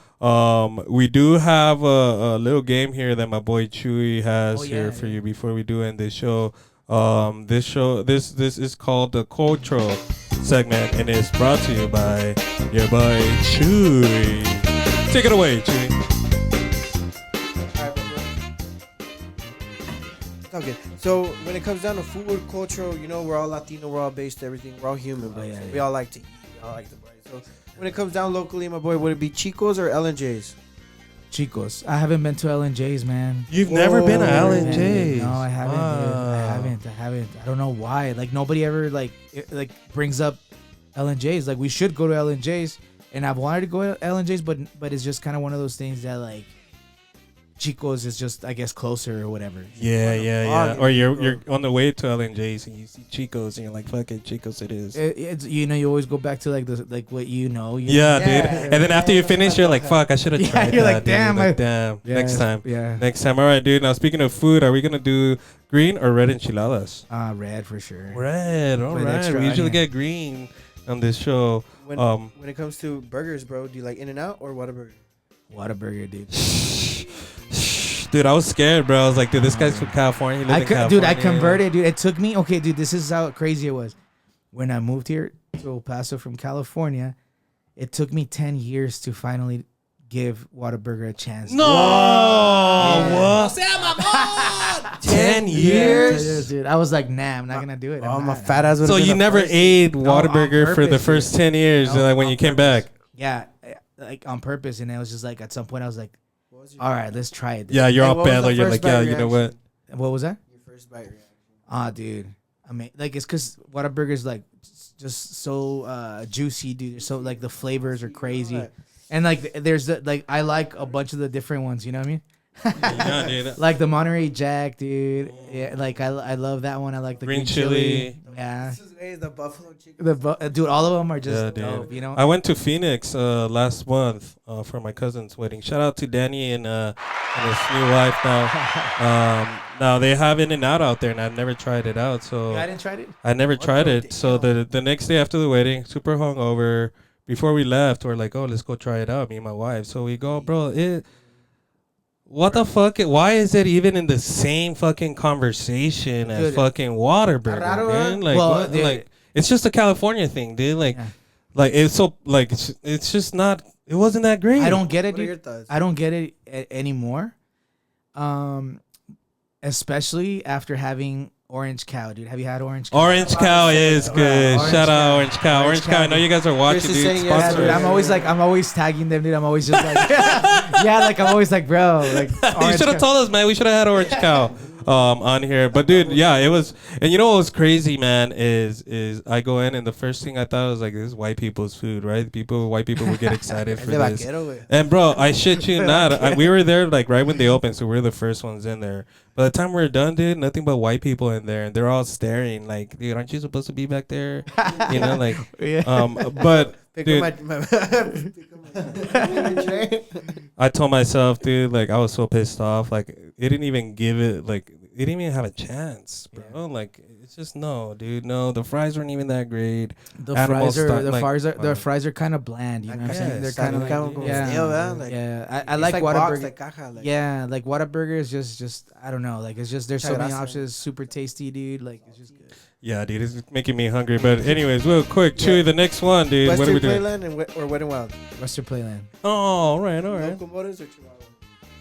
we do have a little game here that my boy Chewy has here for you before we do end this show. This is called the Cultural segment, and it's brought to you by your boy Chewy. Take it away, Chewy. Okay, so when it comes down to food, cultural, we're all Latino, we're all based, everything, we're all human, but yeah. we all like to eat, we all like to buy. So when it comes down locally, my boy, would it be Chico's or L&J's? Chicos, I haven't been to L&J's, man. You've never been to Whoa. L&J's? No, I haven't. Dude. Wow. I haven't. I don't know why. Like nobody ever brings up L&J's. Like we should go to L&J's, and I've wanted to go to L&J's, but it's just kind of one of those things that like Chico's is just, I guess, closer or whatever. Yeah. Or you're on the way to L&J's and you see Chico's and you're like, fuck it, Chico's it is. It's you always go back to like what Yeah, know. dude. And then after you finish, you're like, fuck, I should have Yeah, tried you're that. like, dude. damn, Like, damn. Yeah, Next time. Yeah. Next time. All right, dude. Now, speaking of food, are we going to do green or red enchiladas? Red for sure. Red. All With right. extra We usually onion. get green on this show. When it comes to burgers, bro, do you like In-N-Out or Whataburger? Whataburger, dude. Dude, I was scared, bro. I was like, dude, this guy's from California. He lives in California. Dude, I converted, dude. It took me. Okay, dude, this is how crazy it was. When I moved here to El Paso from California, it took me 10 years to finally give Whataburger a chance. No! Yeah. What? 10 Yeah, years? dude. I was like, nah, I'm not gonna do it. Oh, I'm my not. fat ass would So have you never ate on Whataburger for the purpose, first dude. 10 years, No, like when on you came purpose. back? Yeah, like on purpose, and it was just like at some point I was like, all right, let's try it. Yeah, you're Hey, all what was bad. the You're first like, yeah, bite you know what? What was that? Your first bite reaction. Dude. I mean, like it's because Whataburger's like just so juicy, dude. So like the flavors are crazy, and like there's like I like a bunch of the different ones. You know what I mean? Yeah, dude. Like the Monterey Jack, dude. Yeah, like I love that one. I like the green chili. Yeah. The buffalo chicken. Dude, all of them are just Yeah, dude. dope, you know. I went to Phoenix last month for my cousin's wedding. Shout out to Danny and his new wife now. Now they have In-N-Out out there, and I've never tried it out. So I didn't try it. I never tried it. So the next day after the wedding, super hungover. Before we left, we're like, oh, let's go try it out, me and my wife. So we go, bro. What the fuck? Why is it even in the same fucking conversation as fucking Whataburger, man? Like, well, what? Like, it's just a California thing, dude. Like, like it's so like it's just not. It wasn't that great. I don't get it, What are your dude. thoughts? I don't get it anymore. Especially after having Orange Cow, dude. Have you had Orange Cow? Orange Cow is good. Orange Shout Cow. out Orange Cow. Orange Cow. I know you guys are watching, Chris is dude. saying yes, Yeah, Sponsor dude, us. I'm always tagging them, dude. I'm always just like, yeah, like I'm always like, bro, like You Orange should have Cow. told us, man. We should have had Orange Cow on here. But dude, yeah, it was. And you know what was crazy, man? Is I go in and the first thing I thought was like, this is white people's food, right? White people would get excited for De this. vaquero, güey. And bro, I shit you not. We were there like right when they opened, so we were the first ones in there. By the time we were done, dude, nothing but white people in there, and they're all staring like, dude, aren't you supposed to be back there? You know, like, but Pick dude, up my tray. I told myself, dude, like I was so pissed off. Like it didn't even give it, like it didn't even have a chance, bro. Like it's just no, dude, no. The fries weren't even that great. The Animal fries are stock, the like, fries are wow. the fries are kind of bland. You know what I'm saying? They're kind of like I like Whataburger. Like caja, like, Yeah, like Whataburger is just I don't know. Like it's just there's so many Grasa. options. Super tasty, dude. Like it's just good. Yeah, dude, it's making me hungry. But anyways, real quick, Chewy, the next one, dude. What are Western we doing? Playland or Wet n Wild? Western Playland. Oh, all right, all right. Locomotives or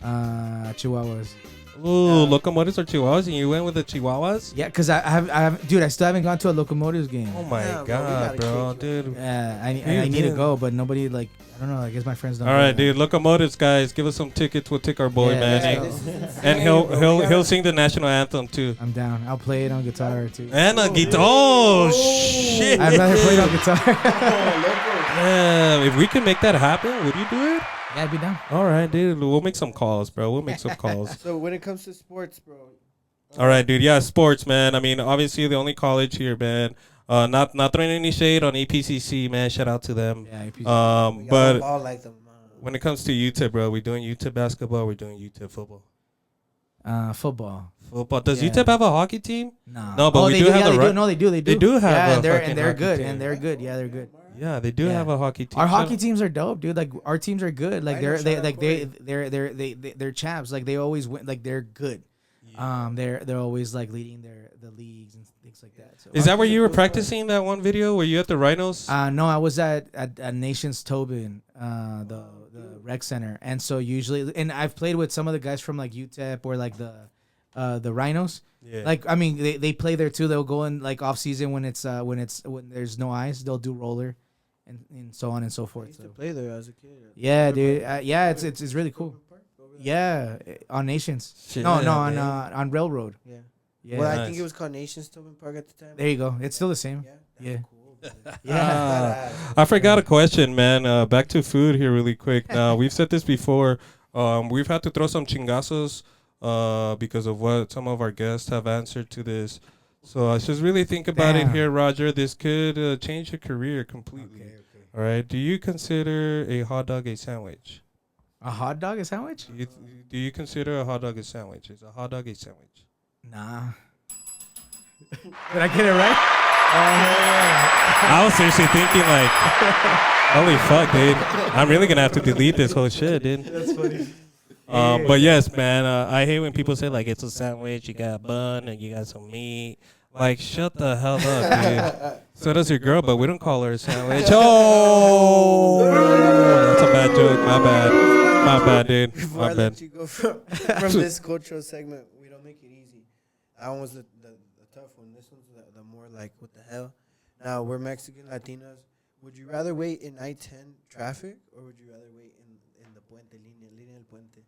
Chihuahua? Chihuahuas. Ooh, locomotives or chihuahuas, and you went with the chihuahuas? Yeah, cause I have, dude. I still haven't gone to a Locomotives game. Oh my Yeah, bro, we god, gotta bro, kick you. dude. Yeah, I Dude, need to dude. go, but nobody like I don't know. I guess my friends don't. All go right, there. dude. Locomotives, guys, give us some tickets. We'll take our boy, Yeah, man. let's go. And he'll sing the national anthem too. I'm down. I'll play it on guitar too. And a guitar. Oh shit! I'd rather play it on guitar. Yeah, if we can make that happen, would you do it? Yeah, I'd be down. All right, dude. We'll make some calls, bro. We'll make some calls. So when it comes to sports, bro. All right, dude. Yeah, sports, man. I mean, obviously the only college here, man. Not throwing any shade on APCC, man. Shout out to them. Yeah, But all like them. when it comes to UTEP, bro, we doing UTEP basketball. We're doing UTEP football. Football. Football. Does Yeah. UTEP have a hockey team? No. No, but we they do have yeah, the they right- do. No, they do. They do. They do have Yeah, a and they're fucking and they're hockey good. team. And they're good. Yeah, they're good. Yeah, they do Yeah. have a hockey team. Our Shout- hockey teams are dope, dude. Like our teams are good. Like they're champs. Like they always win. Like they're good. They're always like leading the leagues and things like that. So Is that where you were practicing that one video? Were you at the Rhinos? no, I was at Nations Tobin, the rec center, and so usually, and I've played with some of the guys from like UTEP or like the Rhinos. Yeah. Like I mean, they play there too. They'll go in like off season when there's no ice. They'll do roller, and so on and so I forth. used So. to play there as a kid. Yeah, dude. Yeah, it's really cool. Yeah, on Nations. Shit, No, man. on Railroad. Yeah. Yeah. Well, I Nice. think it was called Nations Tobin Park at the time. There you go. It's still the same. Yeah. Yeah. Cool. Yeah. I forgot a question, man. Back to food here really quick. Now, we've said this before. We've had to throw some chingazos because of what some of our guests have answered to this. So I just really think about it Damn. here, Roger. This could change your career completely. All right. Do you consider a hot dog a sandwich? A hot dog, a sandwich? Do you consider a hot dog a sandwich? Is a hot dog a sandwich? Nah. Did I get it right? I was seriously thinking like, holy fuck, dude. I'm really gonna have to delete this whole shit, dude. That's funny. But yes, man, I hate when people say like it's a sandwich, you got a bun and you got some meat. Like, shut the hell up, dude. So does your girl, but we don't call her a sandwich. Oh, that's a bad joke. My bad, dude. Before My I bad. let you go from this cultural segment, we don't make it easy. That one was the tough one. This one's the more like, what the hell? Now, we're Mexican Latinos. Would you rather wait in I-10 traffic or would you rather wait in the Puente, línea del Puente?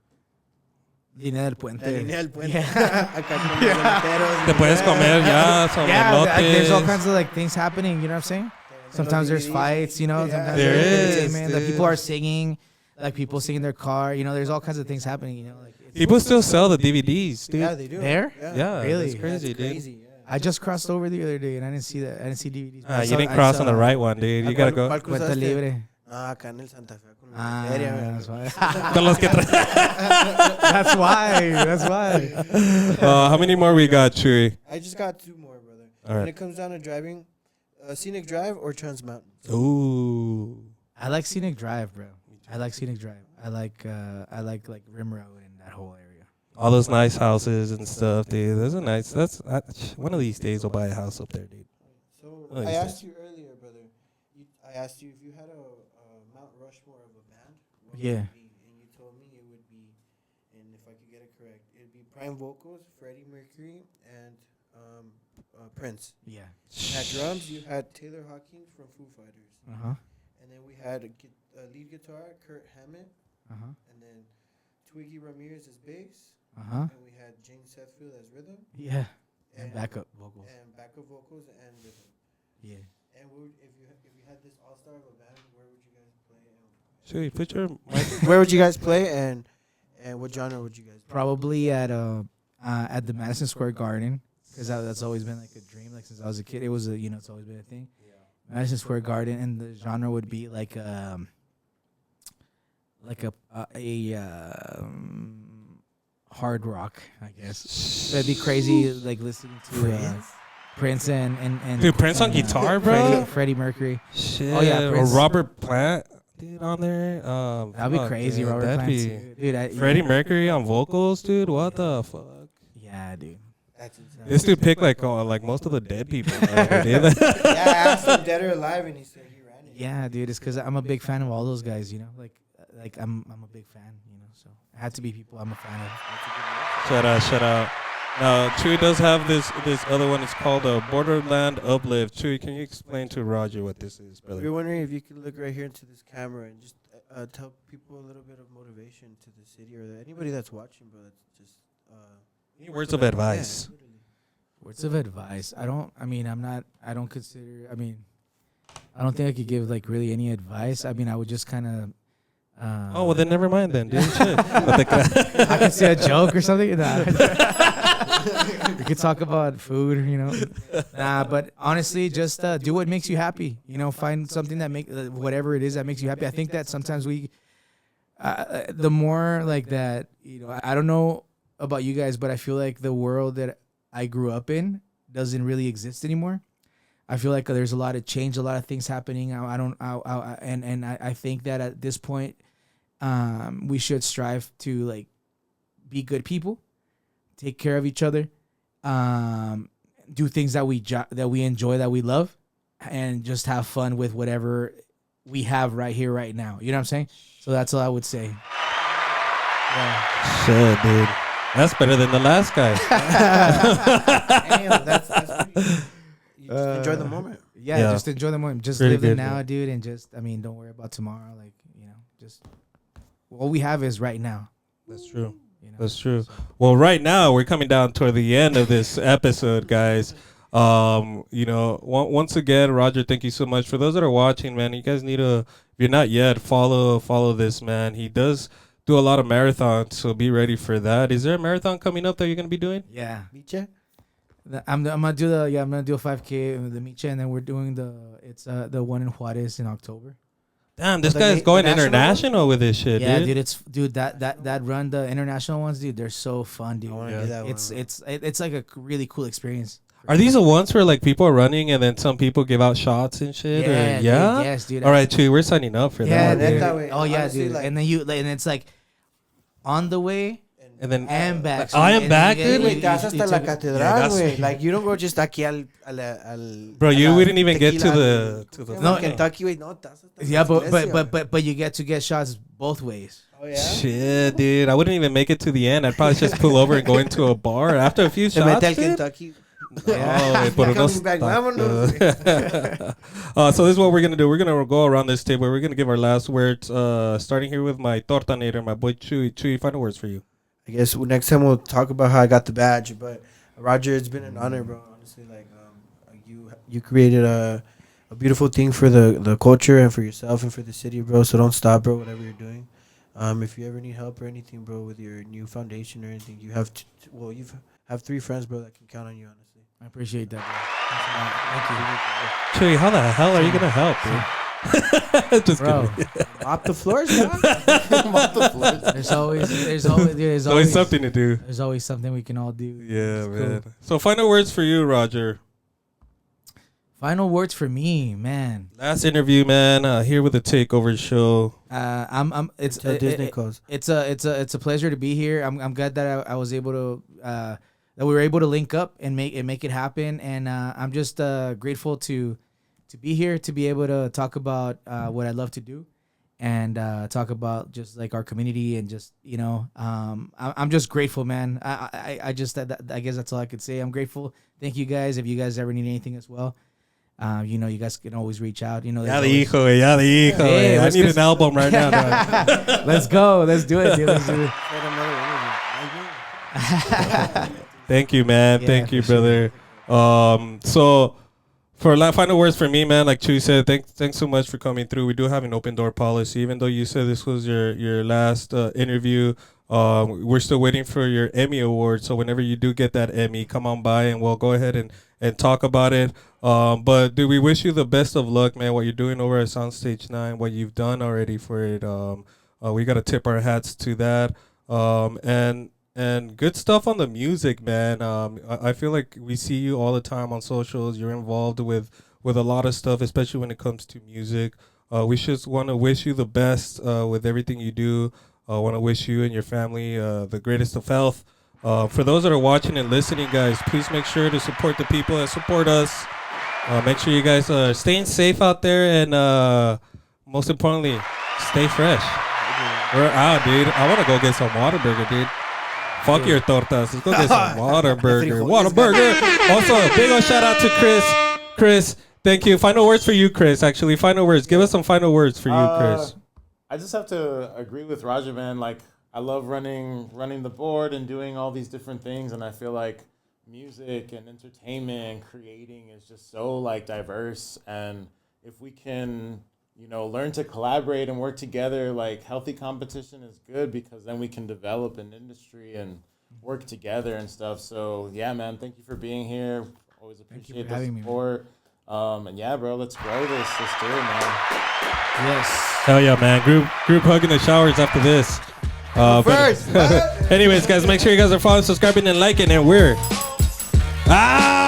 Línea del puente. La línea del puente. Yeah. Acá con los delanteros. Te puedes comer ya some Yeah, like, there's all elotes. kinds of like things happening. You know what I'm saying? Sometimes there's fights. You know, Yeah. sometimes There there's is, entertainment. Like dude. people are singing, like people sing in their car. You know, there's all kinds of things happening. You know, like it's, People still sell the DVDs, dude. Yeah, they do. There? Yeah, Really? that's crazy, That's dude. crazy. Yeah. I just crossed over the other day and I didn't see that. I didn't see DVDs. but I You saw- didn't I cross on saw the right one, dude. You gotta go. ¿Cuál Cuenta cruzaste? libre. Ah, acá en el Santa Fe. Con Ah, la feria, that's güey. why. Con los que That's why. That's why. How many more we got, Chewy? I just got 2 more, brother. All When right. it comes down to driving, scenic drive or Trans Mountain. Ooh. I like Scenic Drive, bro. I like Scenic Drive. I like Rim Road and that whole area. All those nice houses and stuff, dude. Those are nice. One of these days we'll buy a house up there, dude. So Oh, I you asked you earlier, brother. I asked you if you had a Mount Rushmore of a band. What would Yeah. it be? And you told me it would be, and if I could get it correct, it'd be Prime Vocals, Freddie Mercury, and Prince. Yeah. At drums, you had Taylor Hawkins from Foo Fighters, Uh huh. and then we had a lead guitar, Kurt Hammett, Uh huh. and then Twiggy Ramirez as bass, Uh huh. and we had James Hetfield as rhythm, Yeah. And backup vocals. and backup vocals and rhythm. Yeah. And if you had this all star of a band, where would you guys play? Chewy, put your mic. Where would you guys play, and what genre would you guys play? Probably at the Madison Square Garden, because that's always been like a dream. Like since I was a kid, it was it's always been a thing. Madison Square Garden, and the genre would be like a hard rock, I guess. That'd be crazy, like listening to Prince and Dude, Prince on guitar, bro? Freddie Mercury. Shit. Oh, yeah, or Prince. Robert Plant, dude, on there. That'd be fuck, crazy, dude, Robert that'd Plant. be Dude, Freddie Mercury on vocals, dude. What the fuck? Yeah, dude. That's insane. This dude picked like most of the dead people. Dude. Yeah, I asked him dead or alive, and he said he ran it. Yeah, dude. It's because I'm a big fan of all those guys. You know, like I'm a big fan. You know, so it had to be people I'm a fan of. Shout out. Now, Chewy does have this other one. It's called Borderland Uplift. Chewy, can you explain to Roger what this is, We're brother? wondering if you could look right here into this camera and just tell people a little bit of motivation to the city or anybody that's watching, bro. That's just Any words of advice? yeah, literally. Words of advice. I don't think I could give like really any advice. I mean, I would just kind of. Oh, well, then never mind then, dude. Shit. I could say a joke or something. Nah. We could talk about food, you know. Nah, but honestly, just do what makes you happy. You know, find something that whatever it is that makes you happy. I think that sometimes the more like that, you know, I don't know about you guys, but I feel like the world that I grew up in doesn't really exist anymore. I feel like there's a lot of change, a lot of things happening. I think that at this point, we should strive to like be good people, take care of each other, do things that we enjoy, that we love, and just have fun with whatever we have right here, right now. You know what I'm saying? So that's all I would say. Yeah. Shit, dude. That's better than the last guy. Damn, that's pretty. You just enjoy the moment. Yeah, Yeah. just enjoy the moment. Just Pretty live the good, now, man. dude, and don't worry about tomorrow. Like, you know, just all we have is right now. That's true. You know? That's true. Well, right now we're coming down toward the end of this episode, guys. You know, once again, Roger, thank you so much. For those that are watching, man, you guys need to, if you're not yet, follow this man. He does do a lot of marathons, so be ready for that. Is there a marathon coming up that you're gonna be doing? Yeah. Miche? I'm gonna do a 5K with the Micha, and then we're doing the one in Juarez in October. Damn, this The guy's going national international with this shit, Yeah, dude. dude, that run, the international ones, dude, they're so fun, dude. I want to Yeah. do that one. It's like a really cool experience. Are these the ones where like people are running and then some people give out shots and shit? Yeah, Or, yeah? dude, yes, dude. All right, Chewy, we're signing up for Yeah, that. dude. That way, Oh yeah, honestly, dude. like- And then and it's like on the way And then and back. I am and back, you dude? get- Wait, that's hasta la took- catedral, that's- güey. Like, you don't go just aquí al Bro, a you la wouldn't even get to tequila, the No, Kentucky, wait, no, that's hasta Yeah, la iglesia, but you get to get shots both ways. Oh, yeah? Shit, dude. I wouldn't even make it to the end. I'd probably just pull over and go into a bar after a few Se shots. mete al dude. Kentucky. Oh, por unos Coming back, tacos. vámonos. So this is what we're gonna do. We're gonna go around this table. We're gonna give our last words. Starting here with my tortanator, my boy Chewy. Chewy, final words for you. I guess next time we'll talk about how I got the badge. But Roger, it's been an honor, bro. Honestly, like you created a beautiful thing for the culture and for yourself and for the city, bro. So don't stop, bro. Whatever you're doing. If you ever need help or anything, bro, with your new foundation or anything, you have you have 3 friends, bro, that can count on you. Honestly, I appreciate that, bro. Chewy, how the hell are you gonna help, dude? Just Bro. kidding. mop the floors, bro. Mop the floors. There's Always always something to do. There's always something we can all do. Yeah, It's man. cool. So final words for you, Roger. Final words for me, man. Last interview, man. Here with the Takeover show. It's Until Disney calls. It's a pleasure to be here. I'm glad that I was able to that we were able to link up and make it happen. And I'm just grateful to be here, to be able to talk about what I love to do, and talk about just like our community and just I'm just grateful, man. I just I guess that's all I could say. I'm grateful. Thank you guys. If you guys ever need anything as well. You guys can always reach out. Ya dijo, ya dijo. Hey, I let's need get- an album right now, dog. Let's go. Let's do it, dude. Let's do it. Thank you, man. Yeah, Thank you, for sure. brother. So for final words for me, man, like Chewy said, thanks so much for coming through. We do have an open door policy. Even though you said this was your last interview, we're still waiting for your Emmy award. So whenever you do get that Emmy, come on by and we'll go ahead and talk about it. But dude, we wish you the best of luck, man. What you're doing over at Soundstage 9, what you've done already for it. We got to tip our hats to that. And good stuff on the music, man. I feel like we see you all the time on socials. You're involved with a lot of stuff, especially when it comes to music. We just want to wish you the best with everything you do. I want to wish you and your family the greatest of health. For those that are watching and listening, guys, please make sure to support the people that support us. Make sure you guys are staying safe out there, and most importantly, stay fresh. We're out, dude. I want to go get some Whataburger, dude. Fuck your tortas. Let's go get some Whataburger. Whataburger. Also, big old shout out to Chris. Chris, thank you. Final words for you, Chris. Actually, final words. Give us some final words for you, Chris. I just have to agree with Roger, man. Like, I love running the board and doing all these different things, and I feel like music and entertainment and creating is just so like diverse. And if we can, learn to collaborate and work together, like healthy competition is good because then we can develop an industry and work together and stuff. So yeah, man, thank you for being here. Always appreciate the having me, man. support. And yeah, bro, let's grow this. Let's do it, man. Yes. Hell yeah, man. Group hug in the showers after this. Anyways, guys, make sure you guys are following, subscribing, and liking, and we're out.